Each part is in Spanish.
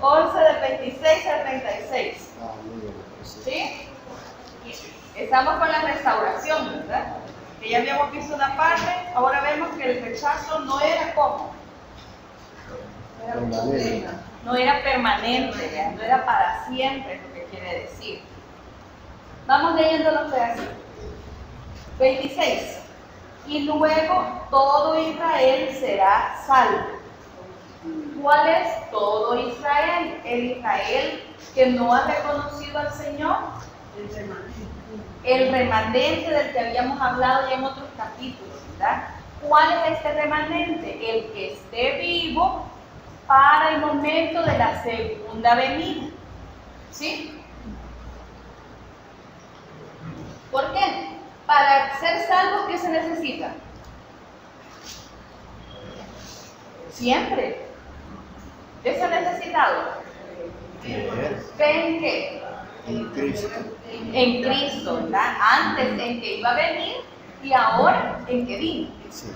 11 del 26 al 36. ¿Sí? Estamos con la restauración, ¿verdad? Que ya habíamos visto una parte, ahora vemos que el rechazo no era como. No era permanente, ya, no era para siempre, lo que quiere decir. Vamos leyendo los pedacitos. 26. Y luego todo Israel será salvo. ¿Cuál es todo Israel? El Israel que no ha reconocido al Señor. El remanente del que habíamos hablado ya en otros capítulos, ¿verdad? ¿Cuál es este remanente? El que esté vivo para el momento de la segunda venida. ¿Sí? ¿Por qué? Para ser salvos, ¿qué se necesita? Siempre. ¿Qué se ha necesitado? ¿Fe en qué? En Cristo. En Cristo, ¿verdad? Antes en que iba a venir y ahora en que vino. Sí.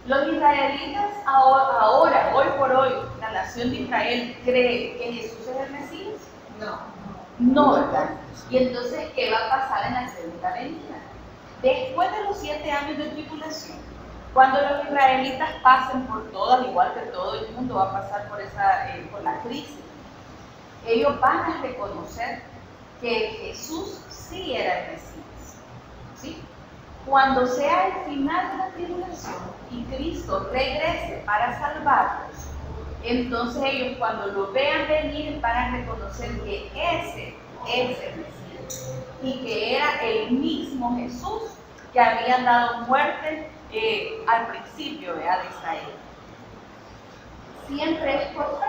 Los israelitas ahora, hoy por hoy, la nación de Israel cree que Jesús es el Mesías. No, ¿verdad? Y entonces, ¿qué va a pasar en la segunda venida? Después de los 7 años de tribulación, cuando los israelitas pasen por todas, igual que todo el mundo va a pasar por la crisis, ellos van a reconocer que Jesús sí era el Mesías. ¿Sí? Cuando sea el final de la tribulación y Cristo regrese para salvarlos, entonces ellos cuando lo vean venir van a reconocer que ese es el Mesías y que era el mismo Jesús que habían dado muerte al principio de Israel. Siempre es por fe,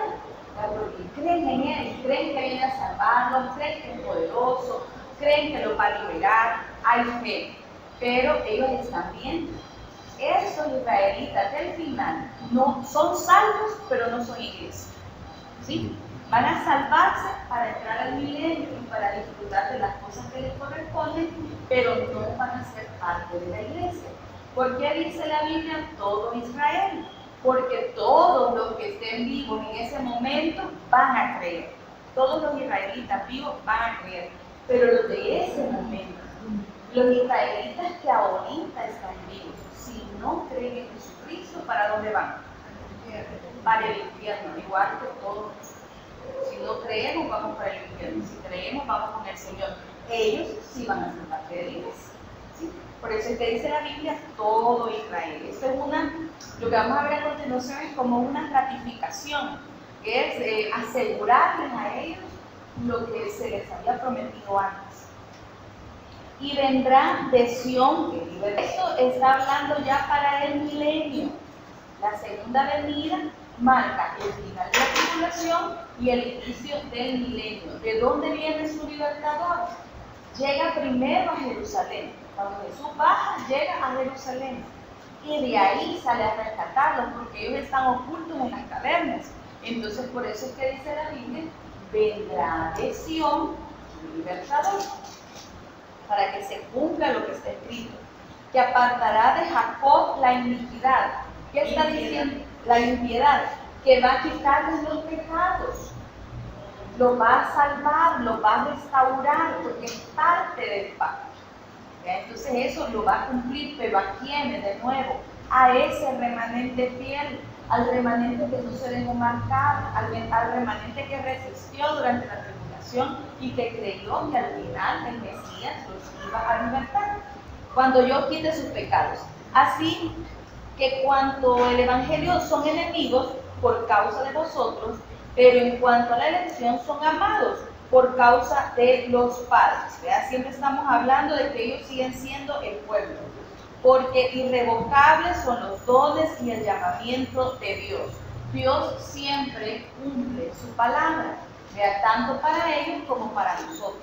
porque creen en Él, creen que viene a salvarlos, creen que es poderoso, creen que lo va a liberar, hay fe. Pero ellos están viendo. Estos israelitas del final no son salvos, pero no son iglesia. ¿Sí? Van a salvarse para entrar al milenio y para disfrutar de las cosas que les corresponden, pero no van a ser parte de la iglesia. ¿Por qué dice la Biblia todo Israel? Porque todos los que estén vivos en ese momento van a creer. Todos los israelitas vivos van a creer, pero los de ese momento, los israelitas que ahorita están vivos, si no creen en Jesucristo, ¿para dónde van? Para el infierno, igual que todos. Si no creemos, vamos para el infierno. Si creemos, vamos con el Señor. Ellos sí van a ser parte de la iglesia. ¿Sí? Por eso es que dice la Biblia, todo Israel. Esto es lo que vamos a ver a continuación es como una ratificación, que es asegurarles a ellos lo que se les había prometido antes. Y vendrá de Sión, que vive. Esto está hablando ya para el milenio. La segunda venida marca el final de la tribulación y el inicio del milenio. ¿De dónde viene su libertador? Llega primero a Jerusalén. Cuando Jesús baja, llega a Jerusalén. Y de ahí sale a rescatarlos, porque ellos están ocultos en las cavernas. Entonces, por eso es que dice la Biblia, vendrá de Sión su libertador, para que se cumpla lo que está escrito, que apartará de Jacob la iniquidad. ¿Qué está diciendo? La impiedad, que va a quitarles los pecados, lo va a salvar, lo va a restaurar, porque es parte del pacto. Entonces eso lo va a cumplir, pero ¿a quiénes? De nuevo, a ese remanente fiel, al remanente que no se dejó marcar, al remanente que resistió durante la tribulación y que creyó que al final el Mesías los iba a libertar cuando yo quite sus pecados. Así que cuanto el Evangelio son enemigos por causa de vosotros, pero en cuanto a la elección son amados por causa de los padres. ¿Verdad? Siempre estamos hablando de que ellos siguen siendo el pueblo, porque irrevocables son los dones y el llamamiento de Dios. Dios siempre cumple su palabra, ¿verdad? Tanto para ellos como para nosotros.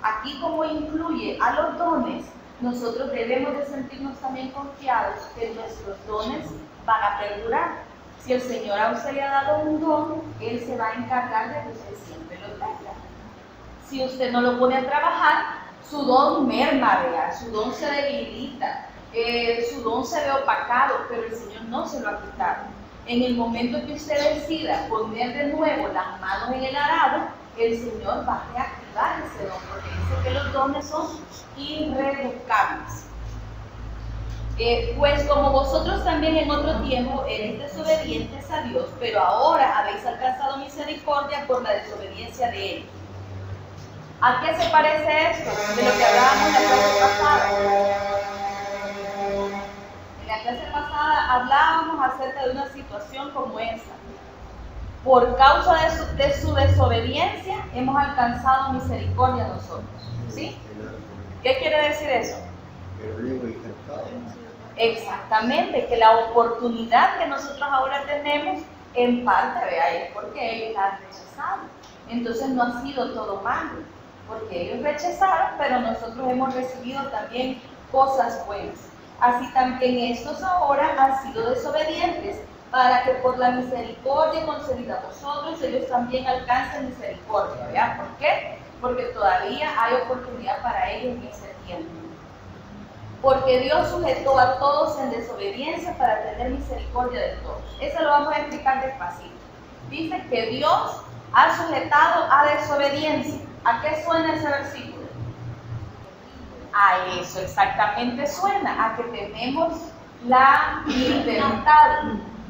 Aquí, como incluye a los dones, nosotros debemos de sentirnos también confiados que nuestros dones van a perdurar. Si el Señor a usted le ha dado un don, Él se va a encargar de que usted siempre lo tenga. Si usted no lo pone a trabajar, su don merma, ¿verdad? Su don se debilita, su don se ve opacado, pero el Señor no se lo ha quitado. en el momento que usted decida poner de nuevo las manos en el arado, el Señor va a reactivar ese don, porque dice que los dones son irrevocables. Pues como vosotros también en otro tiempo eres desobedientes a Dios, pero ahora habéis alcanzado misericordia por la desobediencia de Él. ¿A qué se parece esto? De lo que hablábamos en la clase pasada. En la clase pasada hablábamos acerca de una situación como esta. Por causa de su desobediencia hemos alcanzado misericordia nosotros. ¿Sí? ¿Qué quiere decir eso? Exactamente, que la oportunidad que nosotros ahora tenemos, en parte, vea, es porque ellos han rechazado. Entonces no ha sido todo malo, porque ellos rechazaron, pero nosotros hemos recibido también cosas buenas. Así también estos ahora han sido desobedientes, para que por la misericordia concedida a vosotros, ellos también alcancen misericordia. ¿Vea? ¿Por qué? Porque todavía hay oportunidad para ellos en ese tiempo. Porque Dios sujetó a todos en desobediencia para tener misericordia de todos. Eso lo vamos a explicar despacito. Dice que Dios ha sujetado a desobediencia. ¿A qué suena ese versículo? A eso exactamente suena, a que tenemos la libertad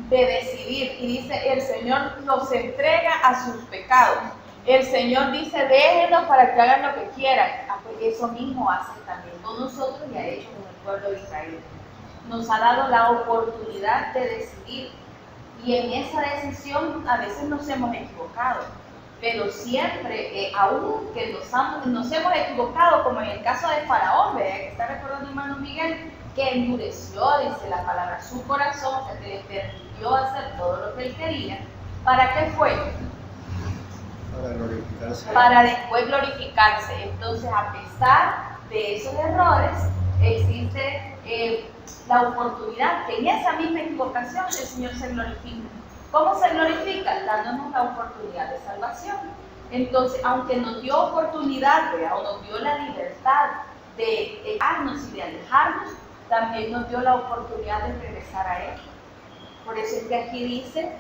de decidir. Y dice, el Señor los entrega a sus pecados. El Señor dice, déjenlos para que hagan lo que quieran. Pues eso mismo hace también con nosotros y ha hecho con el pueblo de Israel. Nos ha dado la oportunidad de decidir. Y en esa decisión a veces nos hemos equivocado. Pero siempre, aún que nos hemos equivocado, como en el caso de Faraón, ¿verdad? Que está recordando hermano Miguel, que endureció, dice la palabra, su corazón, que le permitió hacer todo lo que él quería. ¿Para qué fue? Para glorificarse. Para después glorificarse. Entonces, a pesar de esos errores, existe la oportunidad que en esa misma equivocación el Señor se glorifica. ¿Cómo se glorifica? Dándonos la oportunidad de salvación. Entonces, aunque nos dio oportunidad, o nos dio la libertad de dejarnos y de alejarnos, también nos dio la oportunidad de regresar a Él. Por eso es que aquí dice,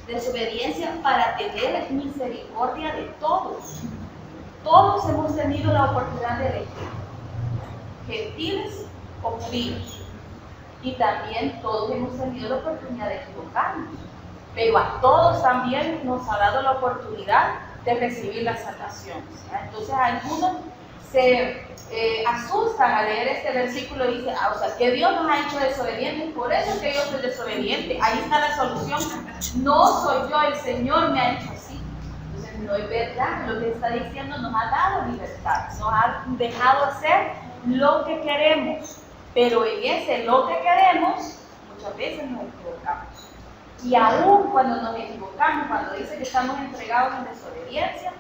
desobediencia para tener misericordia de todos. Todos hemos tenido la oportunidad de elegir, gentiles o judíos. Y también todos hemos tenido la oportunidad de equivocarnos. Pero a todos también nos ha dado la oportunidad de recibir la salvación. Entonces algunos se asustan al leer este versículo y dicen, o sea, que Dios nos ha hecho desobedientes, por eso es que yo soy desobediente. Ahí está la solución. No soy yo, el Señor me ha hecho así. Entonces no es verdad. Lo que está diciendo, nos ha dado libertad, nos ha dejado hacer lo que queremos. Pero en ese lo que queremos, muchas veces nos equivocamos. Y aún cuando nos equivocamos, cuando dice que estamos entregados en desobediencia,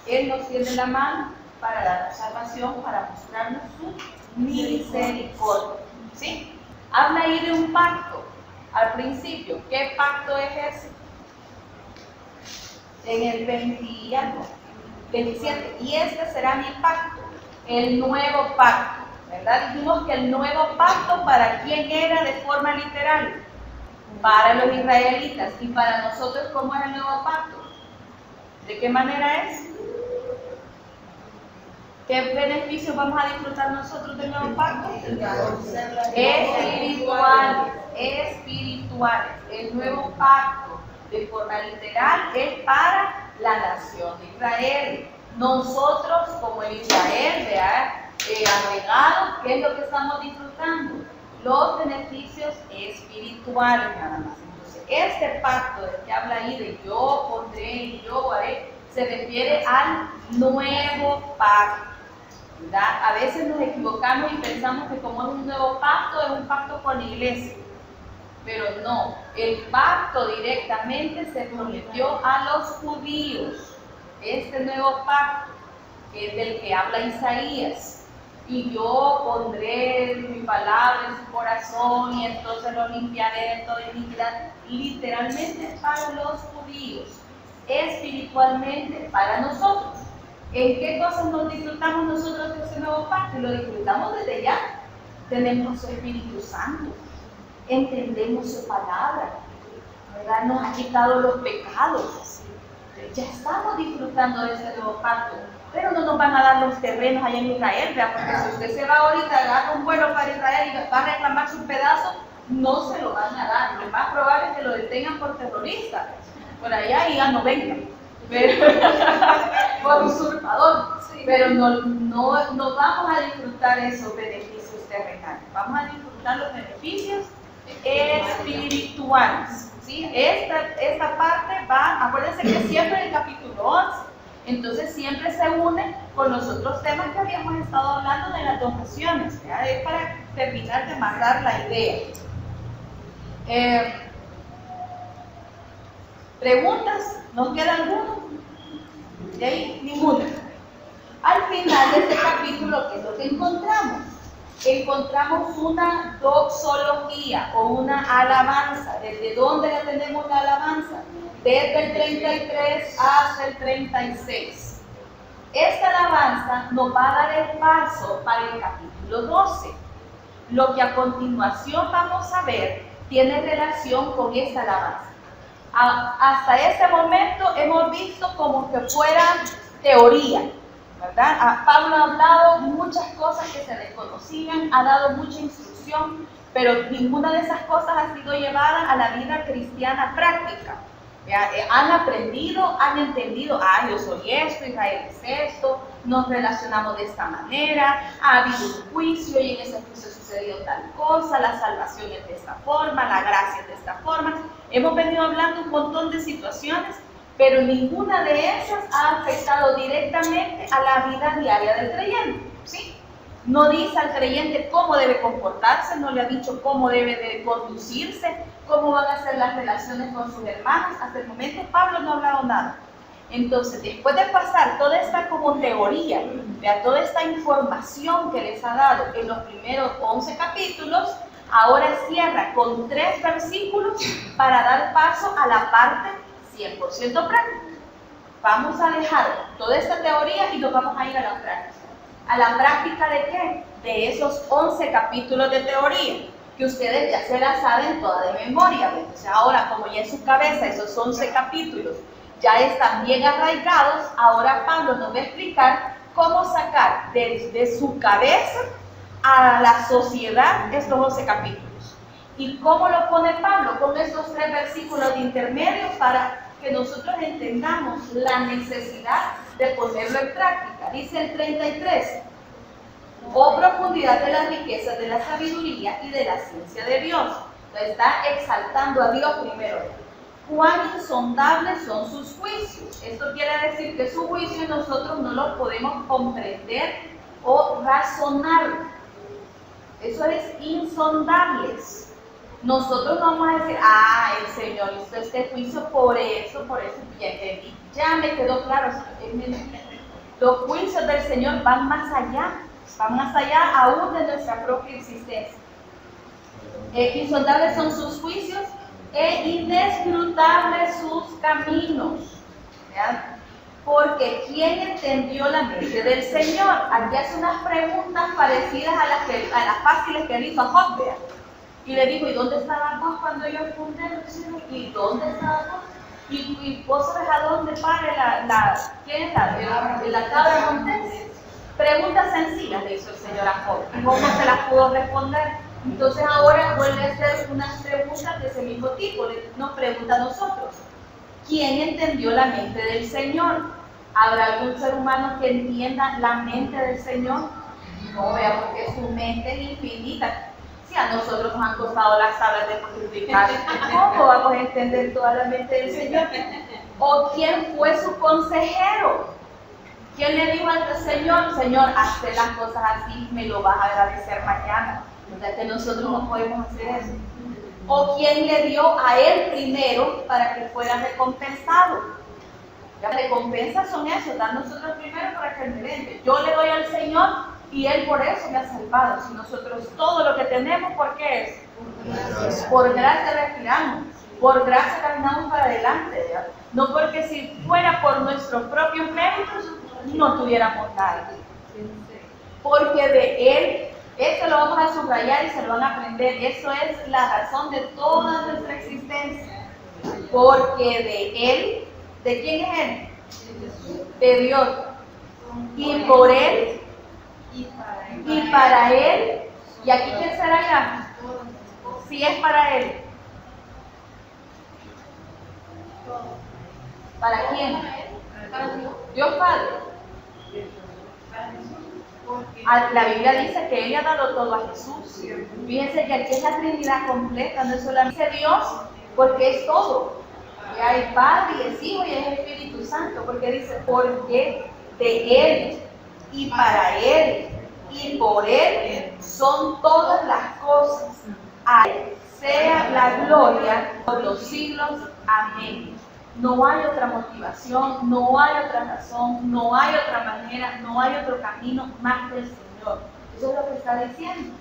Él nos tiende la mano para dar salvación, para mostrarnos su misericordia. ¿Sí? Habla ahí de un pacto. Al principio, ¿qué pacto es ese? En el 27. Y este será mi pacto, el nuevo pacto. ¿Verdad? Dijimos que el nuevo pacto, ¿para quién era de forma literal? Para los israelitas. Y para nosotros, ¿cómo es el nuevo pacto? ¿De qué manera es? ¿Qué beneficios vamos a disfrutar nosotros del nuevo pacto? Espirituales. El nuevo pacto, de forma literal, es para la nación de Israel. Nosotros, como el Israel, agregado, ¿qué es lo que estamos disfrutando? Los beneficios espirituales nada más. Entonces, este pacto del que habla ahí de yo pondré y yo haré, se refiere al nuevo pacto. ¿Verdad? A veces nos equivocamos y pensamos que como es un nuevo pacto, es un pacto con la iglesia. Pero no, el pacto directamente se prometió a los judíos. Este nuevo pacto, que es del que habla Isaías. Y yo pondré mi palabra en su corazón y entonces lo limpiaré de toda iniquidad. Literalmente para los judíos, espiritualmente para nosotros. ¿En qué cosas nos disfrutamos nosotros de ese nuevo pacto? Y lo disfrutamos desde ya. Tenemos su Espíritu Santo. entendemos su palabra, ¿verdad? Nos ha quitado los pecados. Ya estamos disfrutando de ese nuevo pacto, pero no nos van a dar los terrenos allá en Israel, ¿verdad? Porque si usted se va ahorita, agarra un vuelo para Israel y va a reclamar su pedazo, no se lo van a dar. Lo más probable es que lo detengan por terrorista, por allá y ya no vengan, por usurpador. Pero no vamos a disfrutar esos beneficios terrenales, vamos a disfrutar los beneficios espirituales. ¿Sí? Esta parte va, acuérdense que siempre en el capítulo 11, entonces siempre se une con los otros temas que habíamos estado hablando de las donaciones, ¿ya? Es para terminar de amarrar la idea. ¿Preguntas? ¿Nos queda alguno? ¿De ahí? Ninguna. Al final de este capítulo, ¿qué es lo que encontramos? Encontramos una doxología o una alabanza. ¿Desde dónde la tenemos la alabanza? Desde el 33 hasta el 36. Esta alabanza nos va a dar el paso para el capítulo 12. Lo que a continuación vamos a ver tiene relación con esta alabanza. Hasta este momento hemos visto como que fuera teoría, ¿verdad? Pablo ha hablado muchas cosas que se desconocían, ha dado mucha instrucción, pero ninguna de esas cosas ha sido llevada a la vida cristiana práctica. Han aprendido, han entendido, yo soy esto, Israel es esto, nos relacionamos de esta manera, ha habido un juicio y en ese juicio sucedió tal cosa, la salvación es de esta forma, la gracia es de esta forma. Hemos venido hablando un montón de situaciones, pero ninguna de esas ha afectado directamente a la vida diaria del creyente, ¿sí? No dice al creyente cómo debe comportarse, no le ha dicho cómo debe de conducirse, cómo van a ser las relaciones con sus hermanos. Hasta el momento Pablo no ha hablado nada. Entonces, después de pasar toda esta como teoría, toda esta información que les ha dado en los primeros 11 capítulos, ahora cierra con 3 versículos para dar paso a la parte 100% práctica. Vamos a dejar toda esta teoría y nos vamos a ir a la práctica. ¿A la práctica de qué? De esos 11 capítulos de teoría, que ustedes ya se la saben toda de memoria. Entonces ahora, como ya en su cabeza esos 11 capítulos ya están bien arraigados, ahora Pablo nos va a explicar cómo sacar de su cabeza a la sociedad estos 11 capítulos. ¿Y cómo lo pone Pablo? Con estos 3 versículos de intermedio para que nosotros entendamos la necesidad de ponerlo en práctica. Dice el 33, oh profundidad de las riquezas de la sabiduría y de la ciencia de Dios. Entonces está exaltando a Dios primero. Cuán insondables son sus juicios. Esto quiere decir que su juicio nosotros no lo podemos comprender o razonar. Eso es insondables. Nosotros no vamos a decir, el Señor hizo este juicio por eso, ya entendí. Ya me quedó claro. Los juicios del Señor van más allá aún de nuestra propia existencia. Insondables son sus juicios e inescrutables sus caminos. ¿Verdad? Porque ¿quién entendió la mente del Señor? Aquí hace unas preguntas parecidas a las fáciles que le hizo a Job. Y le dijo, ¿y dónde estabas vos cuando yo fundé el cielo? ¿Y dónde estabas vos? ¿Y vos sabes a dónde pare ¿quién está? La cabra montés. Preguntas sencillas le hizo el Señor a Job. ¿Y cómo se las pudo responder? Entonces ahora vuelve a hacer unas preguntas de ese mismo tipo. Nos pregunta a nosotros, ¿quién entendió la mente del Señor? ¿Habrá algún ser humano que entienda la mente del Señor? No, vea, porque su mente es infinita. Si a nosotros nos han costado las tablas de multiplicar, ¿cómo vamos a entender toda la mente del Señor? ¿O quién fue su consejero? ¿Quién le dijo al Señor, Señor, hazte las cosas así, me lo vas a agradecer mañana? O sea que nosotros no podemos hacer eso. ¿O quién le dio a él primero para que fuera recompensado? Las recompensas son eso, dar nosotros primero para que él me dé. Yo le doy al Señor y él por eso me ha salvado. Si nosotros todo lo que tenemos, ¿por qué es? Por gracia respiramos, por gracia caminamos para adelante, ¿verdad? No porque si fuera por nuestros propios méritos, no tuviéramos nada. Porque de él Esto lo vamos a subrayar y se lo van a aprender. Eso es la razón de toda nuestra existencia. Porque de Él, ¿de quién es Él? De Dios. Y por Él, y para Él, ¿y aquí quién será ya? Si es para Él. ¿Para quién? Dios Padre. La Biblia dice que Él ha dado todo a Jesús. Fíjense que aquí es la Trinidad completa, no es solamente Dios, porque es todo. Y hay Padre, y es Hijo, y es Espíritu Santo, porque dice, porque de Él, y para Él, y por Él, son todas las cosas. A Él sea la gloria por los siglos. Amén. No hay otra motivación, no hay otra razón, no hay otra manera, no hay otro camino más que el Señor. Eso es lo que está diciendo.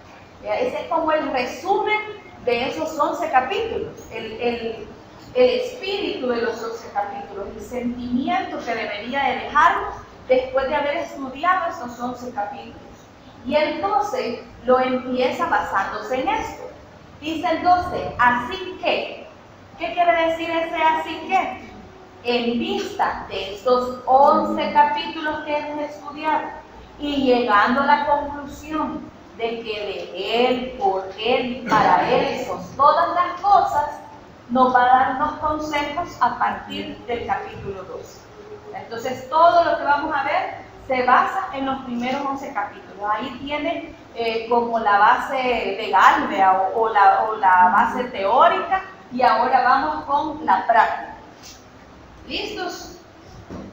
Ese es como el resumen de esos 11 capítulos, el espíritu de los 11 capítulos, el sentimiento que debería de dejarnos después de haber estudiado estos 11 capítulos. Y el 12 lo empieza basándose en esto. Dice el 12, así que, ¿qué quiere decir ese así que? En vista de estos 11 capítulos que hemos estudiado y llegando a la conclusión de que de Él, por Él y para Él son todas las cosas, nos va a dar unos consejos a partir del capítulo 12. Entonces todo lo que vamos a ver se basa en los primeros 11 capítulos. Ahí tiene como la base legal o la base teórica, y ahora vamos con la práctica. ¿Listos?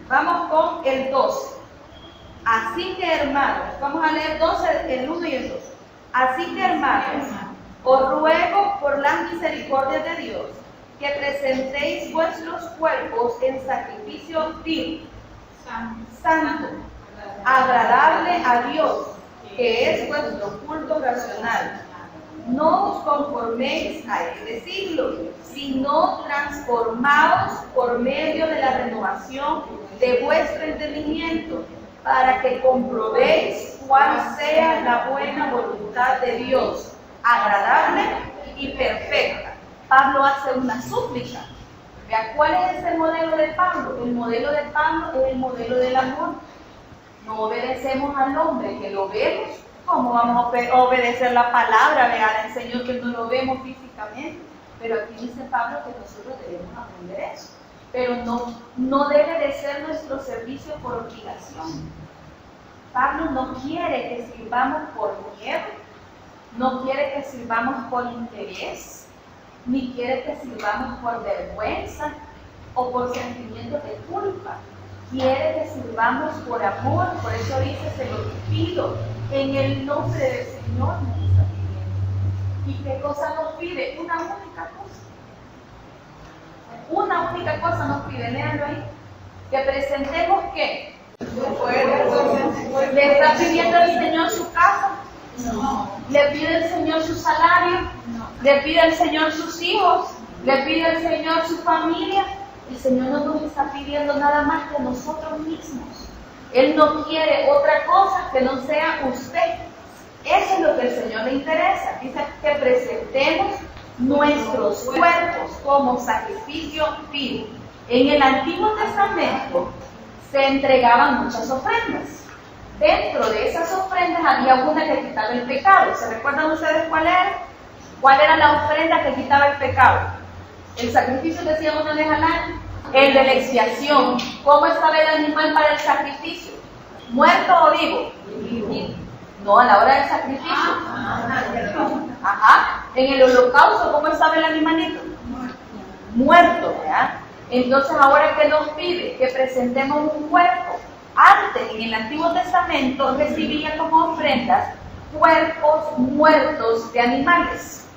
Vamos con el 12. Así que hermanos, vamos a leer 12, el 1 y el 2. Así que hermanos, os ruego por las misericordias de Dios que presentéis vuestros cuerpos en sacrificio vivo, santo, agradable a Dios, que es vuestro culto racional. No os conforméis a este siglo, sino transformaos por medio de la renovación de vuestro entendimiento, para que comprobéis cuál sea la buena voluntad de Dios, agradable y perfecta. Pablo hace una súplica. Vea, ¿cuál es el modelo de Pablo? El modelo de Pablo es el modelo del amor. No obedecemos al hombre que lo vemos. ¿Cómo vamos a obedecer la palabra del Señor que no lo vemos físicamente? Pero aquí dice Pablo que nosotros debemos aprender eso. Pero no debe de ser nuestro servicio por obligación. Pablo no quiere que sirvamos por miedo, no quiere que sirvamos por interés, ni quiere que sirvamos por vergüenza o por sentimientos de culpa. Quiere que sirvamos por amor, por eso dice, se lo pido en el nombre del Señor, nos está pidiendo. ¿Y qué cosa nos pide? Una única cosa. Una única cosa nos pide, léanlo ahí. Que presentemos ¿qué? ¿Le está pidiendo el Señor su casa? No. ¿Le pide el Señor su salario? No. ¿Le pide el Señor sus hijos? ¿Le pide el Señor su familia? El Señor no nos está pidiendo nada más que nosotros mismos. Él no quiere otra cosa que no sea usted. Eso es lo que el Señor le interesa. Dice que presentemos nuestros cuerpos como sacrificio vivo. En el Antiguo Testamento se entregaban muchas ofrendas. Dentro de esas ofrendas había una que quitaba el pecado. ¿Se recuerdan ustedes cuál era? ¿Cuál era la ofrenda que quitaba el pecado? El sacrificio que hacían una vez al año. El de la expiación. ¿Cómo estaba el animal para el sacrificio? ¿Muerto o vivo? Vivo. No, a la hora del sacrificio. Ajá. En el holocausto, ¿cómo estaba el animalito? Muerto, ¿verdad? Entonces, ahora que nos pide que presentemos un cuerpo. Antes, en el Antiguo Testamento, recibían como ofrendas cuerpos muertos de animales.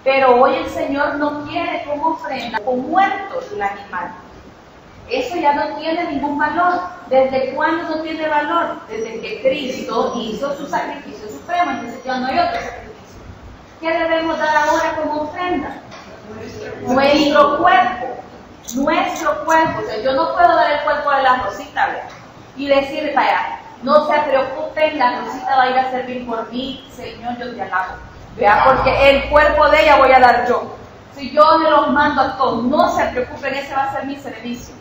Pero hoy el Señor no quiere como ofrenda con muertos el animal. Eso ya no tiene ningún valor. ¿Desde cuándo no tiene valor? Desde que Cristo hizo su sacrificio supremo. Entonces ya no hay otro sacrificio. ¿Qué debemos dar ahora como ofrenda? Nuestro cuerpo. Nuestro cuerpo. O sea, yo no puedo dar el cuerpo de la Rosita, ¿verdad? Y decir, vaya, No se preocupen, la Rosita va a ir a servir por mí, Señor, yo te alabo. Vea, porque el cuerpo de ella voy a dar yo. Si yo me los mando a todos, no se preocupen, ese va a ser mi servicio.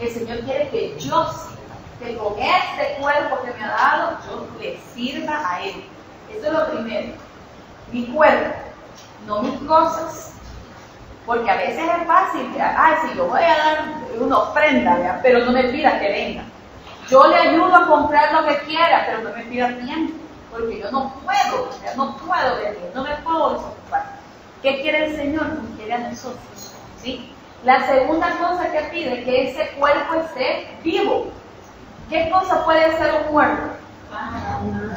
El Señor quiere que yo sirva, que con este cuerpo que me ha dado, yo le sirva a Él. Eso es lo primero. Mi cuerpo, no mis cosas. Porque a veces es fácil, ¿vea? Si yo voy a dar una ofrenda, ¿vea? Pero no me pida que venga. Yo le ayudo a comprar lo que quiera, pero no me pida tiempo. Porque yo no puedo, ¿vea? No puedo venir, no me puedo desocupar. ¿Qué quiere el Señor? Nos quiere a nosotros, ¿sí? La segunda cosa que pide, que ese cuerpo esté vivo. ¿Qué cosa puede ser un muerto?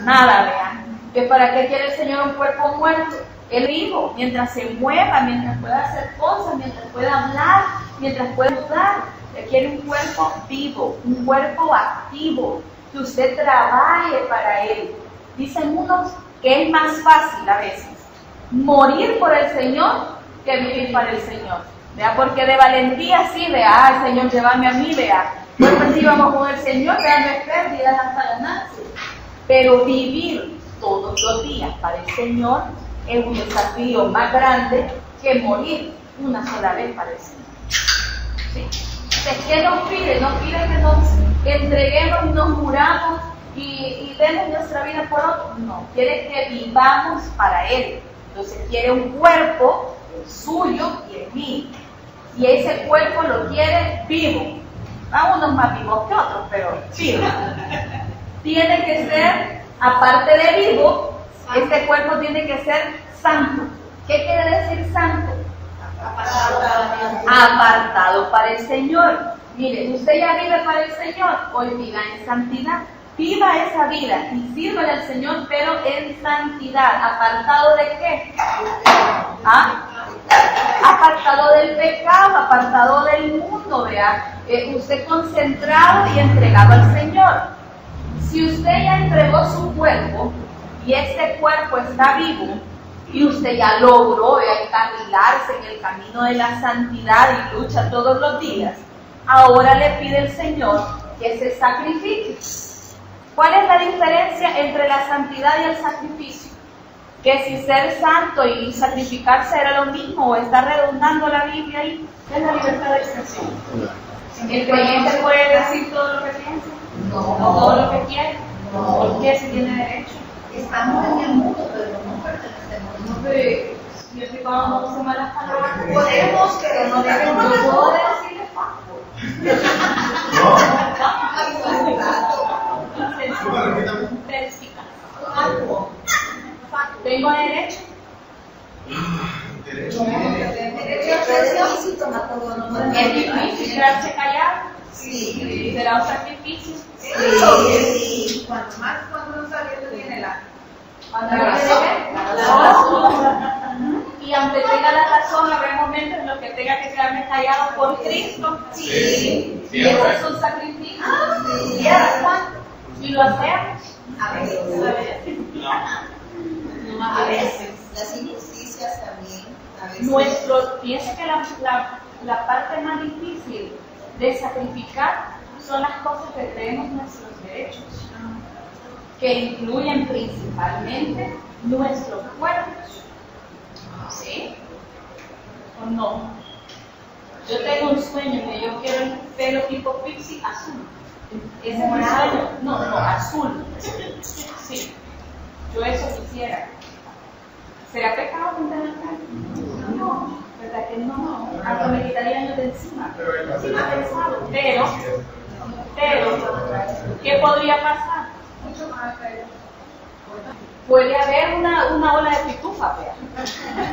Nada, vean. ¿Que para qué quiere el Señor un cuerpo muerto? Él vivo, mientras se mueva, mientras pueda hacer cosas, mientras pueda hablar, mientras pueda ayudar. Él quiere un cuerpo vivo, un cuerpo activo, que usted trabaje para Él. Dicen unos que es más fácil a veces morir por el Señor que vivir para el Señor. ¿Vea? Porque de valentía sí, vea, Señor, llévame a mí, vea. Pues sí vamos con el Señor, vea, no es pérdida hasta ganarse. Pero vivir todos los días para el Señor es un desafío más grande que morir una sola vez para el Señor. ¿Sí? Entonces, ¿qué nos pide? Nos pide que nos entreguemos y nos muramos y demos nuestra vida por otro. No, quiere que vivamos para Él. Entonces quiere un cuerpo suyo y el mío. Y ese cuerpo lo quiere vivo. A unos más vivos que otros, pero vivo. Tiene que ser, aparte de vivo, este cuerpo tiene que ser santo. ¿Qué quiere decir santo? Apartado para el Señor. Mire, usted ya vive para el Señor, hoy viva en santidad. Viva esa vida y sírvale al Señor, pero en santidad. ¿Apartado de qué? Apartado del pecado, apartado del mundo, vea. Usted concentrado y entregado al Señor. Si usted ya entregó su cuerpo y este cuerpo está vivo y usted ya logró encarrilarse en el camino de la santidad y lucha todos los días, ahora le pide el Señor que se sacrifique. ¿Cuál es la diferencia entre la santidad y el sacrificio? Que si ser santo y sacrificarse era lo mismo, o está redundando la Biblia ahí, ¿qué es la libertad de expresión? ¿El creyente puede decir todo lo que piensa? No. ¿Todo lo que quiere? No. ¿Por qué si tiene derecho? Estamos en el mundo, pero no pertenecemos. No, pero yo estoy cuando no uso malas palabras. Podemos, pero no debemos. Yo puedo decirle ¿Tengo derecho? Derecho a ¿Es difícil quedarse callado? Sí. ¿Será un sacrificio? Sí. Cuando uno sabiendo tiene la razón. Y aunque tenga la razón, habrá momentos en los que tenga que quedarme callado por Cristo. Sí. Y eso es un sacrificio. Y lo hacemos. A veces. A veces. Las injusticias también. A veces. Piensa que la parte más difícil de sacrificar son las cosas que creemos nuestros derechos, que incluyen principalmente nuestros cuerpos. ¿Sí? ¿O no? Yo tengo un sueño que yo quiero el pelo tipo pixie azul. ¿Ese es mi sueño? No, azul. Sí. Yo eso quisiera. ¿Será pecado pintar el pelo? No, ¿verdad que no? Hasta me quitaría años de encima. Sí, lo he pensado. Pero, ¿qué podría pasar? Mucho más. Puede haber una ola de pitufa, vea,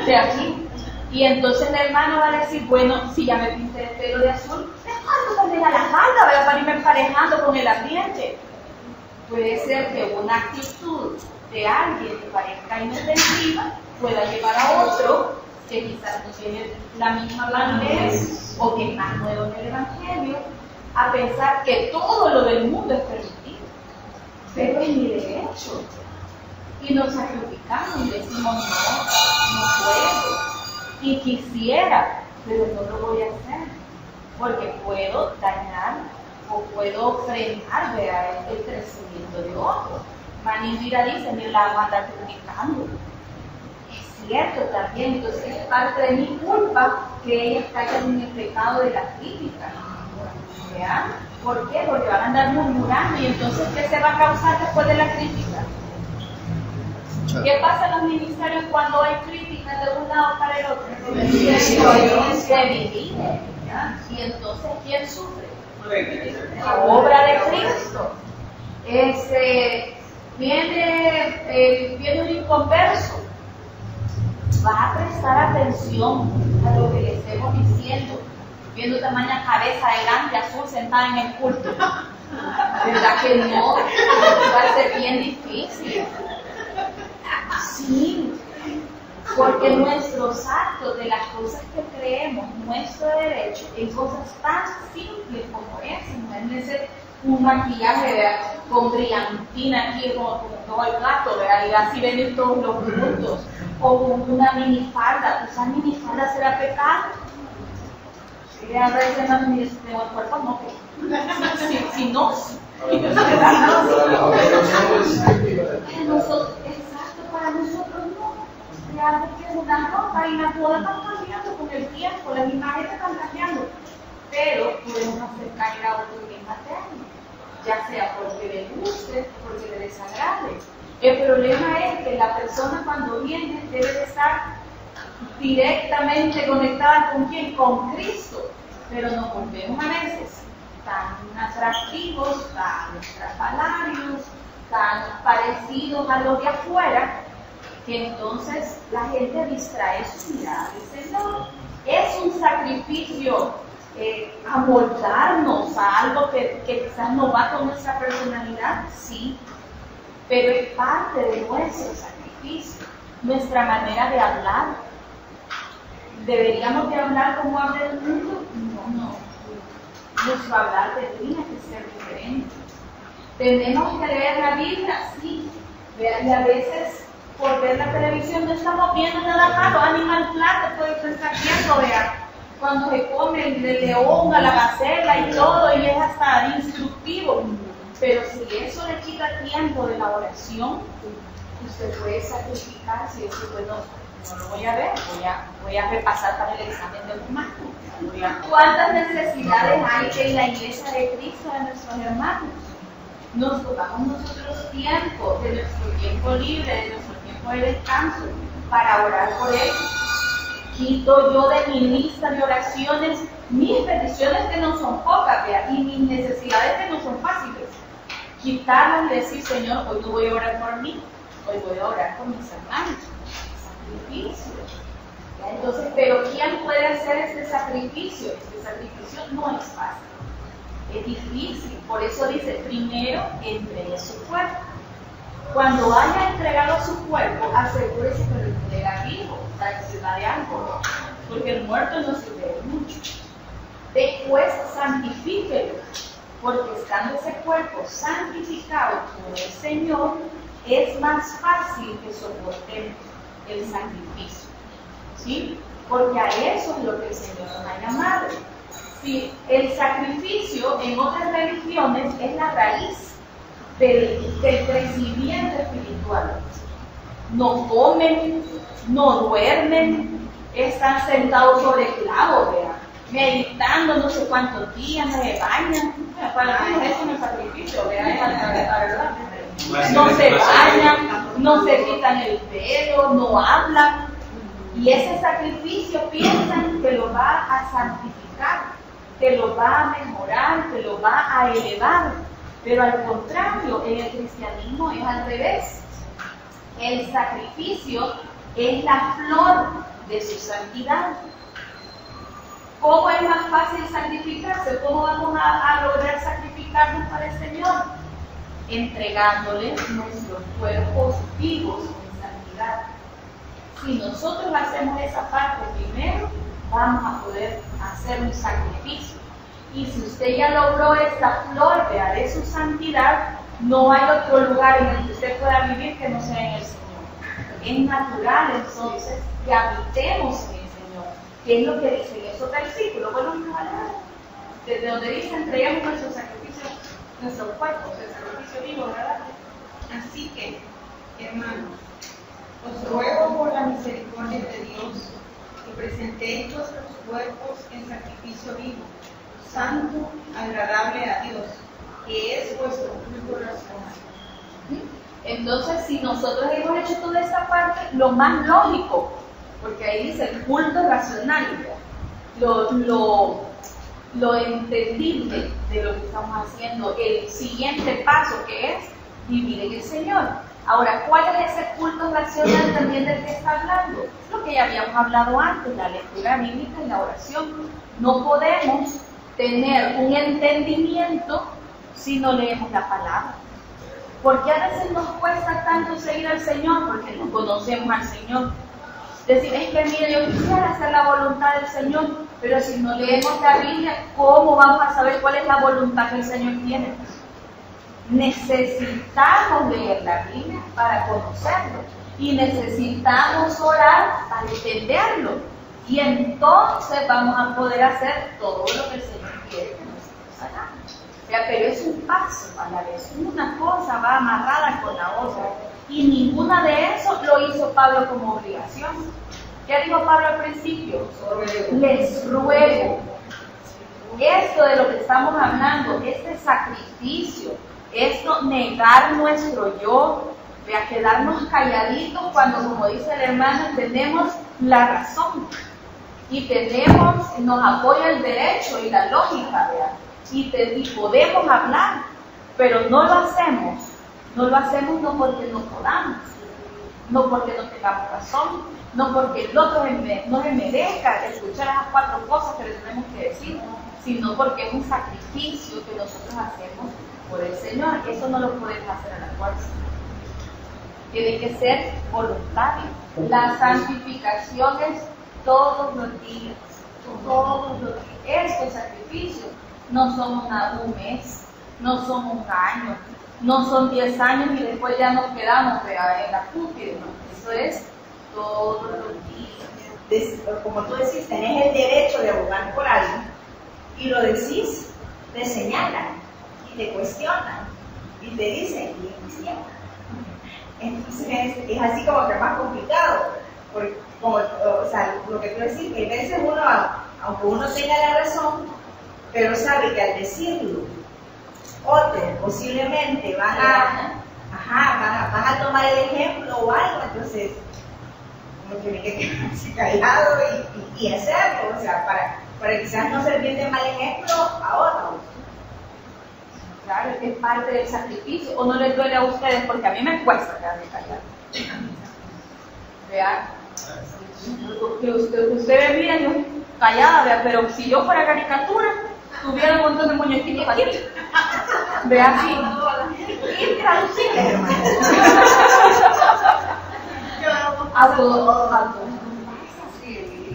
de aquí. Y entonces el hermano va a decir, bueno, si ya me pinté el pelo de azul, mejor también a la falda, ¿verdad? Para irme emparejando con el ambiente. Puede ser que una actitud de alguien que parezca inofensiva pueda llevar a otro que quizás no tiene la misma madurez o que es más nuevo en el Evangelio a pensar que todo lo del mundo es permitido, pero es mi derecho. Y nos sacrificamos y decimos, no puedo. Y quisiera, pero no lo voy a hacer, porque puedo dañar o puedo frenar, vea, el crecimiento de otro. Manivira dice, ni la vamos a andar criticando. Es cierto también, entonces es parte de mi culpa que ellas caigan en el pecado de la crítica. ¿Vean? ¿Por qué? Porque van a andar murmurando y entonces ¿qué se va a causar después de la crítica? ¿Qué pasa en los ministerios cuando hay críticas de un lado para el otro? Se divide. Y entonces ¿quién sufre? La obra de Cristo. Viene un inconverso. Vas a prestar atención a lo que le estemos diciendo. Viendo tamaña cabeza de grande azul sentada en el culto. ¿Verdad que no? Va a ser bien difícil. Sí, porque nuestros actos de las cosas que creemos, nuestro derecho, en cosas tan simples como esa, no es necesario un maquillaje, ¿verdad?, con brillantina aquí como todo el gato, ¿verdad?, y así venir todos los puntos, o una minifalda. ¿Usar minifalda será pecado? Si a veces no me dicen, tengo el cuerpo, no, si no, para nosotros no. Ya porque es una ropa y la boda están cambiando con el tiempo, las imágenes están cambiando. Pero podemos acercar a otro bien materno, ya sea porque le guste o porque le desagrade. El problema es que la persona cuando viene debe de estar directamente conectada con ¿quién? Con Cristo. Pero nos volvemos a veces tan atractivos, tan estrafalarios, tan parecidos a los de afuera, que entonces la gente distrae su mirada. Dice, no, es un sacrificio amoldarnos a algo que quizás no va con nuestra personalidad, sí, pero es parte de nuestro sacrificio, nuestra manera de hablar. ¿Deberíamos de hablar como habla el mundo? No. Nuestro hablar tiene que ser diferente. ¿Tenemos que leer la Biblia? Sí. Y a veces, por ver la televisión, no estamos viendo nada malo. Animal Planet, todo esto está viendo, vea. Cuando se come el león, a la gacela y todo, y es hasta instructivo. Pero si eso le quita tiempo de la oración, usted puede sacrificarse y decir, bueno, no lo voy a ver, voy a repasar para el examen de humano. ¿Cuántas necesidades hay en la iglesia de Cristo de nuestros hermanos? Nos tomamos nosotros tiempo, de nuestro tiempo libre, de nuestro tiempo de descanso, para orar por ellos. Quito yo de mi lista de oraciones mis peticiones que no son pocas, ¿vea? Y mis necesidades que no son fáciles. Quitarlas y decir, Señor, hoy no voy a orar por mí, hoy voy a orar por mis hermanos. Sacrificio. ¿Ya? Entonces, pero ¿quién puede hacer este sacrificio? Este sacrificio no es fácil, es difícil. Por eso dice, primero entregue su cuerpo. Cuando haya entregado su cuerpo, asegúrese que lo entrega vivo, para que sirva de algo, porque el muerto no sirve de mucho. Después santifíquelo, porque estando ese cuerpo santificado por el Señor, es más fácil que soportemos el sacrificio, ¿sí? Porque a eso es lo que el Señor nos ha llamado. Si el sacrificio en otras religiones es la raíz del crecimiento espiritual. No comen, no duermen, están sentados sobre clavos, ¿verdad?, meditando no sé cuántos días, se bañan. Para nosotros eso no es sacrificio, ¿verdad? No se bañan, no se quitan el pelo, no hablan. Y ese sacrificio piensan que lo va a santificar, que lo va a mejorar, que lo va a elevar. Pero al contrario, en el cristianismo es al revés. El sacrificio es la flor de su santidad. ¿Cómo es más fácil santificarse? ¿Cómo vamos a lograr sacrificarnos para el Señor? Entregándole nuestros cuerpos vivos en santidad. Si nosotros hacemos esa parte primero, vamos a poder hacer un sacrificio. Y si usted ya logró esta flor de su santidad, no hay otro lugar en el que usted pueda vivir que no sea en el Señor. Es natural entonces que habitemos en el Señor. ¿Qué es lo que dice en esos versículos? Bueno, desde donde dice entreguemos nuestro sacrificio nuestros cuerpos, el sacrificio vivo, ¿verdad? Así que, hermanos, os ruego por la misericordia de Dios que presentéis vuestros cuerpos en sacrificio vivo, santo, agradable a Dios, que es vuestro culto racional. Entonces, si nosotros hemos hecho toda esta parte, lo más lógico, porque ahí dice el culto racional, lo entendible de lo que estamos haciendo, el siguiente paso que es vivir en el Señor. Ahora, ¿cuál es ese culto racional también del que está hablando? Es lo que ya habíamos hablado antes, la lectura bíblica y la oración. No podemos tener un entendimiento si no leemos la palabra. ¿Por qué a veces nos cuesta tanto seguir al Señor? Porque no conocemos al Señor. Decir, es que mire, yo quisiera hacer la voluntad del Señor, pero si no leemos la Biblia, ¿cómo vamos a saber cuál es la voluntad que el Señor tiene? Necesitamos leer la Biblia para conocerlo y necesitamos orar para entenderlo. Y entonces vamos a poder hacer todo lo que el Señor quiere que nosotros hagamos. Pero es un paso a la vez. Una cosa va amarrada con la otra. Y ninguna de eso lo hizo Pablo como obligación. ¿Qué dijo Pablo al principio? Les ruego. Esto de lo que estamos hablando, este sacrificio, esto negar nuestro yo, a quedarnos calladitos cuando, como dice el hermano, tenemos la razón. Y nos apoya el derecho y la lógica, ¿verdad? Y podemos hablar, pero no lo hacemos. No lo hacemos no porque no podamos, no porque no tengamos razón, no porque el otro no se merezca escuchar esas 4 cosas que le tenemos que decir, sino porque es un sacrificio que nosotros hacemos por el Señor. Eso no lo podemos hacer a la fuerza. Tiene que ser voluntario. La santificación es todos los días. Todos los días. Estos sacrificios no son un mes, no son un año, no son 10 años y después ya nos quedamos en la cúpula. ¿No? Eso es todos los días. Como tú decís, tenés el derecho de abogar por alguien y lo decís, te señalan y te cuestionan y te dicen y cuestionan. Entonces es así como que más complicado, porque lo que tú decís, que a veces uno, aunque uno tenga la razón, pero sabe que al decirlo, otros posiblemente van a tomar el ejemplo o algo, entonces uno tiene que quedarse callado y hacerlo, para quizás no servir de mal ejemplo a otros. Claro, es parte del sacrificio. ¿O no les duele a ustedes? Porque a mí me cuesta quedarme callado. Vean, que ustedes miran, yo callada, vea, pero si yo fuera caricatura, tuviera un montón de muñequitos aquí. Vean, sí. Intraducible. A todos.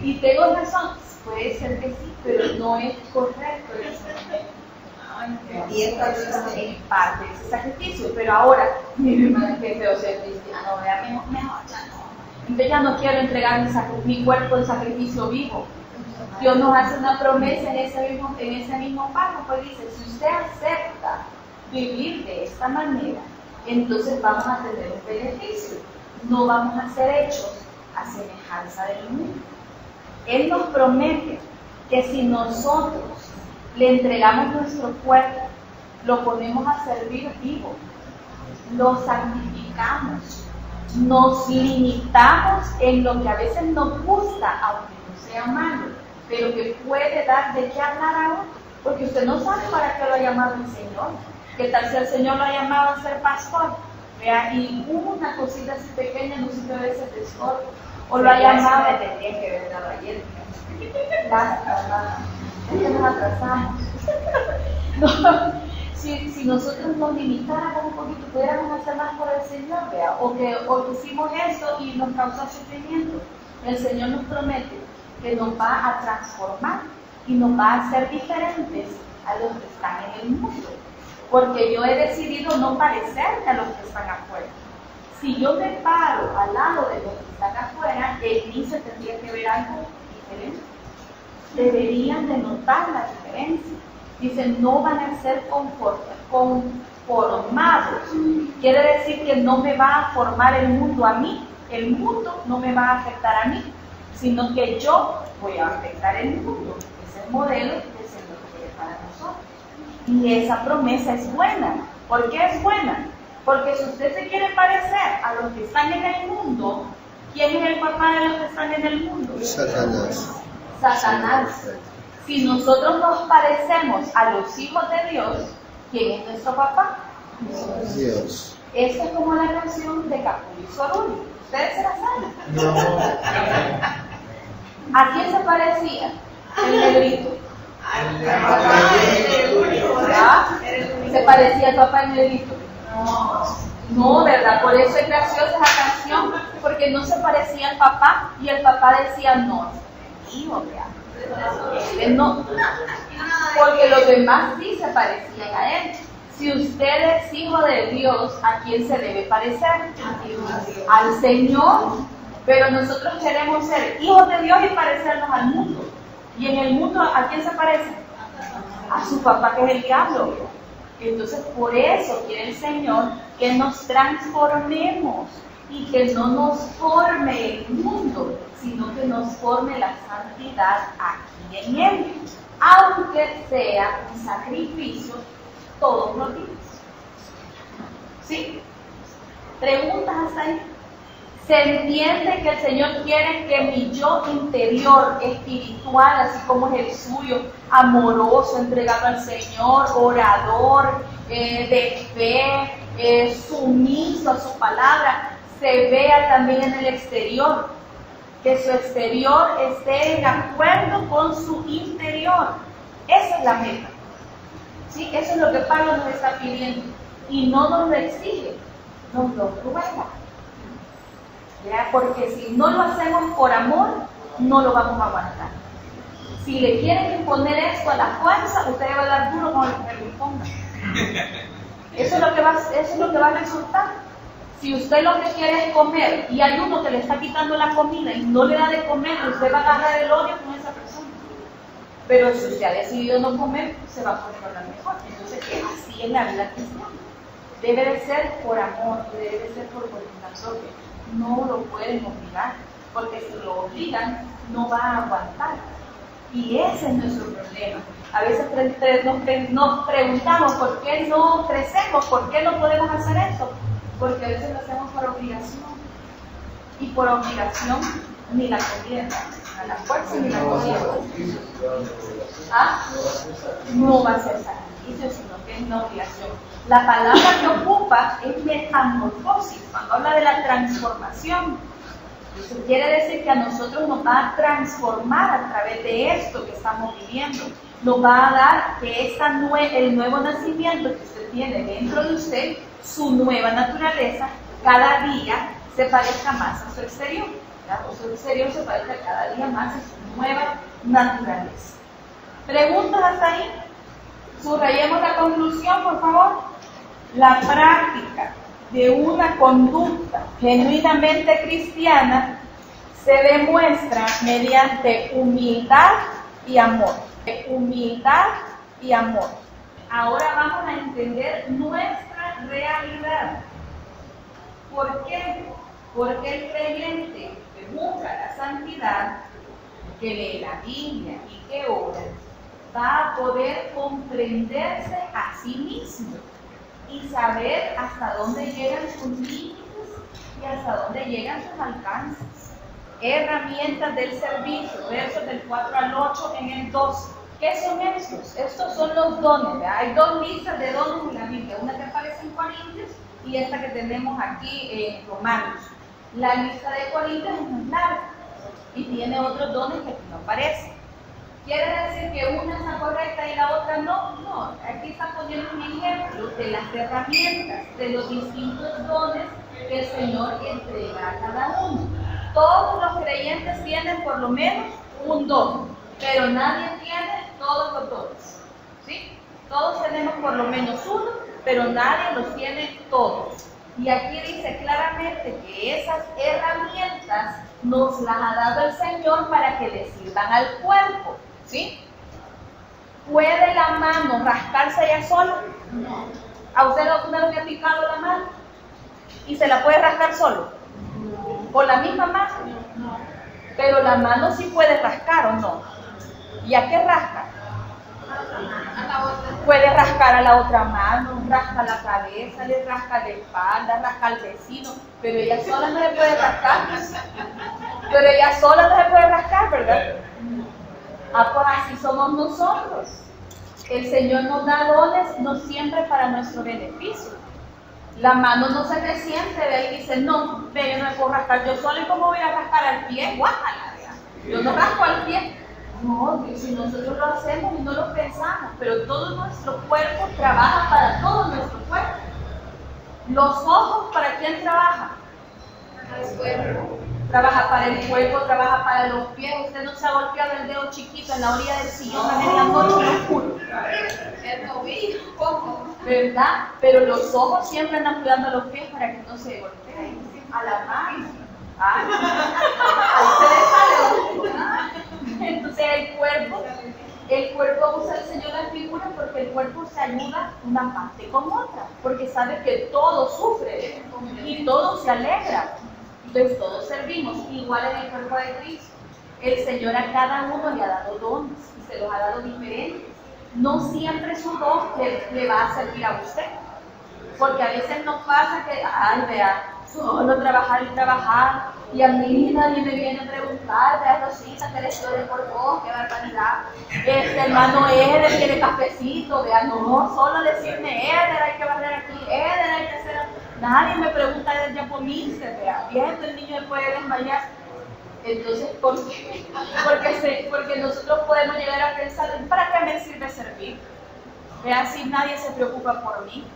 Y tengo razón, puede ser que sí, pero no es correcto en ese momento. Y esto es parte de ese sacrificio. Pero ahora, mi hermana, que feo ser cristiano, vea, mejor ya no. Entonces ya no quiero entregar mi cuerpo en sacrificio vivo. Dios nos hace una promesa en ese mismo párrafo y dice, si usted acepta vivir de esta manera, entonces vamos a tener un beneficio. No vamos a ser hechos a semejanza del mundo. Él nos promete que si nosotros le entregamos nuestro cuerpo, lo ponemos a servir vivo, lo santificamos, nos limitamos en lo que a veces nos gusta, aunque no sea malo, pero que puede dar de qué hablar a otro, porque usted no sabe para qué lo ha llamado el Señor. ¿Qué tal si el Señor lo ha llamado a ser pastor? Vea, y una cosita así pequeña no sirve a veces de estorbo. O lo ha llamado. Me tendría que haber dado ayer. Ya nos atrasamos. No, si nosotros nos limitáramos un poquito, pudiéramos hacer más por el Señor, vea, o que hicimos eso y nos causó sufrimiento. El Señor nos promete que nos va a transformar y nos va a hacer diferentes a los que están en el mundo. Porque yo he decidido no parecerme a los que están afuera. Si yo me paro al lado de los que están afuera, en mí se tendría que ver algo diferente. Deberían de notar la diferencia. Dicen, no van a ser conformes conformados. Quiere decir que no me va a formar el mundo a mí, el mundo no me va a afectar a mí, sino que yo voy a afectar el mundo. Es el modelo que el Señor quiere para nosotros. Y esa promesa es buena. ¿Por qué es buena? Porque si usted se quiere parecer a los que están en el mundo, ¿quién es el papá de los que están en el mundo? Satanás. Satanás. Si nosotros nos parecemos a los hijos de Dios, ¿quién es nuestro papá? Dios. Esto es como la canción de Capullo y Sorulli. ¿Ustedes se la saben? No. ¿A quién se parecía el negrito? ¿Ah? ¿Se parecía al papá del negrito? No, ¿verdad? Por eso es graciosa esa canción, porque no se parecía al papá y el papá decía no, hijo, vea. Él no, porque los demás sí se parecían a él. Si usted es hijo de Dios, ¿a quién se debe parecer? Al Señor. Pero nosotros queremos ser hijos de Dios y parecernos al mundo. Y en el mundo, ¿a quién se parece? A su papá, que es el diablo. Entonces, por eso quiere el Señor que nos transformemos y que no nos forme el mundo, sino que nos forme la santidad aquí en Él, aunque sea un sacrificio todos los días. ¿Sí? ¿Preguntas hasta ahí? Se entiende que el Señor quiere que mi yo interior, espiritual, así como es el suyo, amoroso, entregado al Señor, orador, de fe, sumiso a su palabra, se vea también en el exterior, que su exterior esté en acuerdo con su interior. Esa es la meta. ¿Sí? Eso es lo que Pablo nos está pidiendo. Y no nos lo exige, nos lo ruega. ¿Ya? Porque si no lo hacemos por amor, no lo vamos a aguantar. Si le quieren imponer esto a la fuerza, usted va a dar duro con el que lo imponga. Eso es lo que va a resultar. Si usted lo que quiere es comer y hay uno que le está quitando la comida y no le da de comer, usted va a agarrar el odio con esa persona. Pero si usted ha decidido no comer, se va a controlar mejor. Entonces, así es la vida cristiana. Debe de ser por amor, debe de ser por voluntad propia. No lo pueden obligar, porque si lo obligan, no va a aguantar. Y ese es nuestro problema. A veces nos preguntamos por qué no crecemos, por qué no podemos hacer eso. Porque a veces lo hacemos por obligación. Y por obligación ni la comida, a la fuerza ni la comida. ¿Ah? No va a ser sacrificio, sino que es una obligación. La palabra que ocupa es metamorfosis, cuando habla de la transformación. Eso quiere decir que a nosotros nos va a transformar a través de esto que estamos viviendo. Nos va a dar que el nuevo nacimiento que usted tiene dentro de usted, su nueva naturaleza, cada día se parezca más a su exterior. O su exterior se parezca cada día más a su nueva naturaleza. ¿Preguntas hasta ahí? Subrayemos la conclusión, por favor. La práctica de una conducta genuinamente cristiana se demuestra mediante humildad y amor. Humildad y amor. Ahora vamos a entender nuestra realidad. ¿Por qué? Porque el creyente que busca la santidad, que lee la Biblia y que ora, va a poder comprenderse a sí mismo y saber hasta dónde llegan sus límites y hasta dónde llegan sus alcances. Herramientas del servicio, versos del 4 al 8 en el 12. ¿Qué son estos? Estos son los dones. ¿Verdad? Hay dos listas de dones en la Biblia, una que aparece en Corintios y esta que tenemos aquí en Romanos. La lista de Corintios es muy larga y tiene otros dones que aquí no aparecen. ¿Quiere decir que una está correcta y la otra no? No, aquí está poniendo un ejemplo de las herramientas, de los distintos dones que el Señor entrega a cada uno. Todos los creyentes tienen por lo menos un don, pero nadie tiene todos los dones. ¿Sí? Todos tenemos por lo menos uno, pero nadie los tiene todos. Y aquí dice claramente que esas herramientas nos las ha dado el Señor para que le sirvan al cuerpo. ¿Sí? ¿Puede la mano rascarse ella sola? No. ¿A usted alguna vez le ha picado la mano? ¿Y se la puede rascar solo? ¿Con la misma mano? No. Pero la mano sí puede rascar, ¿o no? ¿Y a qué rasca? Puede rascar a la otra mano, rasca la cabeza, le rasca la espalda, rasca al vecino, pero ella sola no le puede rascar. Pero ella sola no le puede rascar, ¿verdad? Ah, pues así somos nosotros. El Señor nos da dones no siempre para nuestro beneficio. La mano no se resiente, ve y dice, no, ve, yo no me puedo rascar yo sola, ¿y cómo voy a rascar al pie? Guácala, vea. Yo no rasco al pie. No, si nosotros lo hacemos y no lo pensamos, pero todo nuestro cuerpo trabaja para todo nuestro cuerpo. Los ojos, ¿para quién trabaja? Para el cuerpo. Trabaja para el cuerpo, trabaja para los pies. Usted no se ha golpeado el dedo chiquito en la orilla del sillón a medianoche en oscuro. El tobillo, poco. ¿Verdad? Pero los ojos siempre andan cuidando los pies para que no se golpeen. A la mano. Ahí se le sale. Entonces el cuerpo usa el Señor la figura porque el cuerpo se ayuda una parte con otra. Porque sabe que todo sufre y todo se alegra. Entonces todos servimos, igual en el cuerpo de Cristo. El Señor a cada uno le ha dado dones y se los ha dado diferentes. No siempre su don le va a servir a usted. Porque a veces nos pasa que, ay, vea, solo trabajar y trabajar, y a mí nadie me viene a preguntar, vea, Rosita, que le llore por vos, qué barbaridad. Hermano Eder quiere cafecito, vea, no, solo decirme, Eder, hay que barrer aquí, Eder, hay que hacer. Nadie me pregunta ya por mí, vea, viendo el niño puede desmayar. Entonces, ¿por qué? Porque nosotros podemos llegar a pensar, ¿para qué me sirve servir? Vea, si nadie se preocupa por mí.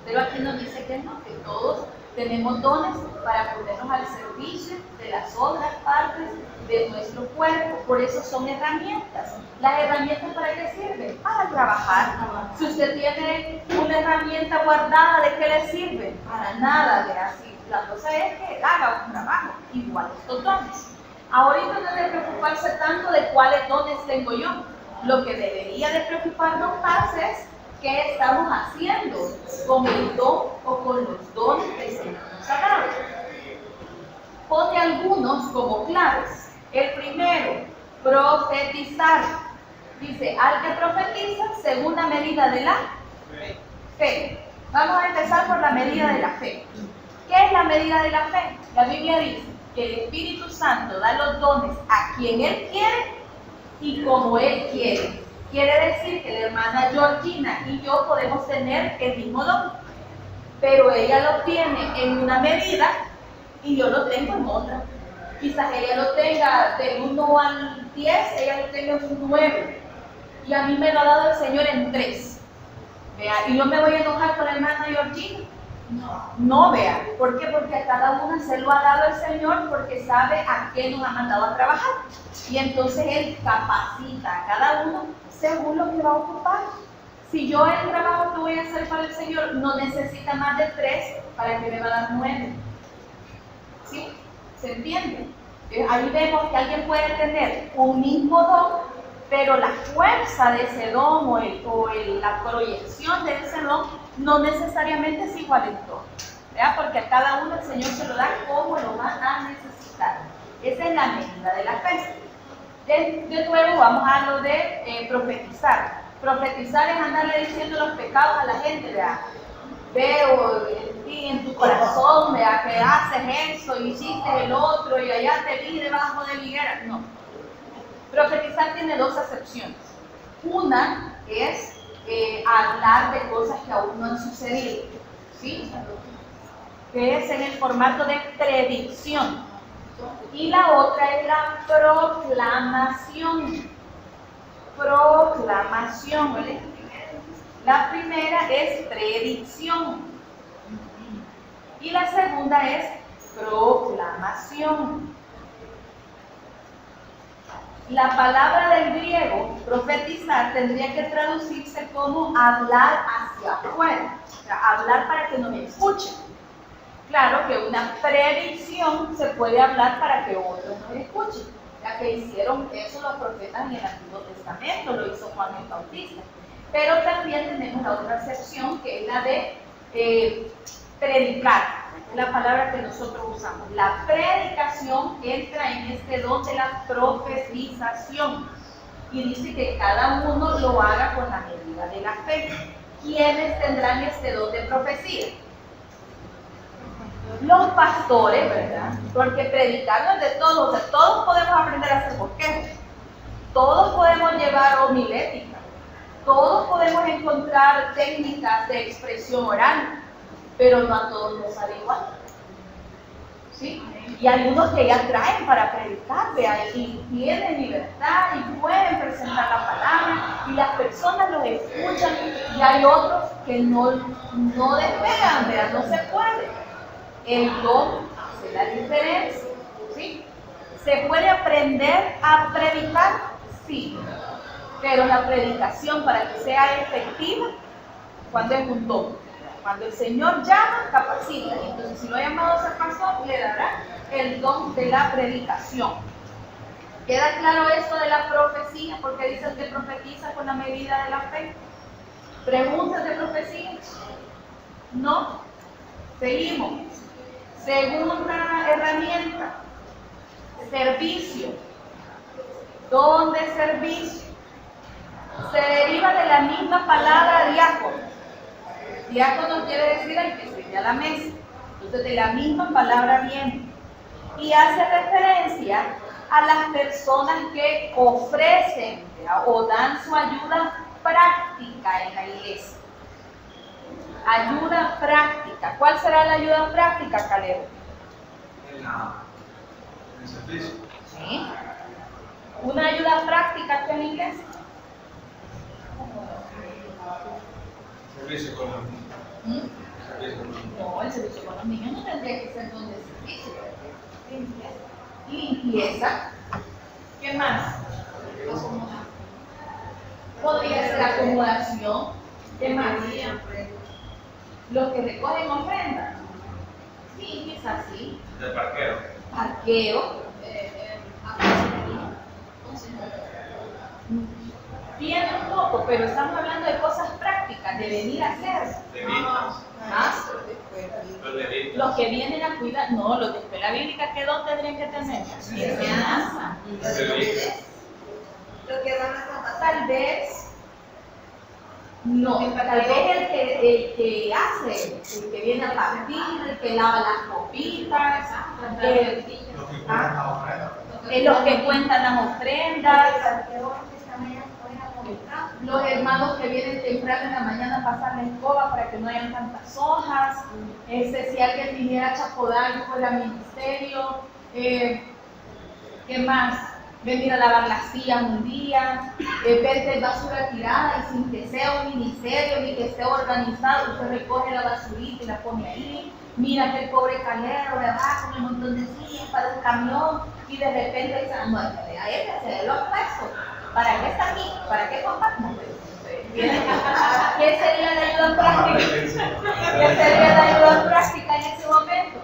Pero aquí nos dice que no, que todos tenemos dones para ponernos al servicio de las otras partes de nuestro cuerpo. Por eso son herramientas. ¿Las herramientas para qué sirven? Para trabajar. Si usted tiene una herramienta guardada, ¿de qué le sirve? Para nada, de así. La cosa es que haga un trabajo, igual estos dones. Ahorita no debe preocuparse tanto de cuáles dones tengo yo. Lo que debería de preocuparnos más es qué estamos haciendo con el don o con los dones que el Señor nos ha dado. Pone algunos como claves. El primero, profetizar. Dice, al que profetiza según la medida de la fe. Vamos a empezar por la medida de la fe. ¿Qué es la medida de la fe? La Biblia dice que el Espíritu Santo da los dones a quien Él quiere y como Él quiere. Quiere decir que la hermana Georgina y yo podemos tener el mismo don, pero ella lo tiene en una medida y yo lo tengo en otra. Quizás ella lo tenga de 1 al 10, ella lo tenga en un 9, y a mí me lo ha dado el Señor en 3. Vea, y yo me voy a enojar con la hermana Georgina. No, vea. ¿Por qué? Porque a cada una se lo ha dado el Señor porque sabe a qué nos ha mandado a trabajar. Y entonces Él capacita a cada uno según lo que va a ocupar. Si yo el trabajo que voy a hacer para el Señor no necesita más de 3, ¿para qué me va a dar 9? ¿Sí? ¿Se entiende? Ahí vemos que alguien puede tener un mismo don, pero la fuerza de ese don la proyección de ese don no necesariamente es igual en todo. ¿Verdad? Porque a cada uno el Señor se lo da como lo va a necesitar. Esa es la medida de la fe. De nuevo vamos a lo de profetizar. Profetizar es andarle diciendo los pecados a la gente, ¿verdad? Veo en ti, en tu corazón, ¿verdad? Que haces eso, hiciste el otro, y allá te vi debajo de la higuera. No. Profetizar tiene 2 acepciones. Una es hablar de cosas que aún no han sucedido, ¿sí? Que es en el formato de predicción. Y la otra es la proclamación. Proclamación, ¿vale? La primera es predicción y la segunda es proclamación. La palabra del griego, profetizar, tendría que traducirse como hablar hacia afuera, o sea, hablar para que no me escuchen. Claro que una predicción se puede hablar para que otros nos escuchen. práctica que hicieron eso los profetas en el Antiguo Testamento, lo hizo Juan el Bautista. Pero también tenemos la otra sección que es la de predicar, es la palabra que nosotros usamos. La predicación entra en este don de la profetización y dice que cada uno lo haga con la medida de la fe. ¿Quiénes tendrán este don de profecía? Los pastores, ¿verdad? Porque predicar no es de todos, o sea, todos podemos aprender a hacer bosquejos, todos podemos llevar homilética, todos podemos encontrar técnicas de expresión oral, pero no a todos les sale igual. ¿Sí? Y algunos que ya traen para predicar, vea, y tienen libertad y pueden presentar la palabra y las personas los escuchan, y hay otros que no despegan, vea, no se puede. El don hace la diferencia, ¿sí? ¿Se puede aprender a predicar? Sí, pero la predicación para que sea efectiva, cuando es un don. Cuando el Señor llama, capacita. Entonces, si lo ha llamado a ser pastor, le dará el don de la predicación. ¿Queda claro esto de la profecía? Porque dice que profetiza con la medida de la fe. ¿Preguntas de profecía? No. Seguimos. Segunda herramienta. Servicio. Don de servicio. Se deriva de la misma palabra diácono. Diácono quiere decir el que sirve a la mesa. Entonces de la misma palabra viene. Y hace referencia a las personas que ofrecen o dan su ayuda práctica en la iglesia. Ayuda práctica. ¿Cuál será la ayuda práctica, Caleb? En el servicio. ¿Sí? Una ayuda práctica que en la iglesia. Servicio con los niños. Servicio con los niños. No, el servicio con los niños no tendría que ser don de servicio. Limpieza. ¿Qué más? Podría ser acomodación. ¿Qué más? Los que recogen ofrendas. Sí, quizás sí. De parqueo. Parqueo. Tiene un poco, pero estamos hablando de cosas prácticas, de venir a hacer. Levitas. ¿Ah? Los levitas. Los que vienen a cuidar, no, los de escuela bíblica, ¿qué don tendrían que tener? Enseñanza. Los levitas. Lo que van a trabajar. Tal vez, no, tal vez el que hace, el que viene a partir, el que lava las copitas, los que cuentan las ofrendas, los hermanos que vienen temprano en la mañana a pasar la escoba para que no hayan tantas hojas, si alguien viniera a chapodar fuera ministerio, ¿qué más? Venir a lavar las sillas un día, ver que hay basura tirada y sin que sea un ministerio ni que esté organizado, usted recoge la basurita y la pone ahí, mira que el pobre calero va con un montón de sillas para un camión y de repente dice, no, a él se le lo ha puesto. ¿Para qué está aquí? ¿Para qué compartimos? ¿Qué sería la ayuda práctica? ¿Qué sería la ayuda práctica en ese momento?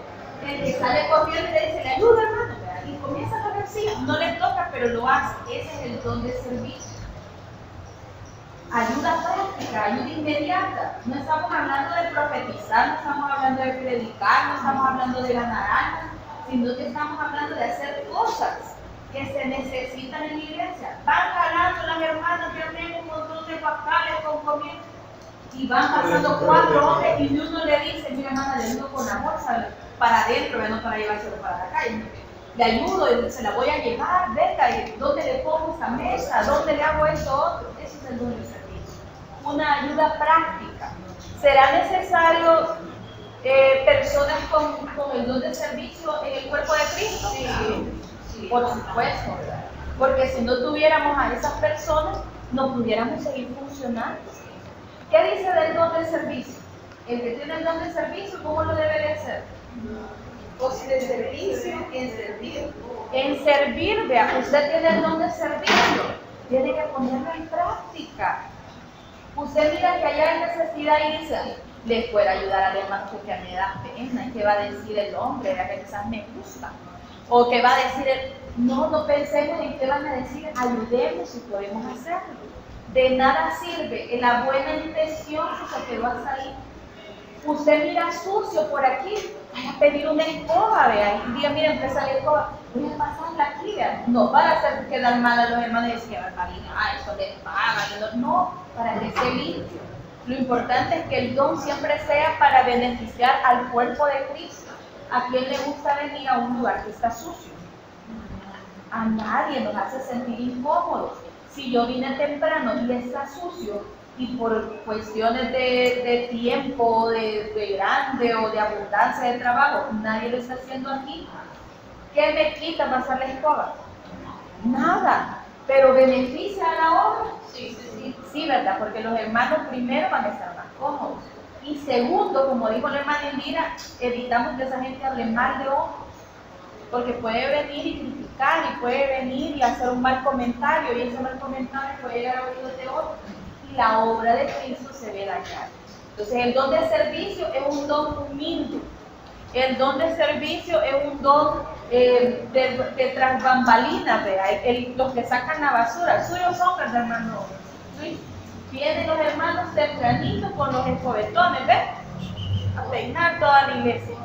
El que sale corriendo y le dice, le ayuda, hermano, y comienza a correr, sí, no le toca, pero lo hace. Ese es el don de servicio. Ayuda práctica, ayuda inmediata. No estamos hablando de profetizar, no estamos hablando de predicar, no estamos hablando de ganar almas, sino que estamos hablando de hacer cosas que se necesitan en la iglesia. Van jalando las hermanas que tienen un montón de papales con comida y van pasando 4 hombres y uno le dice, mira hermana, le ayudo con la bolsa para adentro, no para llevárselo para la calle. Le ayudo, se la voy a llevar, venga, ¿dónde le pongo esta mesa? ¿Dónde le hago esto otro? Ese es el don del servicio. Una ayuda práctica. ¿Será necesario personas con el don de servicio en el cuerpo de Cristo? Sí, por supuesto, porque si no tuviéramos a esas personas, no pudiéramos seguir funcionando. ¿Qué dice del don de servicio? El que tiene el don de servicio, ¿cómo lo debe de hacer? Pues de servicio, en servir. En servir, vea, usted tiene el don de servicio, tiene que ponerlo en práctica. Usted mira que allá hay necesidad y dice, le puedo ayudar al hermano porque me da pena, ¿qué va a decir el hombre? ¿Verdad que quizás me gusta? O que va a decir No pensemos en qué van a decir, ayudemos si podemos hacerlo. De nada sirve la buena intención si se quedó hasta ahí. Usted mira sucio por aquí, vaya a pedir una escoba, vea, y diga, mira, empieza la escoba, voy a pasarla aquí, vea. No para hacer quedar mal a los hermanos y decir, eso les paga, no, para que se limpie. Lo importante es que el don siempre sea para beneficiar al cuerpo de Cristo. ¿A quién le gusta venir a un lugar que está sucio? A nadie, nos hace sentir incómodos. Si yo vine temprano y está sucio, y por cuestiones de tiempo, de grande o de abundancia de trabajo, nadie lo está haciendo aquí, ¿qué me quita pasar la escoba? Nada, pero beneficia a la obra. Sí, ¿verdad? Porque los hermanos primero van a estar más cómodos. Y segundo, como dijo la hermana Indira, evitamos que esa gente hable mal de otros. Porque puede venir y criticar, y puede venir y hacer un mal comentario, y ese mal comentario puede llegar a oídos de otros. Y la obra de Cristo se ve dañada. Entonces, el don de servicio es un don humilde. El don de servicio es un don de tras bambalinas, los que sacan la basura. Suyos son los hermanos. ¿Sí? Vienen los hermanos tempranito con los escobetones, ¿ves? A peinar toda la iglesia.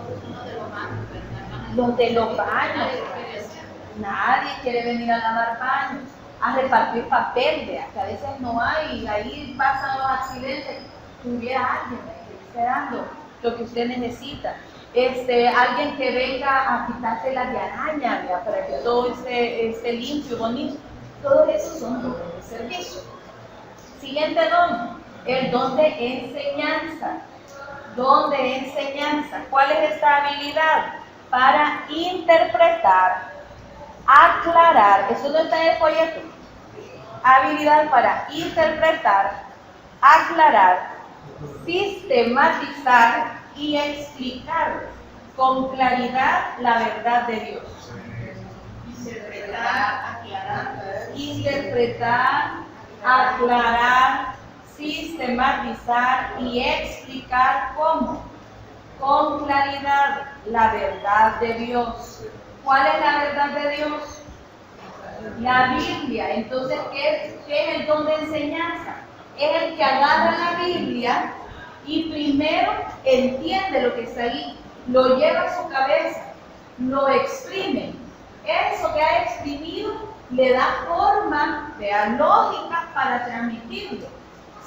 Los de los baños. Nadie quiere venir a lavar baños, a repartir papel, vea, que a veces no hay, y ahí pasan los accidentes. Tuviera alguien esperando lo que usted necesita. Alguien que venga a quitarse la de araña, vea, para que todo esté limpio, bonito. Todo eso son dones de servicio. Siguiente don, el don de enseñanza. Don de enseñanza. ¿Cuál es esta habilidad? Para interpretar, aclarar, eso no está en el folleto. Habilidad para interpretar, aclarar, sistematizar y explicar con claridad la verdad de Dios. Interpretar, aclarar, sistematizar y explicar cómo. Con claridad la verdad de Dios. ¿Cuál es la verdad de Dios? La Biblia. Entonces, ¿qué es el don de enseñanza? Es el que agarra la Biblia y primero entiende lo que está ahí, lo lleva a su cabeza, lo exprime. Eso que ha exprimido le da forma, le da lógica para transmitirlo.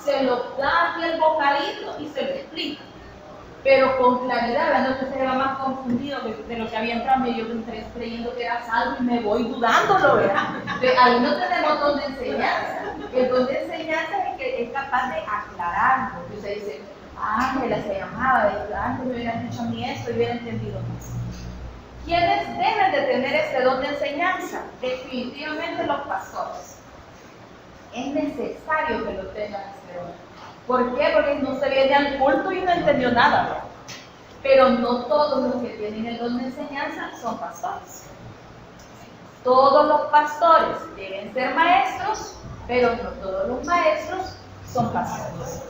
Se lo da aquí el bocadito y se lo explica. Pero con claridad, ¿verdad? Usted se va más confundido de lo que había entrado, yo entré creyendo que era salvo y me voy dudándolo, ¿verdad? Ahí no tenemos don de enseñanza. El don de enseñanza es el que es capaz de aclararlo. Y usted dice, Ángela se llamaba, antes me hubieran dicho a mí esto y hubiera entendido más. ¿Quiénes deben de tener este don de enseñanza? Definitivamente los pastores. Es necesario que lo tengan este don. ¿Por qué? Porque no se viene al culto y no entendió nada, ¿verdad? Pero no todos los que tienen el don de enseñanza son pastores. Todos los pastores deben ser maestros, pero no todos los maestros son pastores.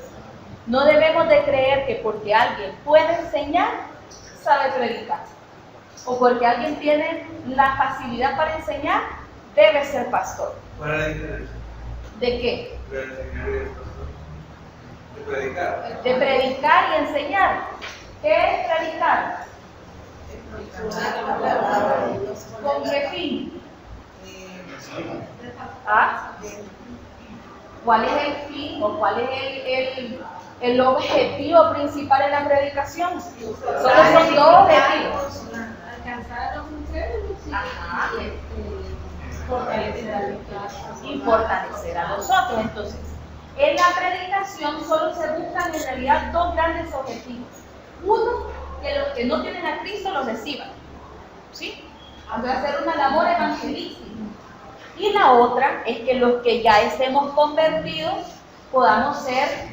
No debemos de creer que porque alguien puede enseñar, sabe predicar. O porque alguien tiene la facilidad para enseñar, debe ser pastor. ¿Cuál es la diferencia? ¿De qué? De enseñar y de pastor. De predicar. De predicar y enseñar. ¿Qué es predicar? ¿Con qué fin? ¿Ah? ¿Cuál es el fin o cuál es el objetivo principal en la predicación? Solo son dos objetivos. Alcanzar a los mujeres y fortalecer a los otros. Entonces, en la predicación solo se buscan en realidad dos grandes objetivos. Uno, que los que no tienen a Cristo los reciban, ¿sí? Vamos a hacer una labor evangelística. Y la otra es que los que ya estemos convertidos podamos ser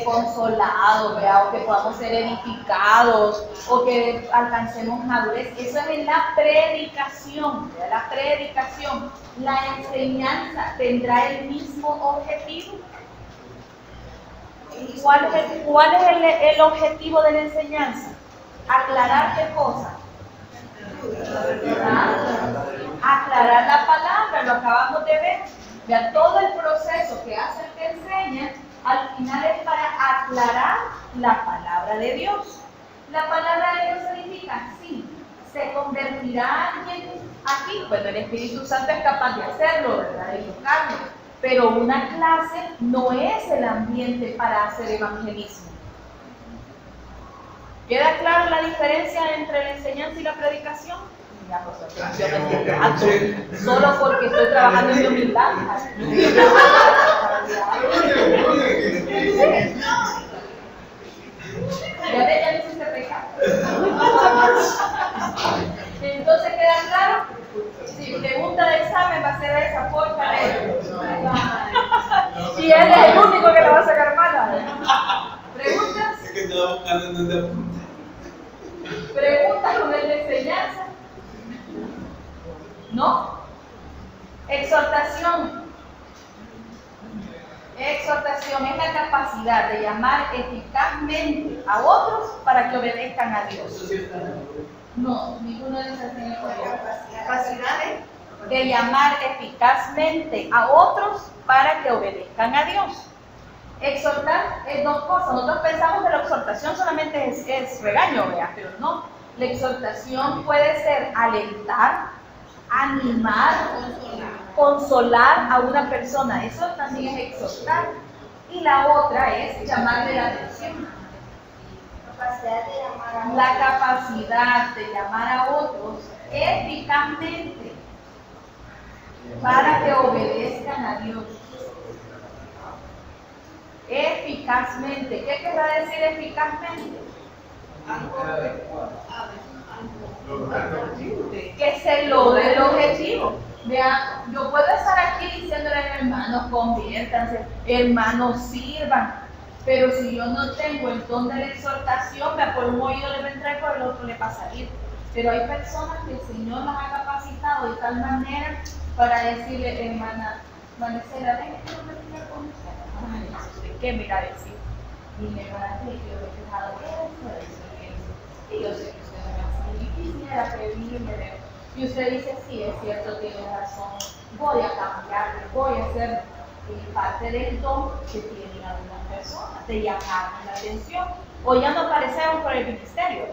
consolados, ¿verdad? O que podamos ser edificados, o que alcancemos madurez. Eso es en la predicación, ¿verdad? La predicación. La enseñanza tendrá el mismo objetivo. ¿Cuál es el objetivo de la enseñanza? Aclarar qué cosa. aclarar la palabra, lo acabamos de ver. Vea, todo el proceso que hace el que enseña, al final es para aclarar la palabra de Dios. La palabra de Dios significa, sí, se convertirá alguien aquí. Bueno, el Espíritu Santo es capaz de hacerlo, ¿verdad? De tocarlo. Pero una clase no es el ambiente para hacer evangelismo. ¿Queda clara la diferencia entre la enseñanza y la predicación? Ya, pues, yo me estoy quedando, solo porque estoy trabajando en mi humildad. Ya me hiciste pecar. Entonces, ¿queda claro? Si pregunta de examen va a ser esa porca. Y él es el único que la va a sacar mala. ¿Preguntas? Es que te va buscando en donde apunta. ¿Preguntas con el de enseñanza? ¿No? Exhortación. Exhortación es la capacidad de llamar eficazmente a otros para que obedezcan a Dios. No, ninguno de esos tiene capacidad de llamar eficazmente a otros para que obedezcan a Dios. Exhortar es dos cosas. Nosotros pensamos que la exhortación solamente es regaño, ¿verdad? Pero no. La exhortación puede ser alentar, animar, consolar a una persona. Eso también es exhortar. Y la otra es llamarle la atención. La capacidad de llamar a otros eficazmente para que obedezcan a Dios. Eficazmente. ¿Qué querrá decir eficazmente? Que se logre el objetivo. Vea, yo puedo estar aquí diciéndole a hermanos, conviértanse, hermanos, sirvan, pero si yo no tengo el don de la exhortación, por un oído le va a entrar y por el otro le va a salir. Pero hay personas que el Señor las ha capacitado de tal manera para decirle, hermana Marcela, ven que yo me quiero con usted. Ay, ¿qué me irá a decir? Y mi hermana, que yo he dejado eso. Y yo sé que usted me va a decir, y quisiera pedirme. Y usted dice, sí, es cierto, tiene razón, voy a cambiarme, voy a ser parte del don que tienen algunas personas, de llamar la atención. O ya no aparecemos por el ministerio.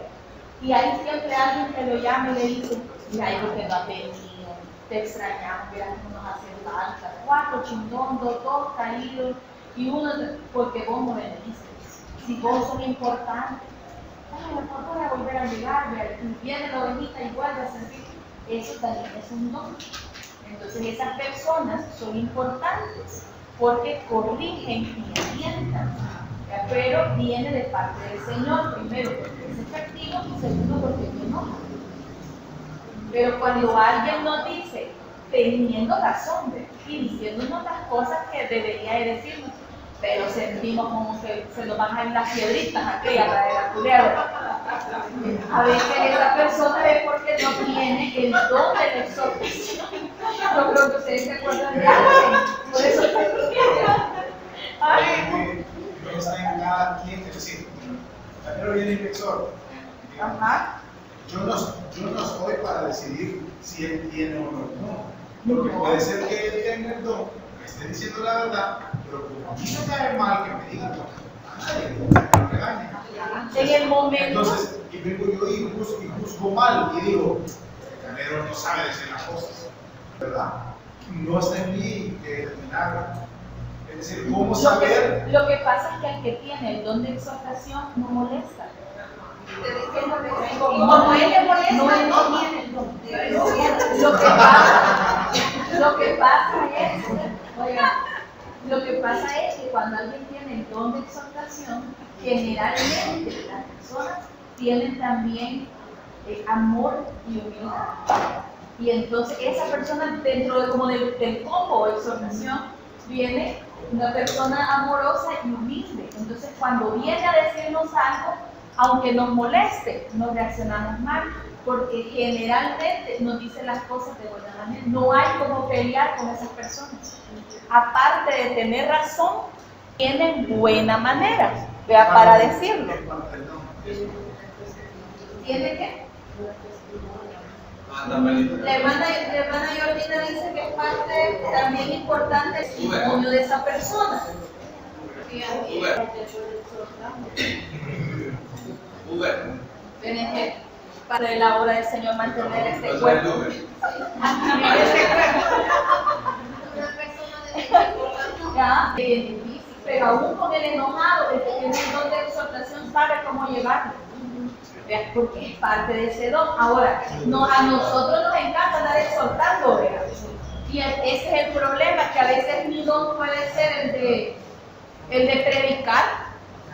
Y hay siempre alguien que lo llama y le dice, mira, hijo que no has venido, te extrañamos, mira, no nos hace falta. 4 chingón, 2 caídos, y uno, porque vos no veniste. Si vos sos importante, voy a volver a llegar, viene la ovejita y vuelve a sentir. Eso también es un don. Entonces esas personas son importantes porque corrigen y orientan, pero viene de parte del Señor, primero porque es efectivo y segundo porque es enoja. Pero cuando alguien nos dice, teniendo razón y diciéndonos las cosas que debería de decirnos, pero sentimos como que se nos van a ir las piedritas aquella de la culebra. A veces esa persona es porque no tiene el don de la exhortación. Yo creo que ustedes se acuerdan de algo. Por eso no está en cada cliente, es decir, primero viene el inspector. Ajá. Yo no estoy para decidir si él tiene o no. Porque puede ser que él tenga el don, que esté diciendo la verdad, pero como a mí me cae mal que me diga que me regañe. En el momento. Entonces, y vengo yo y juzgo mal y digo, el canero no sabe decir las cosas, ¿verdad? No está en mí determinar. Es decir, ¿cómo saber? Lo que pasa es que el que tiene el don de exhortación no molesta. Como él le molesta, no tiene el don. Lo que pasa es que cuando alguien tiene el don de exhortación, generalmente las personas tienen también amor y humildad. Y entonces esa persona dentro de, como del combo de exhortación viene una persona amorosa y humilde. Entonces cuando viene a decirnos algo, aunque nos moleste, no reaccionamos mal, porque generalmente nos dice las cosas de buena manera. No hay como pelear con esas personas. Aparte de tener razón, tienen buena manera para decirlo. ¿Tiene qué? La hermana Yolanda dice que es parte también importante el testimonio de esa persona. Tienen para la obra del Señor mantener este cuerpo. Ya, difícil, pero aún con el enojado, el que tiene el don de exhortación sabe cómo llevarlo. Porque es parte de ese don. Ahora, a nosotros nos encanta estar exhortando, ¿verdad? Y ese es el problema, que a veces mi don puede ser el de predicar,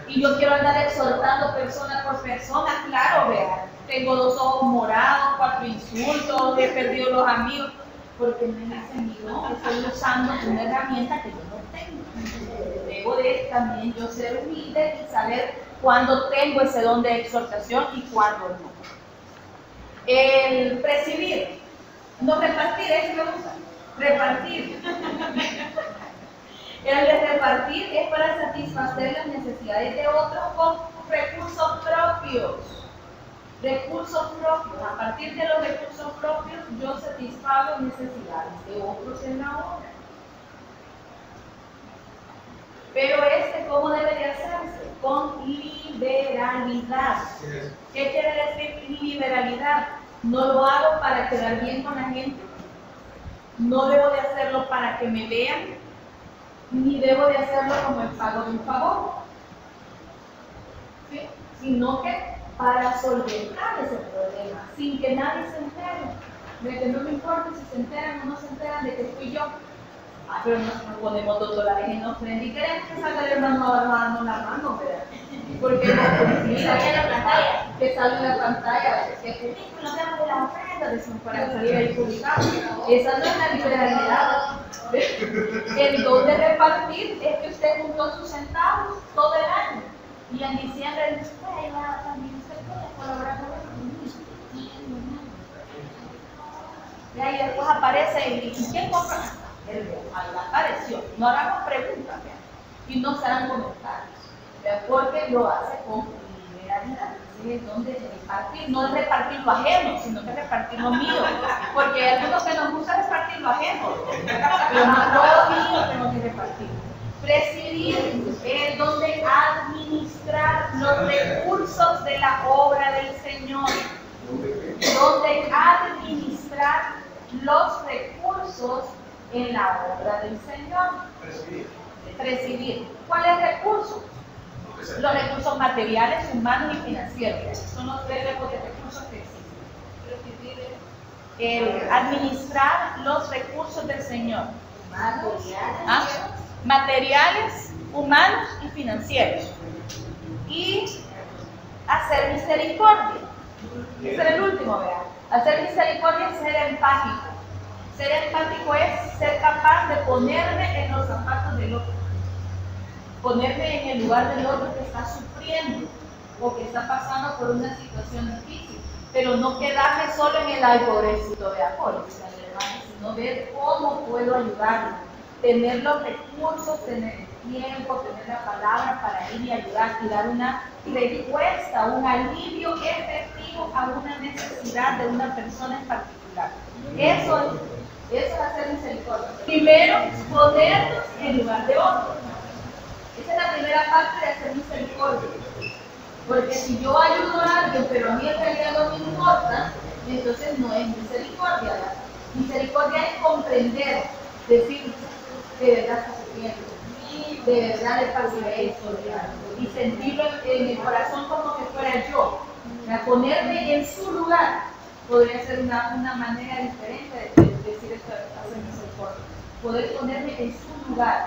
y yo quiero andar exhortando persona por persona, claro, ¿verdad? Tengo 2 ojos morados, 4 insultos, he perdido los amigos, porque no es ese mi don, estoy usando una herramienta que yo no tengo. Debo de también yo ser humilde y saber cuándo tengo ese don de exhortación y cuándo no. El presidir, no repartir, eso me gusta. Repartir. El de repartir es para satisfacer las necesidades de otros con recursos propios. Recursos propios. A partir de los recursos propios, yo satisfago necesidades de otros en la obra. Pero ¿cómo debe de hacerse? Con liberalidad. ¿Qué quiere decir liberalidad? No lo hago para quedar bien con la gente. No debo de hacerlo para que me vean, ni debo de hacerlo como el pago de un favor, ¿sí? Sino que para solventar ese problema, sin que nadie se entere, de que no me importa si se enteran o no se enteran de que fui yo. Pero nos ponemos $2 en ofrenda y queremos que salga el hermano dando la mano, ¿verdad? Porque mira que la pantalla, que sale en la pantalla, que no tenemos de la ofrenda, decimos para salir ahí publicado. Esa no es la liberalidad. El don de repartir es que usted juntó sus centavos todo el año y en diciembre dice, también usted puede colaborar con nosotros. Y ahí después aparece y ¿quién compra? Apareció. No hagamos preguntas, ¿verdad? Y no se hagan comentarios, ¿verdad? Porque lo hace con liberalidad. Ese es el don de repartir, no es repartir lo ajeno, sino que repartir lo mío. Porque hay algunos que nos gusta repartir lo ajeno, pero no lo mío tengo que repartir. Presidir es el don de administrar los recursos de la obra del Señor. Donde administrar los recursos en la obra del Señor. Presidir. ¿Cuáles recursos? Los recursos materiales, humanos y financieros. Son los 3 tipos de recursos que existen. El administrar los recursos del Señor. Materiales, humanos y financieros. Y hacer misericordia. Ese es el último, ¿verdad? Hacer misericordia es ser empático. Ser empático es ser capaz de ponerme en los zapatos del otro. Ponerme en el lugar del otro que está sufriendo o que está pasando por una situación difícil. Pero no quedarme solo en el ay, pobrecito de Apolo, sino ver cómo puedo ayudarlo. Tener los recursos, tener el tiempo, tener la palabra para ir y ayudar y dar una respuesta, un alivio efectivo a una necesidad de una persona en particular. Eso es hacer misericordia. Primero, ponernos en lugar de otro. Esa es la primera parte de hacer misericordia. Porque si yo ayudo a alguien, pero a mí en realidad no me importa, entonces no es misericordia. Misericordia es comprender, decir, de verdad está sufriendo, de verdad le pasa eso, y sentirlo en el corazón como que fuera yo. Ponerme en su lugar podría ser una manera diferente de decir esto, hacer misericordia. Poder ponerme en su lugar.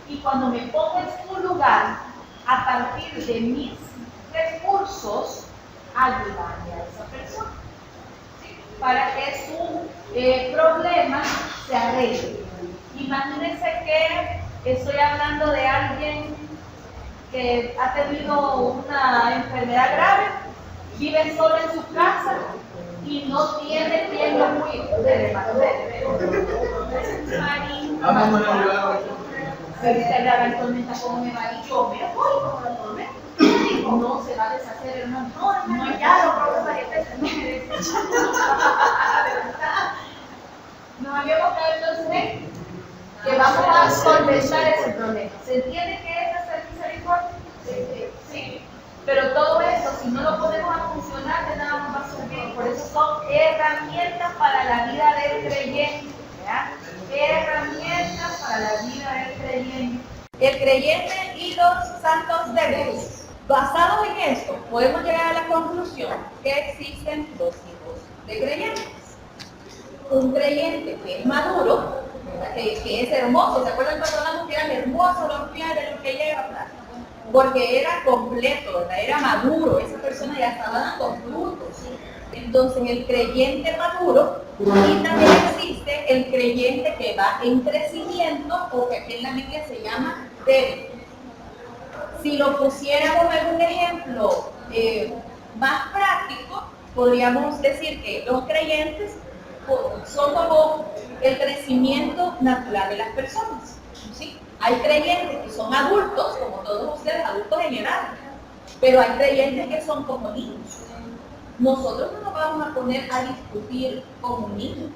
Y cuando me pongo en su lugar, a partir de mis recursos, ayudarle a esa persona. ¿Sí? Para que su problema se arregle. Imagínense que estoy hablando de alguien que ha tenido una enfermedad grave, vive solo en su casa y no tiene quien lo cuide. Ahorita la tormenta, ¿cómo me va? Y yo me voy como la tormenta. no se va a deshacer, hermano. No, ya lo probé varias veces, no me deshace. Nos habíamos quedado entonces que vamos a solventar ese problema. ¿Se entiende qué es hacer misericordia? Sí. Pero todo eso, si no lo ponemos a funcionar, de nada nos va a servir. Por eso son herramientas para la vida del creyente. ¿Ya? Herramientas para la vida del creyente. El creyente y los santos débiles. Basados en esto, podemos llegar a la conclusión que existen dos tipos de creyentes. Un creyente que es maduro, que es hermoso. ¿Se acuerdan cuando hablamos que eran hermosos los pies de los que llevan? Porque era completo, ¿verdad? Era maduro, esa persona ya estaba dando frutos. Entonces el creyente maduro, y también existe el creyente que va en crecimiento, o que aquí en la Biblia se llama débil. Si lo pusiéramos en un ejemplo más práctico, podríamos decir que los creyentes son como el crecimiento natural de las personas, ¿sí? Hay creyentes que son adultos, como todos ustedes, adultos en edad, pero hay creyentes que son como niños. Nosotros no nos vamos a poner a discutir como un niño.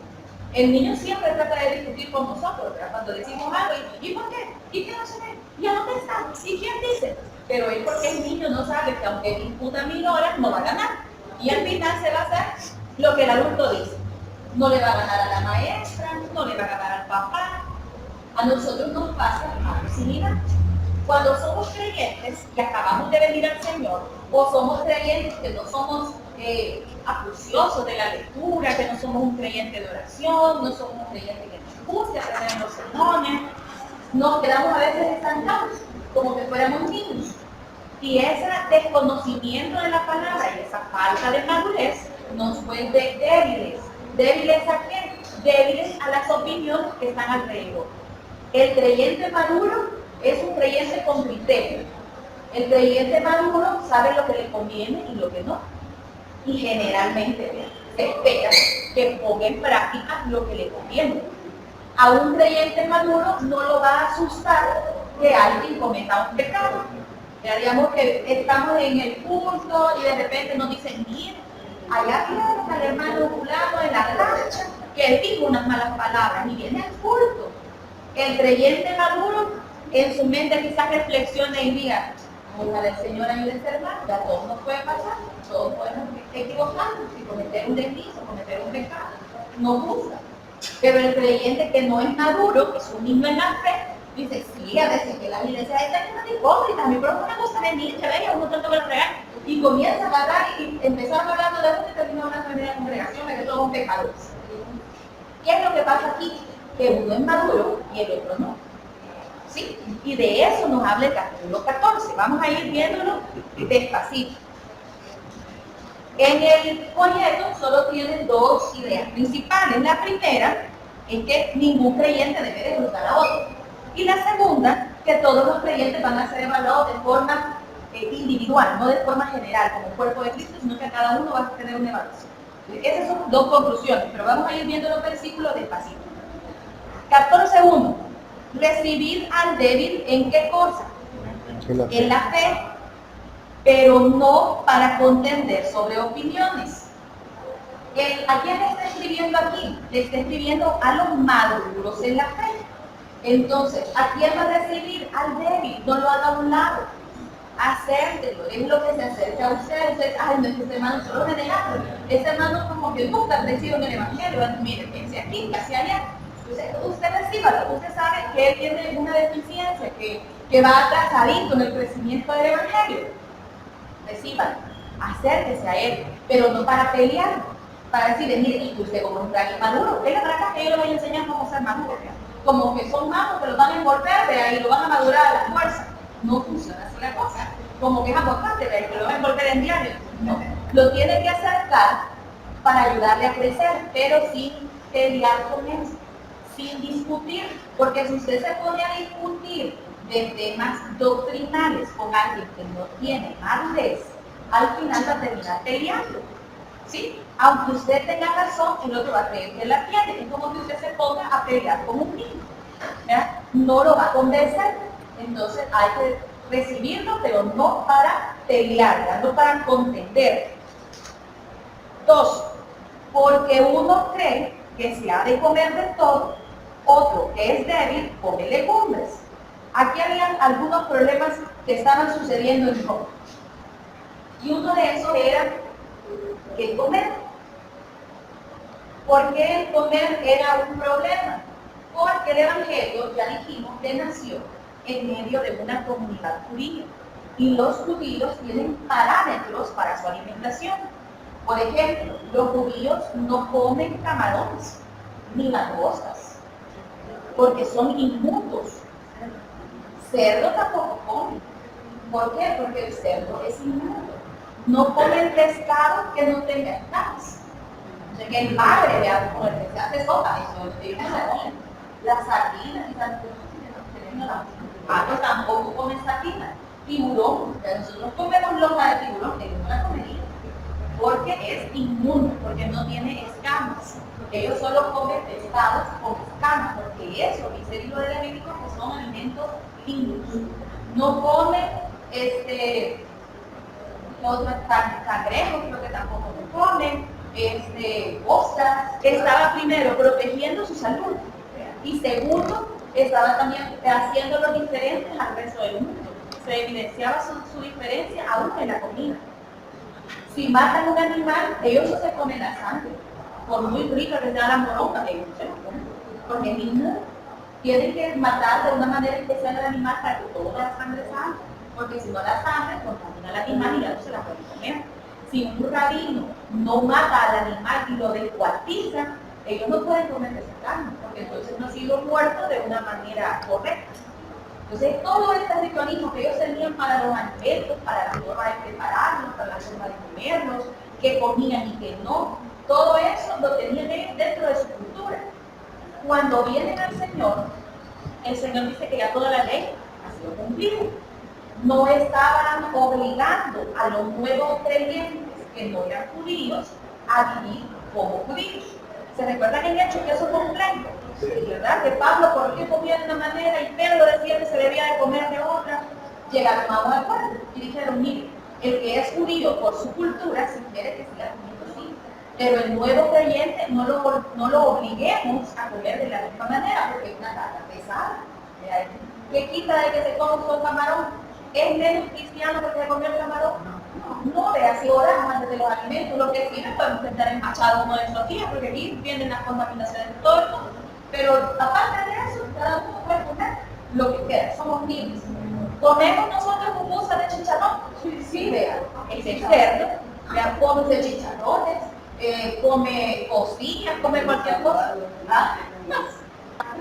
El niño siempre trata de discutir con nosotros, ¿verdad? Cuando decimos algo, ¿y por qué? ¿Y qué no se ve? ¿Y a dónde está? ¿Y quién dice? Pero él, porque es niño, no sabe que aunque discuta 1000 horas, no va a ganar. Y al final se va a hacer lo que el adulto dice. No le va a ganar a la maestra, no le va a ganar al papá. A nosotros nos pasa algo similar. Cuando somos creyentes y acabamos de venir al Señor, o somos creyentes que no somos acuciosos de la lectura, que no somos un creyente de oración, no somos un creyente que nos guste aprender los sermones, nos quedamos a veces estancados, como que fuéramos niños. Y ese desconocimiento de la palabra y esa falta de madurez nos vuelve débiles. ¿Débiles a qué? Débiles a las opiniones que están alrededor. El creyente maduro es un creyente con criterio. El creyente maduro sabe lo que le conviene y lo que no. Y generalmente se espera que ponga en práctica lo que le conviene. A un creyente maduro no lo va a asustar que alguien cometa un pecado. Ya digamos que estamos en el culto y de repente nos dicen, mira, allá vieron al hermano fulano en la cancha, que él dijo unas malas palabras y viene al culto. El creyente maduro en su mente quizás reflexione y diga, una del Señor ayude a ser hermano, ya todo nos puede pasar, todos podemos equivocarnos y cometer un desliz o cometer un pecado, nos gusta. Pero el creyente que no es maduro, que es un niño en la fe, dice, sí, a veces que la iglesia está llena de hipócritas, mi propio me gusta venir, que vea, uno tanto que lo regaña, y comienza a agarrar y empezar hablando de uno y termina hablando de la congregación, de que todos son pecadores. ¿Qué es lo que pasa aquí? Que uno es maduro y el otro no. ¿Sí? Y de eso nos habla el capítulo 14. Vamos a ir viéndolo despacito. En el folleto solo tienen dos ideas principales. La primera es que ningún creyente debe de juzgar a otro. Y la segunda, que todos los creyentes van a ser evaluados de forma individual, no de forma general, como el cuerpo de Cristo, sino que cada uno va a tener una evaluación. Esas son dos conclusiones, pero vamos a ir viendo los versículos despacito. 14.1. Recibir al débil ¿en qué cosa? En la fe, pero no para contender sobre opiniones. ¿A quién le está escribiendo aquí? Le está escribiendo a los maduros en la fe. Entonces, ¿a quién va a recibir? Al débil, no lo haga a un lado. Acértelo, es lo que se acerca a usted. Ay, no es que ese hermano solo me deja. Ese hermano como que nunca ha crecido en el evangelio. Mire, piense aquí, casi allá. Usted recíbalo, usted sabe que él tiene una deficiencia, que va atrasadito en el crecimiento del evangelio. Recíbalo, acérquese a él, pero no para pelear, para decirle, mire, y usted como un gran maduro, él la que yo le voy a enseñar cómo ser maduro, como que son magos que los van a envolver de ahí, lo van a madurar a la fuerza. No funciona así la cosa, como que es importante, que lo van a envolver en diario. No, lo tiene que acercar para ayudarle a crecer, pero sin pelear con él, sin discutir, porque si usted se pone a discutir de temas doctrinales con alguien que no tiene madurez, al final va a terminar peleando, ¿sí? Aunque usted tenga razón, el otro va a creer que la tiene. Es como que usted se ponga a pelear con un niño, ¿verdad? No lo va a convencer. Entonces hay que recibirlo, pero no para pelear, no para contender. 2, porque uno cree que se ha de comer de todo, otro que es débil come legumbres. Aquí habían algunos problemas que estaban sucediendo en Roma. Y uno de esos era el comer. ¿Por qué el comer era un problema? Porque el Evangelio, ya dijimos, que nació en medio de una comunidad judía. Y los judíos tienen parámetros para su alimentación. Por ejemplo, los judíos no comen camarones ni langostas, porque son inmundos. Cerdo tampoco comen. ¿Por qué? Porque el cerdo es inmundo. No comen pescado que no tenga escamas. O sea, que el padre de algo, que se hace sopa, eso no comen. Las sardinas y tantas cosas que tampoco comen sardinas. Tiburón, que nosotros comemos lonja de tiburón, ellos no la comerían, porque es inmundo, porque no tiene escamas. Ellos solo comen pescados con escamas, porque eso dice el libro de Levítico que son alimentos limpios. No comen otros cangrejos, creo que tampoco lo comen, ostras. Estaba primero protegiendo su salud y segundo estaba también haciéndolo diferentes al resto del mundo. Se evidenciaba su diferencia aún en la comida. Si matan un animal, ellos no se comen la sangre. Por muy rica que sea la moronga, ellos no se la comen. Porque es inmundo. Tienen que matar de una manera especial al animal para que toda la sangre salga. Porque si no la sangre contamina al animal y ya no se la pueden comer. Si un rabino no mata al animal y lo descuartiza, ellos no pueden comer esa carne, porque entonces no ha sido muerto de una manera correcta. Entonces, todo este ritualismo que ellos tenían para los alimentos, para la forma de prepararlos, para la forma de comerlos, que comían y que no, todo eso lo tenían ellos dentro de su cultura. Cuando vienen al Señor, el Señor dice que ya toda la ley ha sido cumplida. No estaban obligando a los nuevos creyentes que no eran judíos a vivir como judíos. ¿Se recuerdan en Hechos que eso fue un pleito? ¿Verdad? Que Pablo, ¿por qué comía de una manera? Y Pedro decía que se debía de comer de otra. Llegaron a un acuerdo y dijeron, mire, el que es judío por su cultura, si quiere que siga comiendo así. Pero el nuevo creyente no lo obliguemos a comer de la misma manera, porque es una carga pesada. ¿Qué quita de que se coma un camarón? ¿Es menos cristiano porque se comió el camarón? No, de así oramos antes de los alimentos. Lo que sí, podemos estar empachado uno de estos días, porque aquí vienen las contaminaciones de todo el mundo. Pero aparte de eso, cada uno puede comer lo que quiera, somos libres. ¿Comemos nosotros pupusas de chicharrón? Sí, vean, ese cerdo, vean, come chicharrones, come costillas, come cualquier cosa. ¿Ah?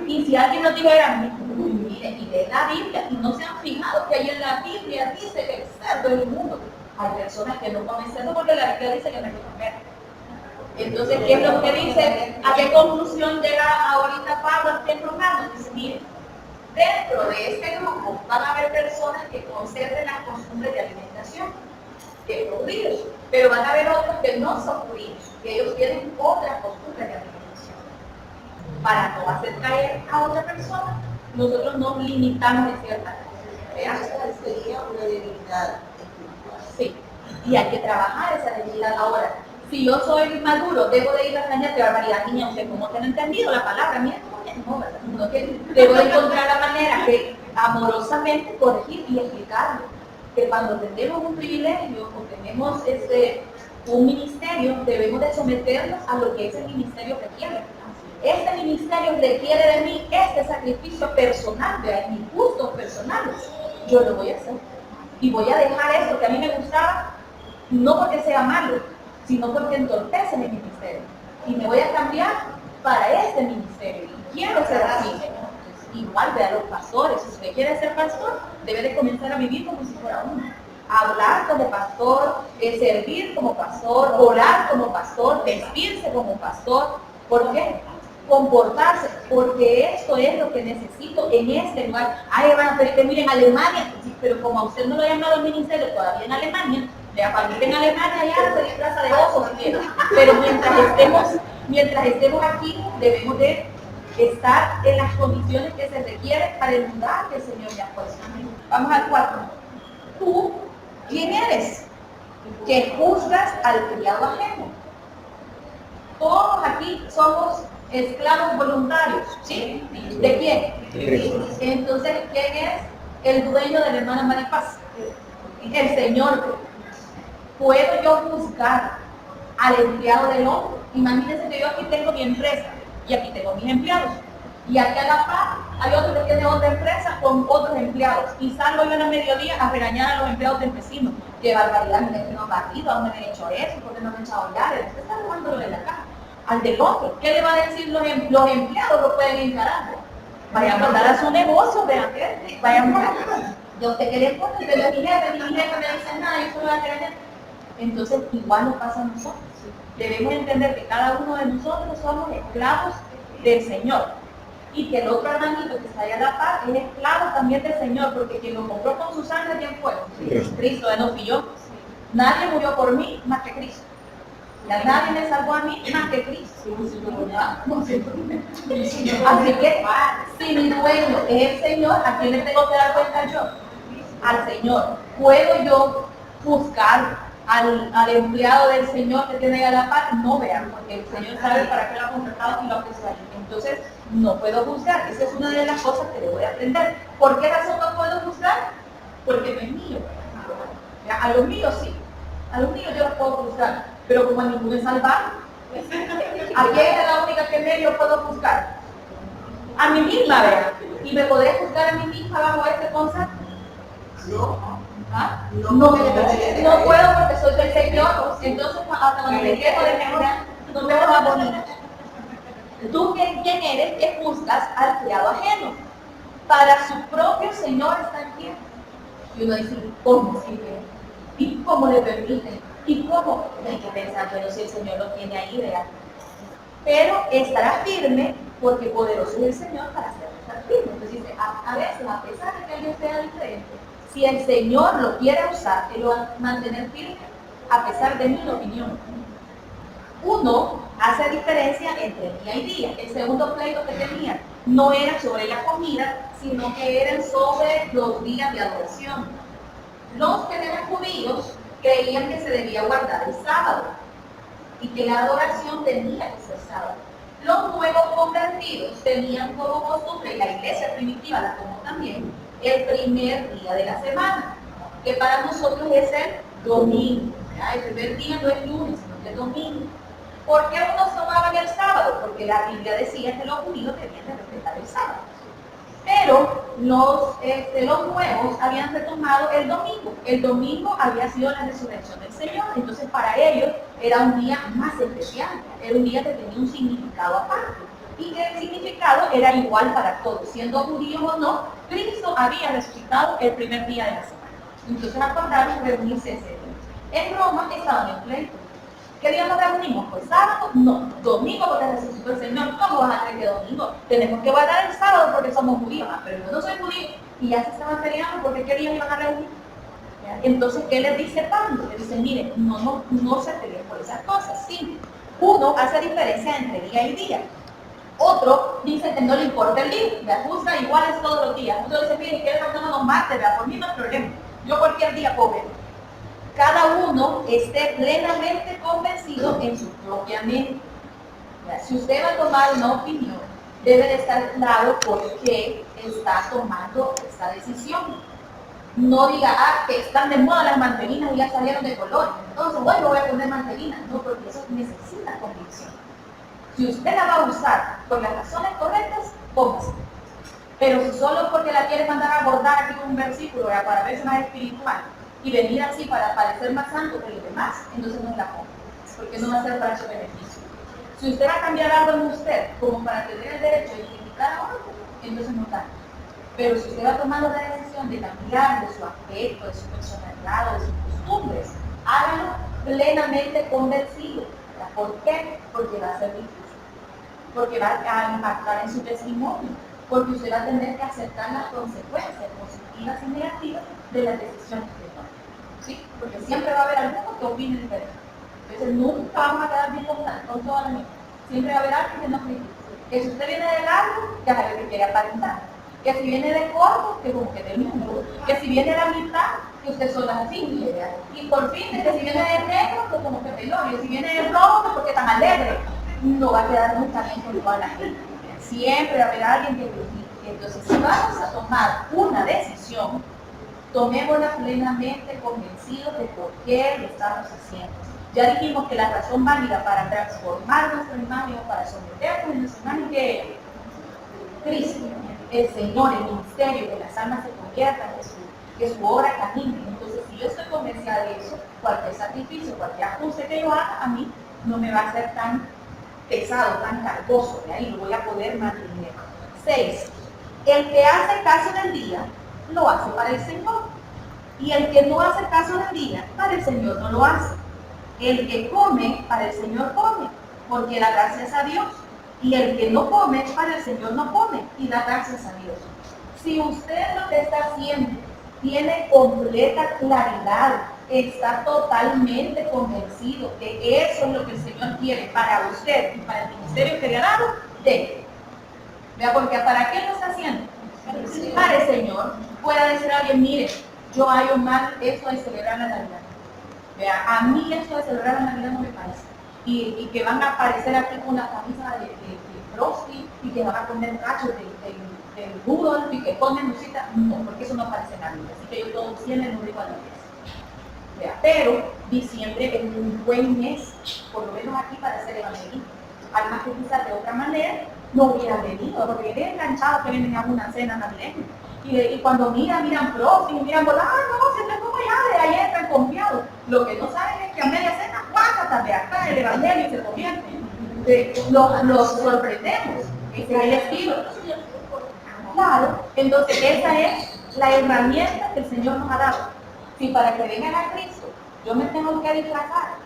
Y si alguien nos dijera, mire, y de la Biblia, y no se han fijado que ahí en la Biblia dice que el cerdo es inmundo. Hay personas que no comen cerdo porque la Biblia dice que no hay que comer. Entonces, ¿qué es lo que dice? ¿A qué conclusión llega ahorita Pablo al templo romano? Dice, mire, dentro de este grupo van a haber personas que conserven las costumbres de alimentación, que son judíos, pero van a haber otros que no son judíos, que ellos tienen otras costumbres de alimentación. Para no hacer caer a otra persona, nosotros nos limitamos en ciertas cosas. Esa sería una debilidad. Sí, y hay que trabajar esa debilidad ahora. Si yo soy maduro, debo de ir a cañar de barbaridad, niña, usted como que no ha entendido la palabra, mira cómo que no, ¿verdad? No, que debo de encontrar la manera de amorosamente corregir y explicarlo. Que cuando tenemos un privilegio o tenemos un ministerio, debemos de someternos a lo que ese ministerio requiere. Este ministerio requiere de mí este sacrificio personal, de mis gustos personales. Yo lo voy a hacer. Y voy a dejar eso que a mí me gustaba, no porque sea malo, sino porque entorpece mi ministerio. Y me voy a cambiar para este ministerio. Y quiero ser así. Igual vean los pastores. Si usted quiere ser pastor, debe de comenzar a vivir como si fuera uno. Hablar como pastor, servir como pastor, orar como pastor, vestirse como pastor. ¿Por qué? Comportarse, porque esto es lo que necesito en este lugar. Ay, hermano, pero que miren Alemania, sí, pero como a usted no lo ha llamado el ministerio todavía en Alemania, de aparecer en Alemania ya se disfraza de oso, pero mientras estemos aquí, debemos de estar en las condiciones que se requieren para el lugar que el Señor ya ha puesto. Vamos al 4. ¿Tú quién eres? Que juzgas al criado ajeno. Todos aquí somos esclavos voluntarios, ¿sí? ¿De quién? De Cristo. Entonces, ¿quién es el dueño de la hermana Maripaz? El Señor. ¿Puedo yo juzgar al empleado del hombre? Imagínense que yo aquí tengo mi empresa y aquí tengo mis empleados. Y aquí a la par hay otro que tiene otra empresa con otros empleados. Y salgo yo en el mediodía a regañar a los empleados del vecino. Qué barbaridad, mire que no han barrido, aún me han hecho eso, porque no me han echado llaves. Usted está robándolo de la caja. Al del otro, ¿qué le va a decir los empleados? Lo pueden encarar. Vaya a mandar a su negocio, vean que vaya a mandar. Yo usted que le importa, yo le dije, mi jefe me dice nada, yo solo voy a regañar. Entonces, igual nos pasa a nosotros. Debemos entender que cada uno de nosotros somos esclavos del Señor. Y que el otro hermanito que está allá a la par es esclavo también del Señor, porque quien lo compró con su sangre, ¿quién fue? Cristo, no fui yo. Nadie murió por mí más que Cristo. Nadie me salvó a mí más que Cristo. Así que, si mi dueño es el Señor, ¿a quién le tengo que dar cuenta yo? Al Señor. ¿Puedo yo juzgar al empleado del Señor que tiene ahí a la par? No, vean, porque el Señor sabe para qué lo ha contratado y lo ha puesto ahí. Entonces, no puedo juzgar. Esa es una de las cosas que le voy a aprender. ¿Por qué razón no puedo juzgar? Porque no es mío. A los míos sí. A los míos yo los puedo juzgar. Pero como a ninguno es salvado, ¿a quién es la única que medio puedo juzgar? A mí misma, vean. ¿Y me podré juzgar a mí misma bajo este concepto? No. ¿Ah? No puedo porque soy del Señor. Entonces, hasta cuando me quejo de mejorar, no me va bonito. Tú, ¿quién eres que juzgas al criado ajeno? Para su propio Señor está aquí. Y uno dice, ¿cómo sigue? ¿Y cómo le permite? ¿Y cómo? Hay que pensar, bueno, si el Señor lo tiene ahí, ¿verdad? Pero estará firme porque poderoso es el Señor para hacerlo estar firme. Entonces dice, a veces, a pesar de que alguien sea diferente, si el Señor lo quiere usar, Él lo va a mantener firme, a pesar de mi opinión. Uno hace diferencia entre día y día. El segundo pleito que tenían no era sobre la comida, sino que eran sobre los días de adoración. Los que eran judíos creían que se debía guardar el sábado y que la adoración tenía que ser sábado. Los nuevos convertidos tenían como costumbre, y la iglesia primitiva la tomó también, el primer día de la semana, que para nosotros es el domingo. ¿Ya? El primer día no es lunes, sino que es domingo. ¿Por qué unos tomaban el sábado? Porque la Biblia decía que los judíos tenían que respetar el sábado. Pero los nuevos habían retomado el domingo. El domingo había sido la resurrección del Señor. Entonces para ellos era un día más especial. Era un día que tenía un significado aparte. Y que el significado era igual para todos. Siendo judíos o no, Cristo había resucitado el primer día de la semana. Entonces acordaron reunirse ese día. En Roma estaban en pleito. ¿Qué día nos reunimos? Pues sábado, no, domingo porque resucitó el Señor. ¿Cómo vas a creer que domingo? Tenemos que guardar el sábado porque somos judíos. Pero yo no soy judío. Y ya se estaban peleando porque qué día iban a reunir. Entonces, ¿qué les dice Pablo? Le dice, mire, no se peleen por esas cosas. Sí, uno hace diferencia entre día y día. Otro dice que no le importa el día, me juzga iguales todos los días. Otro dice, mire, ¿quieres matarnos los martes? Por mí no hay problema. Yo cualquier día puedo ver. Cada uno esté plenamente convencido en su propia mente. Si usted va a tomar una opinión, debe de estar claro por qué está tomando esta decisión. No diga, que están de moda las mantelinas y ya salieron de color, entonces bueno, voy a poner mantelinas. No, porque eso necesita convicción. Si usted la va a usar por las razones correctas, póngase. Pero si solo porque la quiere mandar a bordar aquí con un versículo para verse más espiritual, y venir así para parecer más santo que los demás, entonces no la ponga, porque no va a ser para su beneficio. Si usted va a cambiar algo en usted, como para tener el derecho de criticar a otro, entonces no cambia. Pero si usted va tomando la decisión de cambiar de su aspecto, de su personalidad, de sus costumbres, hágalo plenamente convencido. ¿Por qué? Porque va a ser difícil. Porque va a impactar en su testimonio. Porque usted va a tener que aceptar las consecuencias positivas y negativas de las decisiones que toma. ¿Sí? Porque siempre va a haber alguno que opine diferente. Entonces nunca vamos a quedar bien con toda la gente. Siempre va a haber alguien que nos critique. Que si usted viene de largo, ya sabe que quiere aparentar. Que si viene de corto, que como que del mundo. Que si viene de la mitad, que usted solo es así, ¿verdad? Y por fin, de que si viene de negro, pues como que pelón, y si viene de rojo, pues porque tan alegre, no va a quedar nunca bien con toda la gente. Siempre va a haber alguien que critique. Entonces, si vamos a tomar una decisión, tomémosla plenamente convencidos de por qué lo estamos haciendo. Ya dijimos que la razón válida para transformar nuestra imagen o para someternos en nuestra imagen que Cristo, el Señor, el ministerio, que las almas se conviertan, que su obra camine. Entonces, si yo estoy convencida de eso, cualquier sacrificio, cualquier ajuste que yo haga, a mí no me va a ser tan pesado, tan cargoso, de ahí lo voy a poder mantener. 6. El que hace caso en el día, lo hace para el Señor. Y el que no hace caso en el día, para el Señor no lo hace. El que come, para el Señor come, porque da gracias a Dios. Y el que no come, para el Señor no come, y da gracias a Dios. Si usted lo que está haciendo tiene completa claridad, está totalmente convencido que eso es lo que el Señor quiere para usted y para el ministerio que le ha dado, déjelo. Vea, porque ¿para qué lo está haciendo? Para el Señor. Pueda decir a alguien, mire, yo hallo mal eso de celebrar la Navidad. Vea, a mí eso de celebrar la Navidad no me parece. Y que van a aparecer aquí con una camisa de Frosty y que van a poner cachos de Rudolph y que ponen musita. No, porque eso no parece nada. Así que yo todo siempre no digo a la iglesia. Pero diciembre es un buen mes, por lo menos aquí, para hacer evangelismo. Además que quizás de otra manera no hubieran venido, porque vienen enganchados que vienen a una cena navideña. Y cuando miran próximo, miran por no, siempre como ya, de ahí están confiados. Lo que no saben es que a media cena, guácata de acá el evangelio y se convierte. Los sorprendemos, ese es el estilo. Claro, entonces esa es la herramienta que el Señor nos ha dado. Si para que vengan a Cristo, yo me tengo que disfrazar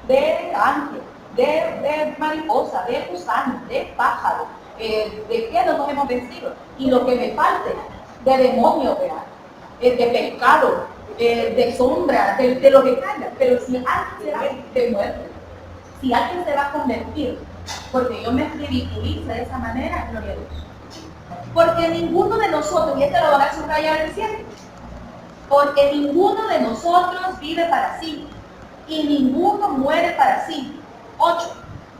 de ángel, de mariposa, de gusano, de pájaro, de qué nos hemos vestido, y lo que me falte, de demonio, de pescado, de sombra, de lo que caiga. Pero si alguien se va de muerte, si alguien se va a convertir, porque yo me ridiculizo de esa manera, gloria a Dios. Porque ninguno de nosotros, y esto lo van a subrayar el 7, porque ninguno de nosotros vive para sí, y ninguno muere para sí. 8.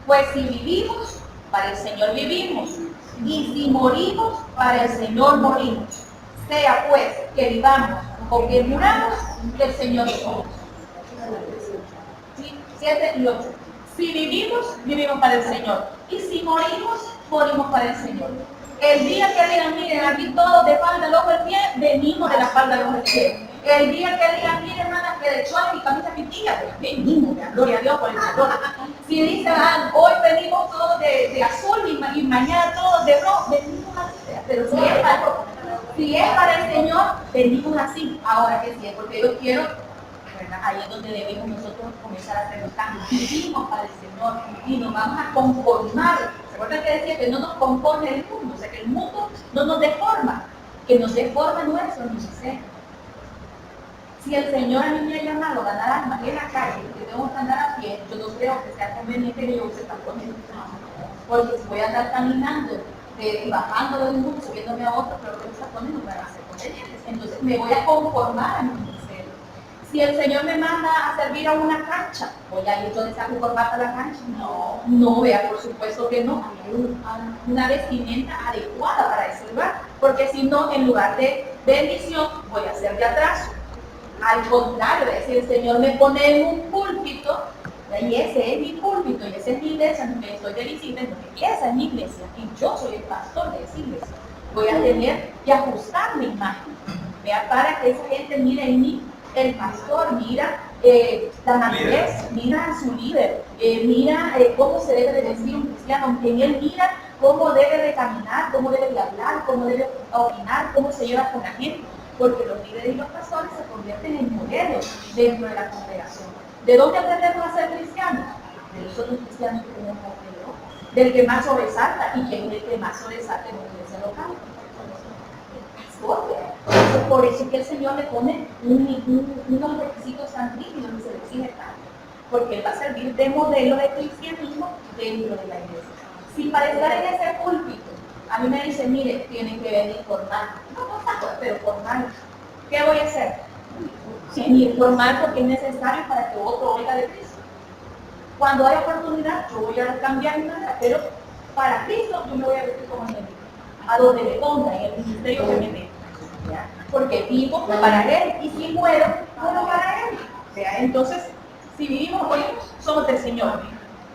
Pues si vivimos, para el Señor vivimos, y si morimos, para el Señor morimos. Sea pues que vivamos o que muramos, del Señor somos. 7 y 8. Si vivimos, vivimos para el Señor, y si morimos, morimos para el Señor. El día que digan, miren, aquí todos de falda al ojo al pie, venimos de la falda al ojo al pie. El día que digan, miren, hermanas, que de chole y camisa pitilla, venimos, gloria a Dios por el Señor. Si dicen, hoy venimos todos de azul y mañana todos de rojo, venimos así. Pero si es para el Señor, venimos así. Ahora que sí, es porque yo quiero, ¿verdad? Ahí es donde debemos nosotros comenzar a hacer los cambios. Vivimos para el Señor y nos vamos a conformar. ¿Se acuerdan que decía que no nos conforme el mundo? O sea, que el mundo no nos deforma, que nos deforma nuestro ser. Si el Señor a mí me ha llamado a ganar almas en la calle, que tengo que andar a pie, yo no creo que sea conveniente que yo use tacones. Porque si voy a andar caminando, bajando de un mundo, subiéndome a otro, pero los tacones no me van a hacer convenientes. Entonces me voy a conformar a mi ministerio. Si el Señor me manda a servir a una cancha, voy a ir yo de saco y corbata a la cancha. No, vea, por supuesto que no. Hay una vestimenta adecuada para ese lugar, porque si no, en lugar de bendición, voy a ser de atraso. Al contrario, si el Señor me pone en un púlpito, y ese es mi púlpito, y esa es mi iglesia, donde estoy de visita, entonces esa es mi iglesia, y yo soy el pastor de esa iglesia. Voy a tener que ajustar mi imagen, vea, para que esa gente mire en mí, el pastor, mira la madurez, mira a su líder, mira cómo se debe de vestir un cristiano, en él mira cómo debe de caminar, cómo debe de hablar, cómo debe opinar, cómo se lleva con la gente. Porque los líderes y los pastores se convierten en modelos dentro de la congregación. ¿De dónde aprendemos a ser cristianos? De los otros cristianos que tenemos alrededor. Del que más sobresalta, y que es el que más sobresalta en la iglesia local. Por eso es que el Señor le pone unos requisitos tan rígidos y se le exige tanto. Porque Él va a servir de modelo de cristianismo dentro de la iglesia. Si para estar en ese púlpito, a mí me dicen, mire, tienen que venir formal. No, pero formal. ¿qué voy a hacer? Sin informar porque es necesario para que otro oiga de Cristo. Cuando hay oportunidad, yo voy a cambiar mi manera, pero para Cristo yo me voy a vestir como el a donde me ponga, en el ministerio que me dé. Porque vivo para Él y si muero, muero para Él. ¿Ya? Entonces, si vivimos hoy, somos del Señor.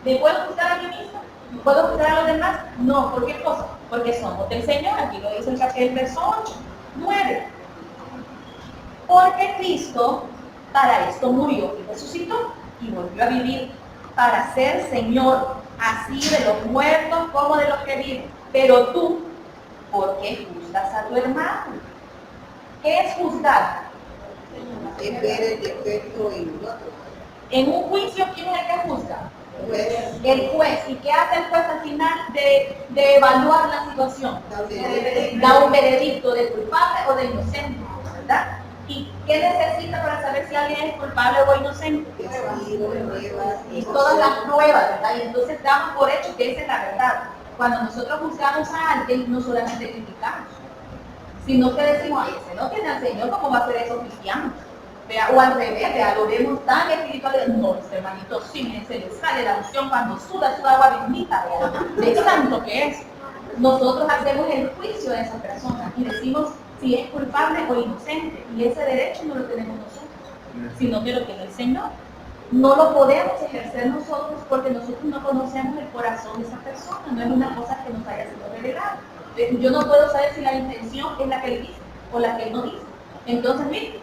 ¿Me puedo juzgar a mí mismo? ¿Puedo juzgar a los demás? No, ¿por qué cosa? Porque somos del Señor. Aquí lo dice el verso 8, 9. Porque Cristo para esto murió y resucitó y volvió a vivir para ser Señor, así de los muertos como de los que viven. Pero tú, ¿por qué juzgas a tu hermano? ¿Qué es juzgar? Es ver el defecto en el otro. En un juicio, ¿quién es el que juzga? Pues, El juez. ¿Y qué hace el juez al final de evaluar la situación? Da un veredicto de culpable o de inocente, ¿verdad? ¿Y qué necesita para saber si alguien es culpable o inocente? Y todas las pruebas, ¿verdad? Y entonces damos por hecho que esa es la verdad. Cuando nosotros juzgamos a alguien, no solamente criticamos, sino que decimos, ay, ese no tiene al Señor, ¿cómo va a ser eso cristiano? Vea, o al revés, vea, lo vemos tan espiritual, no, este hermanito sí, se le sale la unción cuando suda su agua bendita, vea, de tanto que es. Nosotros hacemos el juicio de esa persona y decimos si es culpable o inocente, y ese derecho no lo tenemos nosotros, sino que lo tiene el Señor. No lo podemos ejercer nosotros porque nosotros no conocemos el corazón de esa persona, no es una cosa que nos haya sido revelada. Yo no puedo saber si la intención es la que él dice o la que él no dice. Entonces, mire,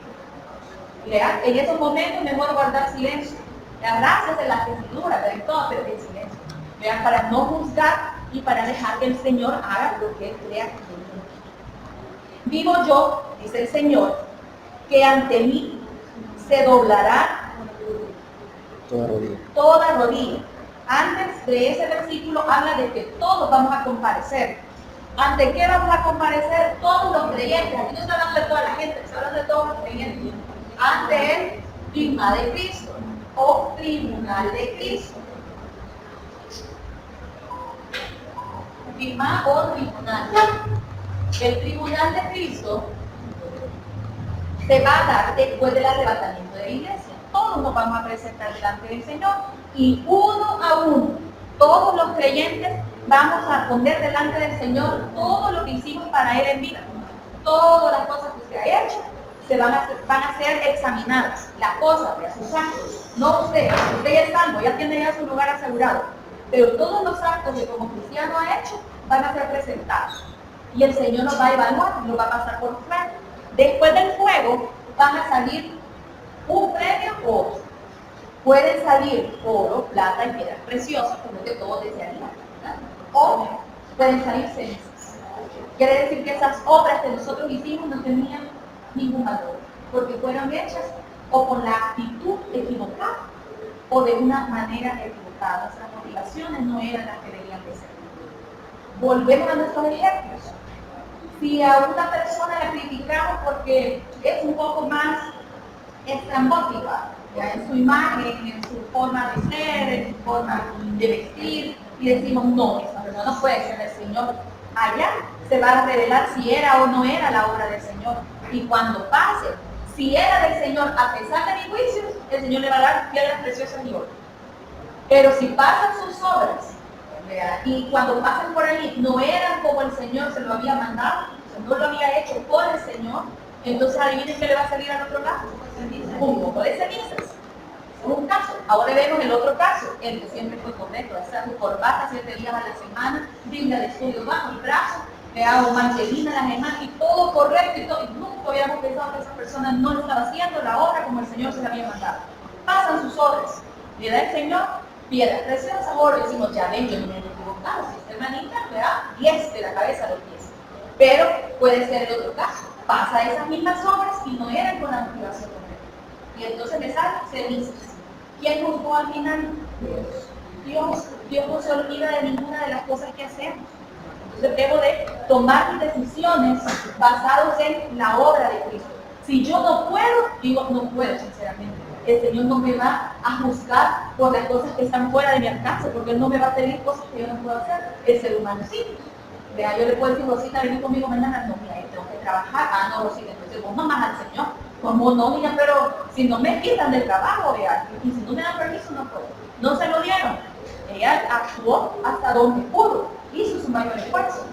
en esos momentos mejor guardar silencio. Gracias en las vestiduras, en todo, pero en silencio. Vean, para no juzgar y para dejar que el Señor haga lo que Él crea que tiene. Vivo yo, dice el Señor, que ante mí se doblará toda rodilla. Antes de ese versículo habla de que todos vamos a comparecer. ¿Ante qué vamos a comparecer? Todos los creyentes. Aquí no está hablando de toda la gente, está hablando de todos los creyentes. Ante el tribunal de Cristo o tribunal de Cristo. Tribunal o tribunal. El tribunal de Cristo se va a dar después del arrebatamiento de la iglesia. Todos nos vamos a presentar delante del Señor y uno a uno, todos los creyentes vamos a poner delante del Señor todo lo que hicimos para Él en vida. Todas las cosas que usted ha hecho van a ser examinadas, las cosas de sus actos. No usted ya es salvo, ya tiene ya su lugar asegurado. Pero todos los actos que como cristiano ha hecho van a ser presentados. Y el Señor nos va a evaluar, nos va a pasar por fuego. Después del fuego van a salir un premio o otro. Pueden salir oro, plata y piedras preciosas, como que todos desearían, ¿verdad? O pueden salir cenizas. Quiere decir que esas obras que nosotros hicimos no tenían ningún valor, porque fueron hechas o con la actitud equivocada o de una manera equivocada. Nuestras motivaciones no eran las que debían de ser. Volvemos a nuestros ejemplos. Si a una persona la criticamos porque es un poco más estrambótica, en su imagen, en su forma de ser, en su forma de vestir, y decimos, no, esa persona no puede ser del Señor, allá se va a revelar si era o no era la obra del Señor. Y cuando pase, si era del Señor, a pesar de mi juicio, el Señor le va a dar piedras preciosas y oro. Pero si pasan sus obras, y cuando pasan por ahí no eran como el Señor se lo había mandado, no lo había hecho por el Señor, entonces adivinen qué le va a salir al otro lado. Un poco de cenizas. Un caso. Ahora vemos el otro caso, el que siempre fue correcto, esa corbata 7 días a la semana, Biblia de estudio bajo el brazo, le hago mantelina a las demás y todo correcto y todo. Y nunca habíamos pensado que esa persona no estaba haciendo la obra como el Señor se la había mandado. Pasan sus obras, le da el Señor piedras preciosas, oro, y decimos, ya ven, yo no me he equivocado, si esta hermanita le da 10 de la cabeza a los pies. Pero puede ser el otro caso, pasa esas mismas obras y no eran con la motivación correcta. Y entonces le salen cenizas. ¿Quién juzgó al final? Dios no se olvida de ninguna de las cosas que hacemos. Entonces debo de tomar mis decisiones basadas en la obra de Cristo. Si yo no puedo, digo no puedo, sinceramente. El Señor no me va a juzgar por las cosas que están fuera de mi alcance, porque Él no me va a pedir cosas que yo no puedo hacer. El ser humano sí. Vea, yo le puedo decir, Rosita, vení conmigo mañana. No, mira, yo tengo que trabajar. Ah, no, Rosita, entonces Entonces vos mamás al Señor. Como no, niña, pero si no me quitan del trabajo, vea, y si no me dan permiso, no puedo. No se lo dieron. Ella actuó hasta donde pudo, hizo su mayor esfuerzo.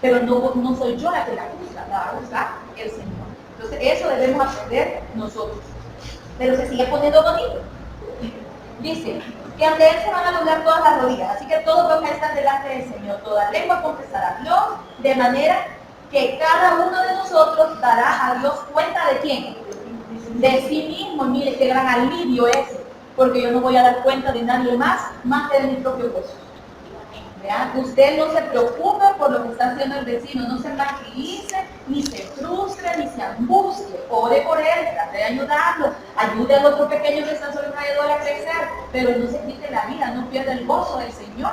Pero no soy yo la que la juzga, la va a juzgar el Señor. Entonces eso debemos aprender nosotros. Pero se sigue poniendo bonito. Dice que ante Él se van a doblar todas las rodillas, así que todos van a estar delante del Señor, toda lengua confesará a Dios, de manera que cada uno de nosotros dará a Dios cuenta de quién, de sí mismo. Mire qué gran alivio ese, porque yo no voy a dar cuenta de nadie más que de mi propio gozo. ¿Vean? Usted no se preocupe por lo que está haciendo el vecino, no se martirice, ni se frustre, ni se angustie. Ore por él, trate de ayudarlo, ayude al otro pequeño que está a su alrededor a crecer, pero no se quite la vida, no pierda el gozo del Señor,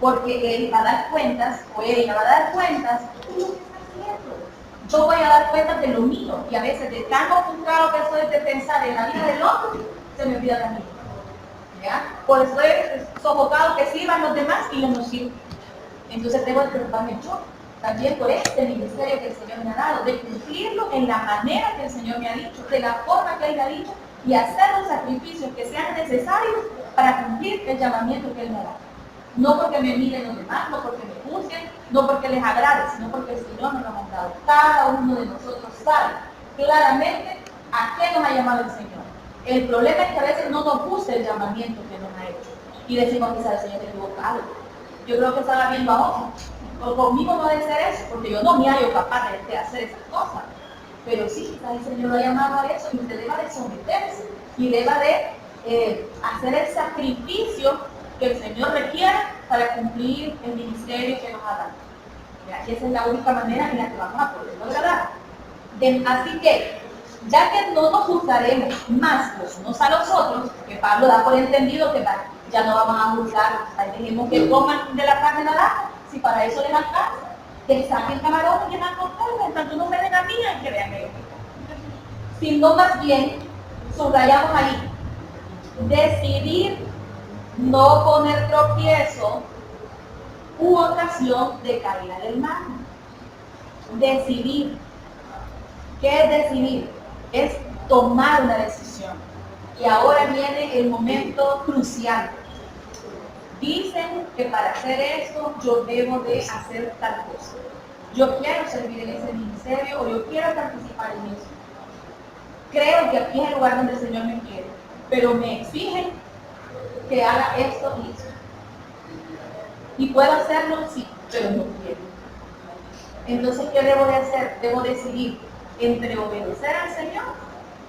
porque Él va a dar cuentas, o ella va a dar cuentas de lo que está haciendo. Yo voy a dar cuentas de lo mío, y a veces de tan ofuscado que estoy de pensar en la vida del otro, se me olvida la mía. ¿Ya? Por eso estoy sofocado que sirvan los demás y yo no sirvo. Entonces tengo que preocuparme yo también por este ministerio que el Señor me ha dado, de cumplirlo en la manera que el Señor me ha dicho, de la forma que Él me ha dicho, y hacer los sacrificios que sean necesarios para cumplir el llamamiento que Él me ha dado. No porque me miren los demás, no porque me juzguen, no porque les agrade, sino porque el Señor nos lo ha mandado. Cada uno de nosotros sabe claramente a qué nos ha llamado el Señor. El problema es que a veces no nos gusta el llamamiento que nos ha hecho y decimos que el Señor está equivocado. Yo creo que estaba viendo a otro. O conmigo no debe ser eso, porque yo no me hallo capaz de hacer esas cosas. Pero sí, el Señor lo ha llamado a eso y usted deba de someterse y deba de hacer el sacrificio que el Señor requiere para cumplir el ministerio que nos ha dado. Y esa es la única manera en la que vamos a poder lograr. Así que, ya que no nos juzgaremos más los unos a los otros, que Pablo da por entendido que ya no vamos a juzgar, dejemos que coman de la carne naranja, si para eso les alcanza, que saquen camarones y llenan con polvo, en tanto no me den a mí, hay que vean ellos. Sino más bien, subrayamos ahí, decidir no poner tropiezo u ocasión de caída del mal. Decidir. ¿Qué es decidir? Es tomar una decisión. Y ahora viene el momento crucial. Dicen que para hacer esto yo debo de hacer tal cosa. Yo quiero servir en ese ministerio o yo quiero participar en eso. Creo que aquí es el lugar donde el Señor me quiere, pero me exigen que haga esto y esto. ¿Y puedo hacerlo? Sí, pero no quiero. Entonces, ¿qué debo de hacer? Debo decidir entre obedecer al Señor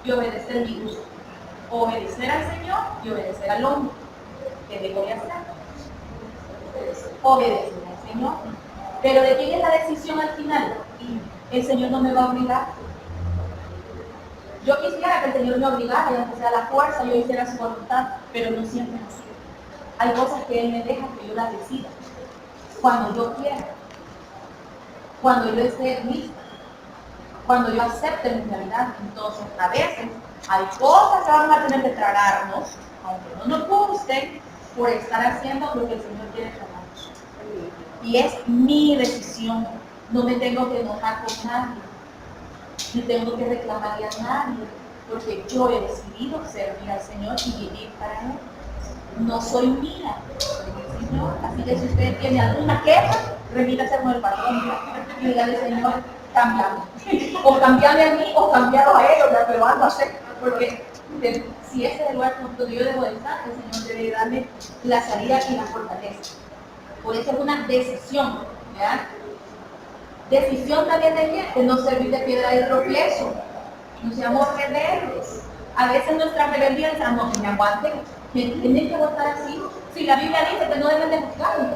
y obedecer mi gusto. Obedecer al Señor y obedecer al hombre. ¿Qué debo de hacer? Obedecer al Señor. Pero ¿de quién es la decisión al final? El Señor no me va a obligar. Yo quisiera que el Señor me obligara, y aunque sea la fuerza, yo hiciera su voluntad, pero no siempre es así. Hay cosas que Él me deja que yo las decida. Cuando yo quiera. Cuando yo esté lista. Cuando yo acepte mi realidad. Entonces, a veces, hay cosas que vamos a tener que tragarnos, aunque no nos gusten, por estar haciendo lo que el Señor quiere que hagamos. Y es mi decisión. No me tengo que enojar con nadie. No tengo que reclamarle a nadie. Porque yo he decidido servir al Señor y vivir para Él. No soy mía, soy el Señor. Así que si usted tiene alguna queja, remítase con el patrón y dígale, Señor, cámbiame. O cambiarme a mí o cambiarlo a ellos, pero algo hacer. Porque si ese es el lugar donde yo debo de estar, el Señor debe darme la salida y la fortaleza. Por eso es una decisión, ¿verdad? Decisión también de qué? De no servir de piedra de tropiezo. No seamos rebeldes. A veces nuestra rebeldía es, no, que me aguanten, que tienen que votar así. Si la Biblia dice que no deben de juzgarme.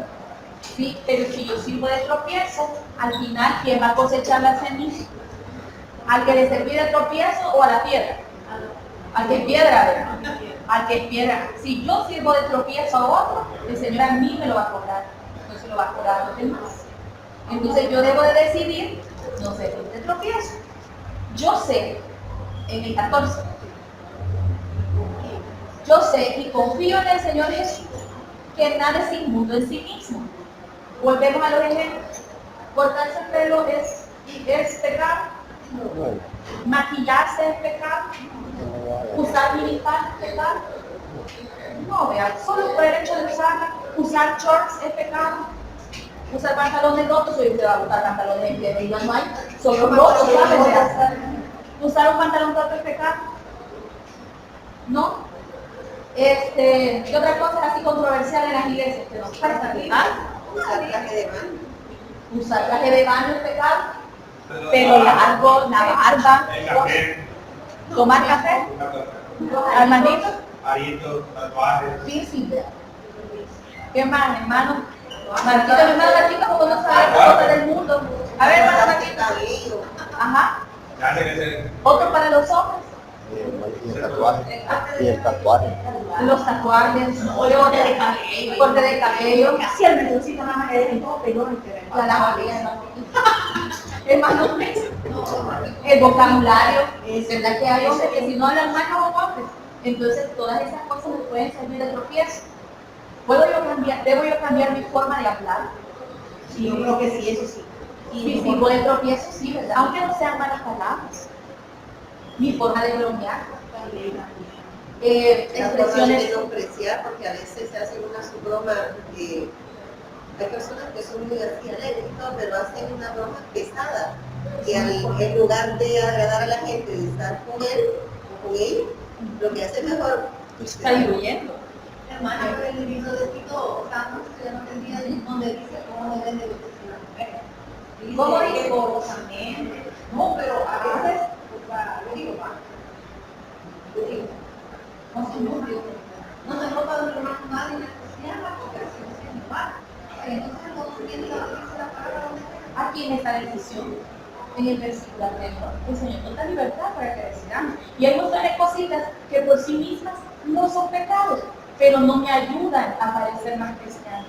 Sí, pero si yo sirvo de tropiezo, al final, ¿quién va a cosechar la ceniza? ¿Al que le serví de tropiezo o a la piedra? Al que es piedra, ¿verdad? Al que es piedra. Si yo sirvo de tropiezo a otro, el Señor a mí me lo va a cobrar. No se lo va a cobrar a los demás. Entonces yo debo de decidir no servir de tropiezo. Yo sé, en el 14, yo sé y confío en el Señor Jesús que nada es inmundo en sí mismo. Volvemos a los ejemplos. Cortarse el pelo es pecado. ¿Maquillarse es pecado? ¿Usar minifalda es pecado? No, vean, solo por el hecho de usarla. ¿Usar shorts es pecado? ¿Usar pantalones rotos? Hoy usted va a usar pantalones que digan no hay, solo rotos, ¿sabes? Vean. ¿Usar un pantalón roto es pecado? ¿No? ¿Qué otra cosa es así controversial en las iglesias que nos falta? Usar traje de baño. Usar traje de baño es pecado. Pelo largo, la barba. El café. Tomar café. Hermanito. Aritos, tatuajes. Piercing. ¿Qué más, hermano? Marquito, mi hermano Marquito, como no sabe las cosas del mundo. A ver, hermano Marquito. Cabello. Ajá. Ya sé que se... Otro para los hombres. Y el tatuaje. Y el tatuaje. Los tatuajes, corte de cabello, corte de cabello. Si el metroncito nada más es todo pelón, la lavadera. Hermano, el vocabulario, es verdad que hay hombres que si no hablan mal no hombres. Entonces todas esas cosas me pueden servir de tropiezo. ¿Debo yo cambiar mi forma de hablar? Sí, yo creo que sí, eso sí. Y si de tropiezo, sí, ¿verdad? Aunque no sean malas palabras. Mi forma de bromear. Expresiones. De menospreciar, porque a veces se hacen unas bromas que hay personas que son muy así alegres y todo, pero hacen una broma pesada. Y en lugar de agradar a la gente, de estar con él o con ella, lo que hace mejor Está diluyendo. Hermana, pero el libro de Tito, Santos, yo no entendía donde dice cómo deben de vestir las mujeres. ¿Cómo dice? Borrosamente. No, pero a veces, yo digo, no se nubio, no se ropa de una madre en la cristiana, porque así no se igual. Entonces no tiene la palabra donde Aquí en esta decisión, en el versículo anterior, el Señor nos da libertad para que decidamos. Y hay muchas cositas que por sí mismas no son pecados, pero no me ayudan a parecer más cristiano,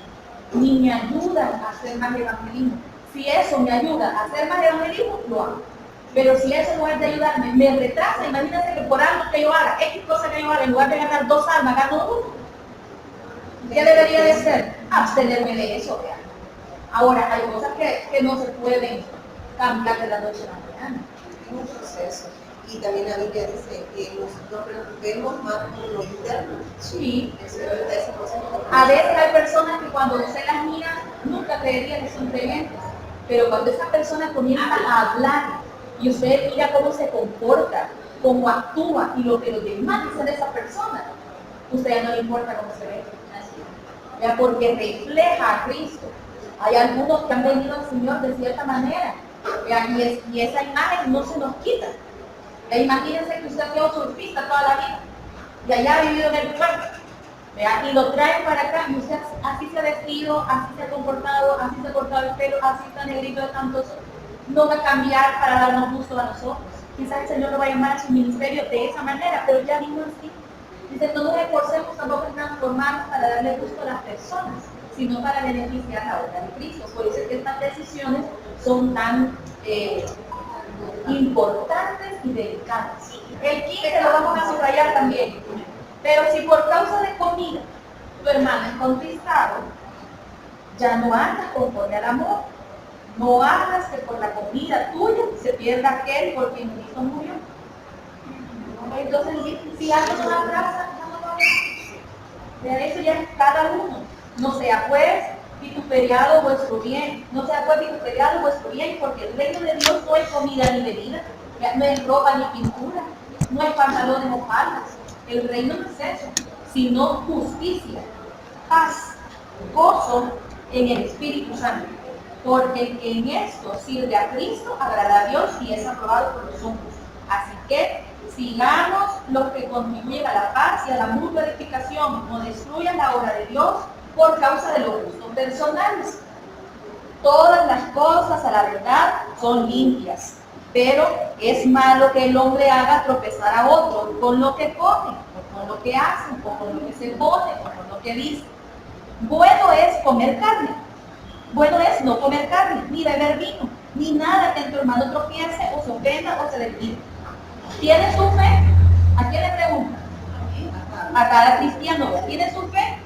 ni me ayudan a hacer más evangelismo. Si eso me ayuda a hacer más evangelismo, lo hago. Pero si eso en lugar de ayudarme, me retrasa, imagínense que por algo que yo haga, X cosa que yo haga, en lugar de ganar 2 almas, gano 1. ¿Qué debería de ser? Abstenerme de eso, vean. Ahora, hay cosas que no se pueden cambiar de la noche a la mañana. es un proceso. Y también la Biblia dice que nos preocupemos más por lo interno. Sí. Eso es verdad, ese proceso. A veces hay personas que cuando se las mira, nunca creerían que son creyentes. Pero cuando esa persona comienza a hablar y usted mira cómo se comporta, cómo actúa y lo que los demás dicen de esa persona, usted ya no le importa cómo se ve. Ya porque refleja a Cristo. Hay algunos que han venido al Señor de cierta manera, y esa imagen no se nos quita. Ya imagínense que usted ha sido surfista toda la vida y allá ha vivido en el puerto, y lo traen para acá y usted así se ha vestido, así se ha comportado, así se ha cortado el pelo, así está negrito de tantos. No va a cambiar para darnos gusto a nosotros. Quizás el Señor lo va a llamar a su ministerio de esa manera, pero ya vino así. Dice, no nos esforcemos tampoco en transformarnos para darle gusto a las personas, sino para beneficiar la obra de Cristo. Por eso es que estas decisiones son tan importantes y delicadas. El 15 lo vamos a subrayar también. Pero si por causa de comida tu hermano es contristado, ya no andas conforme al amor. No hagas que por la comida tuya se pierda aquel por quien Cristo murió. Entonces, si algo no abraza, no lo hagas. De eso ya es cada uno. No sea pues vituperiado vuestro bien. No sea pues vituperiado vuestro bien, porque el reino de Dios no es comida ni bebida, no es ropa ni pintura, no es pantalones o faldas. El reino no es eso, sino justicia, paz, gozo en el Espíritu Santo. Porque el que en esto sirve a Cristo agrada a Dios y es aprobado por los hombres. Así que sigamos los que contribuyen a la paz y a la mutua edificación, no destruyan la obra de Dios por causa de los gustos personales. Todas las cosas a la verdad son limpias, pero es malo que el hombre haga tropezar a otro con lo que come, o con lo que hace, o con lo que se pone, o con lo que dice. Bueno es comer carne. Bueno es no comer carne, ni beber vino, ni nada que en tu hermano tropiece o se ofenda o se desvíe. ¿Tienes tu fe? ¿A quién le pregunta? A cada cristiano. ¿Tienes su fe?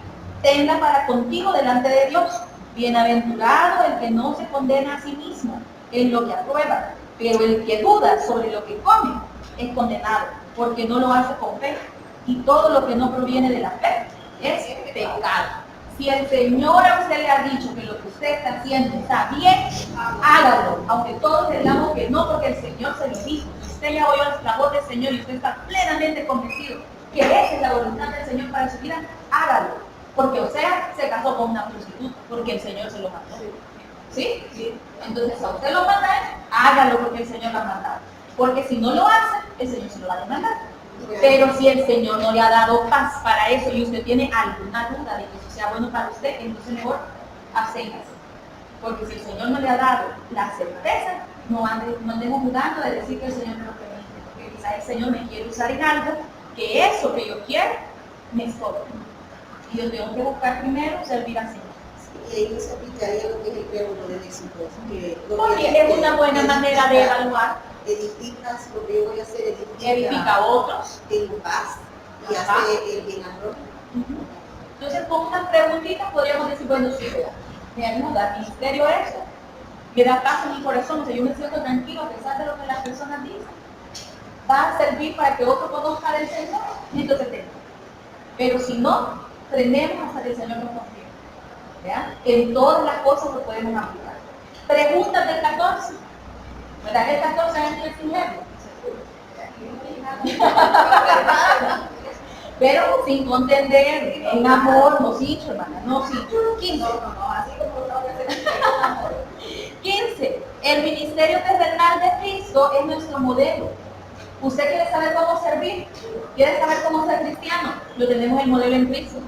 Tenla para contigo delante de Dios. Bienaventurado el que no se condena a sí mismo en lo que aprueba, Pero el que duda sobre lo que come es condenado, porque no lo hace con fe. Y todo lo que no proviene de la fe es pecado. Si el Señor a usted le ha dicho que lo que usted está haciendo está bien, hágalo. Aunque todos digamos que no, porque el Señor se lo dijo. Si usted ya oyó la voz del Señor y usted está plenamente convencido que esa es la voluntad del Señor para su vida, hágalo. Porque, o sea, se casó con una prostituta, porque el Señor se lo mandó. ¿Sí? Sí. Entonces, a usted lo manda, hágalo porque el Señor lo ha mandado. Porque si no lo hace, el Señor se lo va a demandar. Pero si el Señor no le ha dado paz para eso y usted tiene alguna duda de que eso sea bueno para usted, entonces mejor absténgase. Porque si el Señor no le ha dado la certeza, no andemos dudando de decir que el Señor no lo permite. Porque quizás el Señor me quiere usar en algo que eso que yo quiero me estorba. Y yo tengo que buscar primero servir al Señor. Y ahí se aplicaría lo que es el triángulo del éxito. Porque es una buena manera de evaluar. Edificas lo que yo voy a hacer, Edifica a otros. En paz y hace el bien al otro. Entonces, con unas preguntitas podríamos decir, bueno, sí, me ayuda, el ministerio eso, me da paz en mi corazón, o sea, yo me siento tranquilo a pesar de lo que las personas dicen. Va a servir para que otro conozca del Señor, y entonces tengo. Pero si no, frenemos hasta que el Señor nos confíe. ¿Ya? En todas las cosas lo podemos aplicar. Preguntas del 14. ¿Verdad que el 14 es el primero? Pero sin contender, en amor, no dicho, hermana, no dicho. 15. Así como lo voy a hacer. 15. El ministerio terrenal de Cristo es nuestro modelo. ¿Usted quiere saber cómo servir? ¿Quiere saber cómo ser cristiano? Lo tenemos el modelo en Cristo.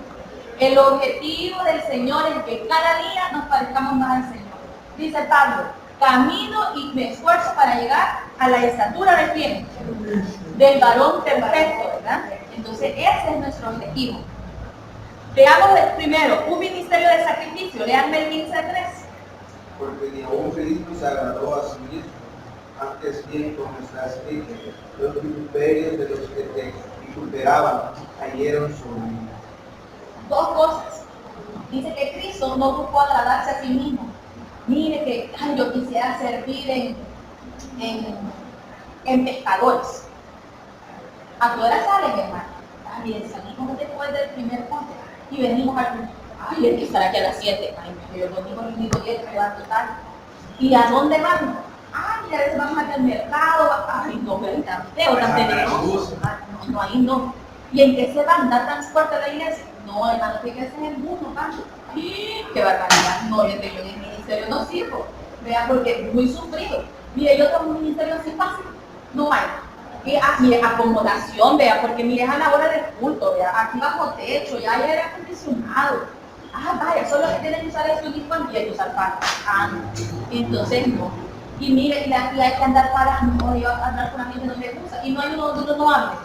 El objetivo del Señor es que cada día nos parezcamos más al Señor. Dice Pablo, camino y me esfuerzo para llegar a la estatura de quién? Del varón perfecto, ¿verdad? Entonces ese es nuestro objetivo. Veamos primero, un ministerio de sacrificio. Leanme el 15:3. Porque ni aún Cristo se agradó a sí mismo, antes bien como está escrito, los vituperios de los que te vituperaban cayeron sobre mí. Dos cosas. Dice que Cristo no buscó agradarse a sí mismo. Mire que yo quisiera servir en pescadores. ¿A qué hora salen, hermano? Bien, salimos después del primer ponte y venimos al... Ay, hay que estar aquí a las 7. Ay, yo el domingo el único día que me levanto tarde. ¿Y a dónde vamos? Ay, a veces vamos aquí al mercado. Ay, no, pero ahora tenemos. No, ahí no. ¿Y en qué se van? ¿Da transporte a la iglesia? No, hermano, fíjese en el mundo, hermano. ¡Qué barbaridad! No, yo en el ministerio no sirvo. Vea, porque es muy sufrido. Mire, yo tengo un ministerio así fácil. No hay. Mire, acomodación, vea, porque mire, es a la hora del culto, vea, aquí bajo techo, ya hay aire acondicionado. Vaya, solo que tienen que usar el uniforme y hay que usar para. No. Entonces no. Y mire, y hay que andar para, no, yo andar con alguien que no me gusta. Y no hay uno donde no hable.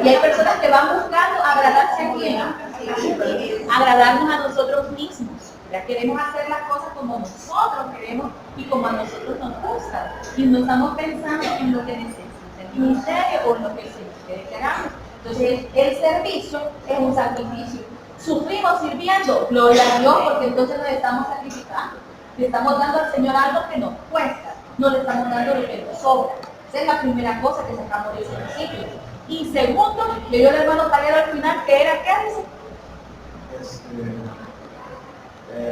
Y hay personas que van buscando agradarse a quién, agradarnos a nosotros mismos. Ya queremos hacer las cosas como nosotros queremos y como a nosotros nos gusta. Y no estamos pensando en lo que necesita el ministerio o en lo que el Señor quiere que hagamos. Entonces, el servicio es un sacrificio. Sufrimos sirviendo, gloria a Dios, porque entonces nos estamos sacrificando. Le estamos dando al Señor algo que nos cuesta, no le estamos dando lo que nos sobra. Esa es la primera cosa que sacamos de ese principio. Y segundo, que yo el hermano Calero al final, que era, ¿qué dice?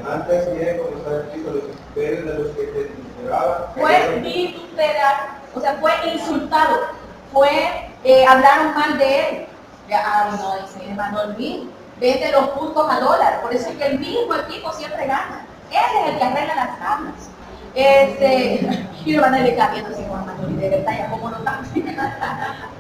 Antes bien, como está escrito, los vituperios de los que te vituperaban. Fue vituperar, o sea, fue insultado, fue, hablaron mal de él. Ay, no, dice hermano Luis, vende los puntos a dólar, por eso es que el mismo equipo siempre gana. Él es el que arregla las tablas. Y lo van a ir cambiando así con hermano Luis, de verdad, ya como lo están.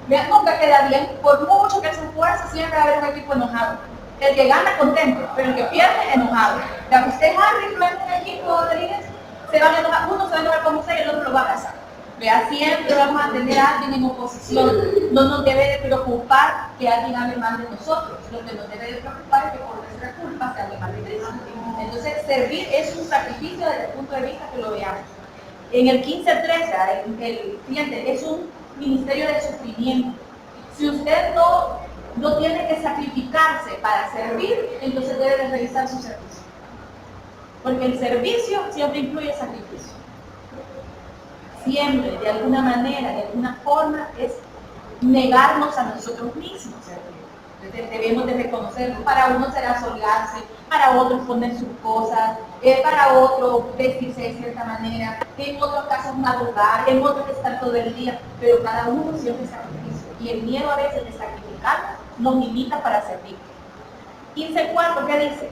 Vean nunca queda bien, por mucho que se esfuerce, siempre va a haber un equipo enojado. El que gana contento, pero el que pierde enojado. Ya usted es árbitro en un equipo de la iglesia, se van a enojar, uno se va a enojar como usted y el otro lo va a abrazar. Vea, siempre vamos a tener a alguien en oposición. No nos debe de preocupar que alguien hable mal de nosotros. Lo que nos debe de preocupar es que por nuestra culpa se hable mal de Cristo. Entonces, servir es un sacrificio desde el punto de vista que lo veamos. En el 15:13, el cliente es un ministerio de sufrimiento. Si usted no tiene que sacrificarse para servir, entonces debe de revisar su servicio. Porque el servicio siempre incluye sacrificio. siempre, de alguna manera, de alguna forma, es negarnos a nosotros mismos. Entonces, debemos de reconocer, para uno será solearse, para otros poner sus cosas, para otro vestirse de cierta manera, en otros casos madrugar, en otros estar todo el día, pero cada uno siempre sacrificio. Y el miedo a veces de sacrificar nos limita para servir. 15:4, ¿qué dice?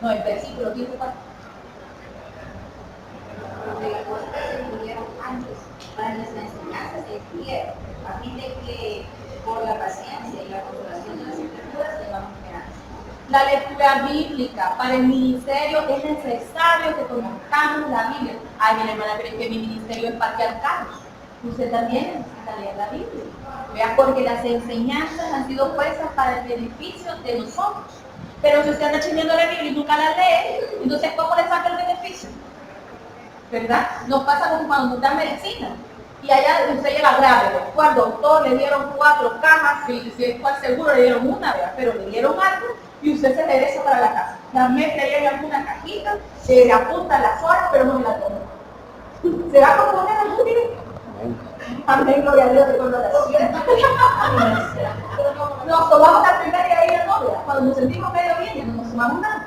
No, el versículo 15:4. Porque las cosas que se escribieron antes, para nuestra enseñanza se escribieron, a fin de que por la paciencia y la consolación de las escrituras tengamos esperanza. La lectura bíblica para el ministerio es necesario que conozcamos la Biblia. Ay, mi hermana, cree que mi ministerio es patriarcal. Usted también necesita leer la Biblia. Vea, porque las enseñanzas han sido puestas para el beneficio de nosotros. Pero si usted anda chismeando la Biblia y nunca la lee, entonces ¿cómo le saca el beneficio? ¿Verdad? Nos pasa como cuando nos dan medicina. Y allá usted llega grave, fue al doctor, le dieron 4 cajas, y si fue al seguro le dieron una, ¿verdad? Pero le dieron algo y usted se regresa para la casa. La mete ahí en alguna cajita, se le apuntan las horas, pero no me la toma. ¿Se va a componer algún día? Amén, gloria a Dios, de colaboración. Nos tomamos la primera y ahí la novia. Cuando nos sentimos medio bien, ya no nos tomamos nada.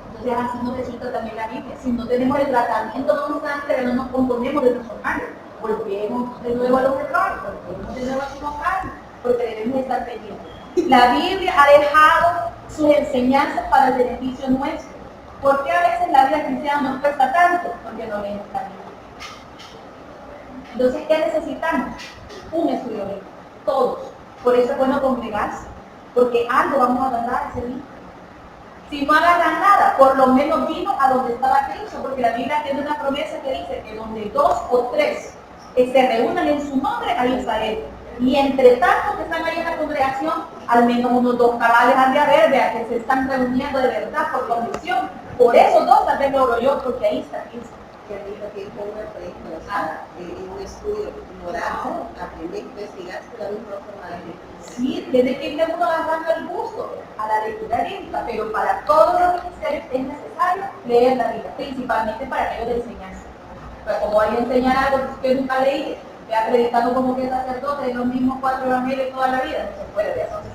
Entonces así nos resulta también la Biblia. Si no tenemos el tratamiento constante, no nos componemos de nuestros males. Volvemos de nuevo a los errores, volvemos de nuevo a equivocarnos, porque debemos estar pendientes. La Biblia ha dejado sus enseñanzas para el beneficio nuestro. ¿Por qué a veces la vida cristiana nos cuesta tanto? Porque no leemos la Biblia. Entonces, ¿qué necesitamos? Un estudio bíblico, todos. Por eso es bueno congregarse, porque algo vamos a agarrar ese día. Si no agarran nada, por lo menos vino a donde estaba Cristo, porque la Biblia tiene una promesa que dice que donde 2 o 3 se reúnan en su nombre, ahí está Él. Y entre tanto que están ahí en la congregación, al menos unos 2 cabales han de haber, vea, que se están reuniendo de verdad por convicción. Por esos 2 tal vez logro yo, porque ahí está Cristo. Que dijo que fue una película, en un estudio moral, aprender a investigar de la misma forma de la Sí, tiene que ir uno agarrando el gusto a la lectura bíblica, pero para todos los ministerios es necesario leer la Biblia, principalmente para aquellos de enseñanza. Pero como hay que enseñar algo que nunca leí, ve acreditando como que es sacerdote de los mismos 4 evangelios toda la vida, no se puede, de eso se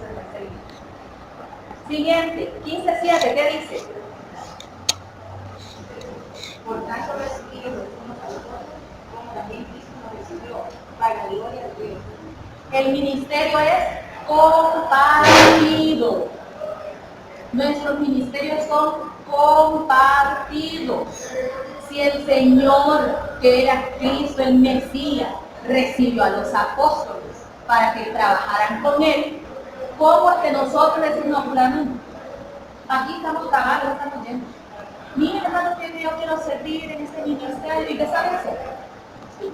siguiente, 15:7, ¿qué dice? Por tanto recibimos unos a los otros, como también Cristo nos recibió, para la gloria de Dios. El ministerio es compartido. Nuestros ministerios son compartidos. Si el Señor, que era Cristo, el Mesías, recibió a los apóstoles para que trabajaran con Él, ¿cómo es que nosotros decimos, fulano, aquí estamos cagados, estamos llenos? Mira, hermano, que yo quiero servir en este ministerio, ¿y qué sabe hacer?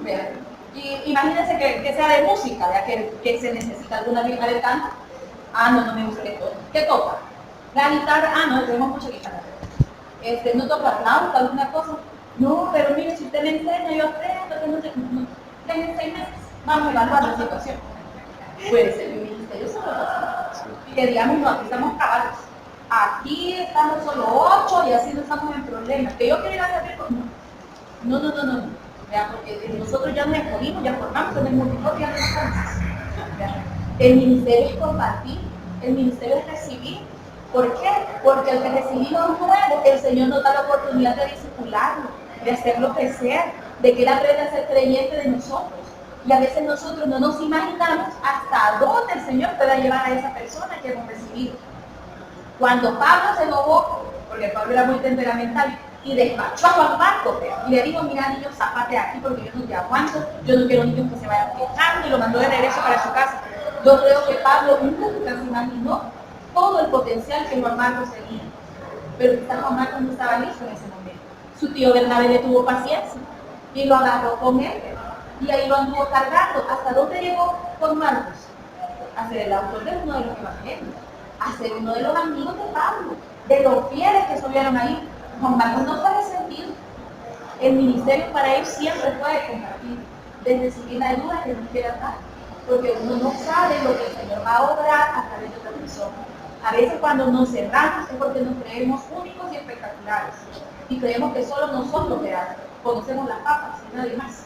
Vean. Y imagínense que sea de música, ¿ya? Que se necesita alguna habilidad de canto. Ah, no me gusta esto. ¿Qué toca? La guitarra, no, tenemos mucha guitarra. No toca flauta, alguna cosa. No, pero mire, si usted me enseña, yo aprendo, que no tengo 6 meses. Vamos a evaluar la situación. Puede ser mi ministerio solo. Y que digamos, no, aquí estamos cagados. Aquí estamos solo 8 y así no estamos en problemas. Que yo quiero ir a servir, pues no. ¿Ya? Porque nosotros ya nos escogimos, ya formamos en el multitud, ya no estamos. El ministerio es compartir, el ministerio es recibir. ¿Por qué? Porque al que recibimos nuevo, el Señor nos da la oportunidad de discipularlo, de hacerlo crecer, de que Él aprenda a ser creyente de nosotros. Y a veces nosotros no nos imaginamos hasta dónde el Señor pueda llevar a esa persona que hemos recibido. Cuando Pablo se enojó, porque Pablo era muy temperamental, y despachó a Juan Marcos, y le dijo, mira niño, zapate aquí porque yo no te aguanto, yo no quiero niños que se vayan quejando, y lo mandó de regreso para su casa. Yo creo que Pablo nunca se imaginó todo el potencial que Juan Marcos tenía, pero quizás Juan Marcos no estaba listo en ese momento. Su tío Bernabé le tuvo paciencia, y lo agarró con él, y ahí lo anduvo cargando. ¿Hasta dónde llegó Juan Marcos? A ser el autor de uno de los evangelios, a ser uno de los amigos de Pablo, de los fieles que estuvieron ahí. Juan Marcos no fue resentido. El ministerio para él siempre fue compartir, de recibir la ayuda que nos quiera dar, porque uno no sabe lo que el Señor va a obrar a través de otra persona. A veces cuando nos cerramos es porque nos creemos únicos y espectaculares, y creemos que solo nosotros veamos. conocemos las papas y nadie más.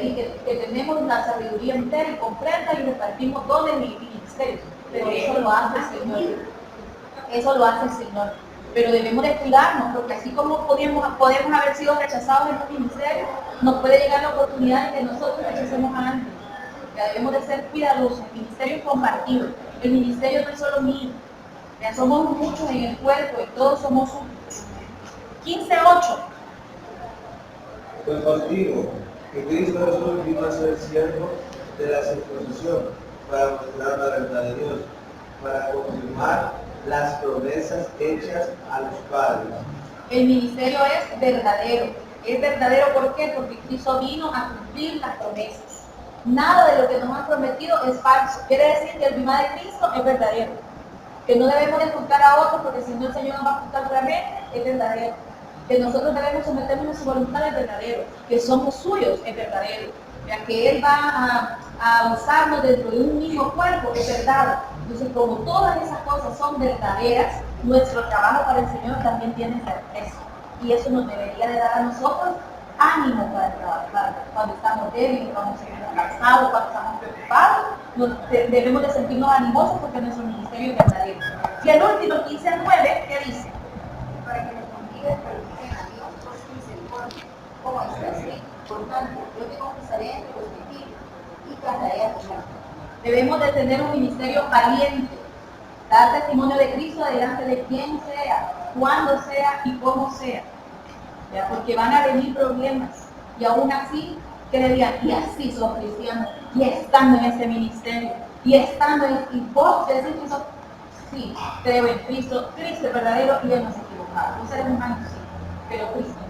Y que tenemos la sabiduría entera y completa y repartimos dones y ministerios. Pero eso lo hace el Señor. Eso lo hace el Señor. Pero debemos de cuidarnos, porque así como podemos haber sido rechazados en los ministerios, nos puede llegar la oportunidad de que nosotros rechacemos a alguien. Ya debemos de ser cuidadosos. El ministerio es compartido. El ministerio no es solo mío. Ya somos muchos en el cuerpo y todos somos uno. 15:8. Pues os digo que Cristo Jesús vino a ser siervo de la circuncisión para mostrar la verdad de Dios, para confirmar las promesas hechas a los padres. El ministerio es verdadero. Es verdadero, ¿por qué? Porque Cristo vino a cumplir las promesas. Nada de lo que nos han prometido es falso. Quiere decir que el bimá de Cristo es verdadero. Que no debemos de juzgar a otros porque si no el Señor nos va a juzgar realmente, es verdadero. Que nosotros debemos someternos a su voluntad es verdadero. Que somos suyos es verdadero. Ya que Él va a usarnos dentro de un mismo cuerpo es verdad. Entonces, como todas esas cosas son verdaderas, nuestro trabajo para el Señor también tiene certeza. Y eso nos debería de dar a nosotros ánimo para trabajar. Cuando estamos débiles, cuando estamos cansados, cuando estamos preocupados, debemos de sentirnos animosos porque nuestro ministerio es verdadero. Y el último, 15:9, ¿qué dice? Para que los convives glorifiquen a Dios por su misericordia, como está escrito. Por tanto, yo te confesaré entre los gentiles y cantaré a tu nombre. Debemos de tener un ministerio valiente, dar testimonio de Cristo delante de quien sea, cuando sea y cómo sea. ¿Ya? Porque van a venir problemas y aún así, ¿qué le digan? Y así sos cristiano, y estando en ese ministerio, y estando en y vos decís que sos, sí, creo en Cristo, Cristo es verdadero y Él no se equivocado. Vos eres humano, sí, pero Cristo no.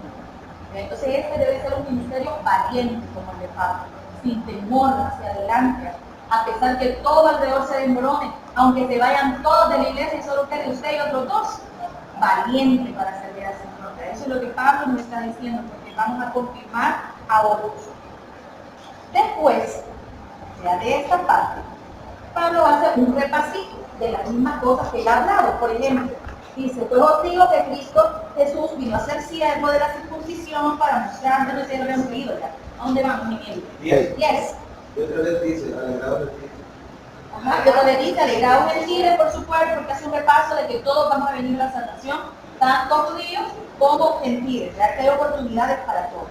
Entonces este debe ser un ministerio valiente como el de Pablo, sin temor hacia adelante, a pesar que todo alrededor se desmorone, aunque se vayan todos de la iglesia y solo quede usted y otros dos, valiente para servir al Señor. Eso es lo que Pablo nos está diciendo, porque vamos a confirmar a otros. Después, ya de esta parte, Pablo hace un repasito de las mismas cosas que él ha hablado. Por ejemplo, dice, pues os digo que Cristo Jesús vino a ser siervo de la circuncisión para mostrarnos, no sé, lo habíamos leído ya. ¿A dónde vamos, Miguel? 10. Yes. Y otra vez dice, alegrado de ti. Ajá, pero le dice, alegraos gentiles por su cuerpo, porque hace un repaso de que todos vamos a venir a la salvación, tanto judíos como gentiles, ya que hay oportunidades para todos.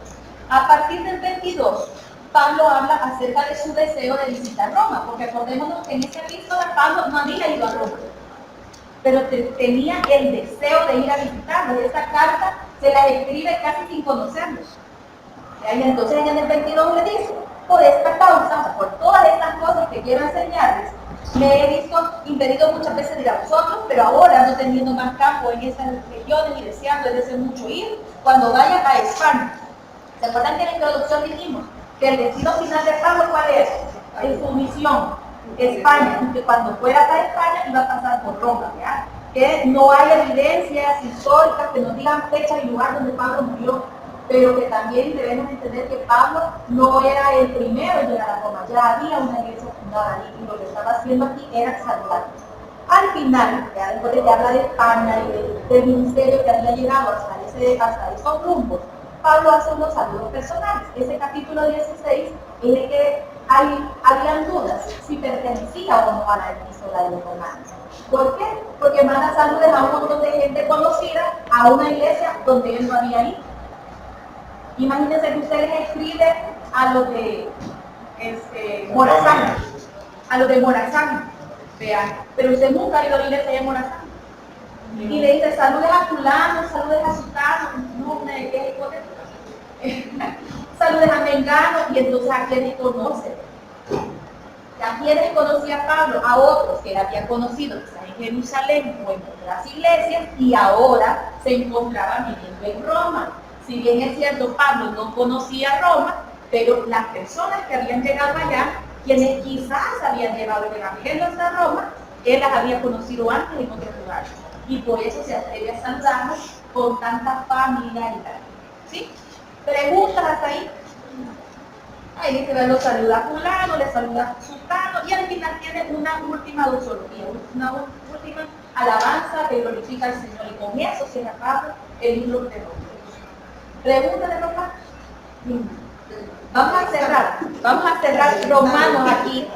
A partir del 22, Pablo habla acerca de su deseo de visitar Roma, porque acordémonos que en ese epístola Pablo no había ido a Roma, pero tenía el deseo de ir a visitarlos. Esta carta se la escribe casi sin conocerlos. Y entonces en el 22 le dice, por esta causa, por todas estas cosas que quiero enseñarles, me he visto impedido muchas veces de ir a vosotros, pero ahora, no teniendo más campo en estas regiones y deseando desde hace mucho ir, cuando vaya a España. ¿Se acuerdan que en la introducción dijimos que el destino final de Pablo cuál es? En su misión, España, que cuando fuera a España iba a pasar por Roma, ¿ya? Que no hay evidencias históricas que nos digan fecha y lugar donde Pablo murió, pero que también debemos entender que Pablo no era el primero en llegar a Roma, ya había una iglesia fundada allí y lo que estaba haciendo aquí era saludar. Al final, ya después de que habla de España y del ministerio que había llegado hasta esos rumbos, Pablo hace unos saludos personales. Ese capítulo 16 en el que habían dudas si pertenecía o no a la epístola de los romanos. ¿Por qué? Porque manda saludos a un montón de gente conocida a una iglesia donde él no había ido. Imagínense que usted les escribe a los de Morazán, vean, pero usted nunca ha ido a la iglesia de Morazán. Y le dice, saludes a fulano, saludes a sutano, no, ¿qué es? Saludes a Mengano, y entonces a quienes conoce. A quienes conocía Pablo, a otros que él había conocido, quizás en Jerusalén o en otras iglesias, y ahora se encontraban viviendo en Roma. Si bien es cierto, Pablo no conocía Roma, pero las personas que habían llegado allá, quienes quizás habían llevado el evangelio hasta Roma, él las había conocido antes en otros lugares. Y por eso se atreve a saludarnos con tanta familiaridad. ¿Sí? ¿Preguntas hasta ahí? Ahí dice, lo saluda a fulano, le saluda a sultano, y al final tiene una última doxología, una última alabanza que glorifica al Señor. Y con eso se acaba el libro de Romanos. Pregúntale, papá. Vamos a cerrar Romanos aquí.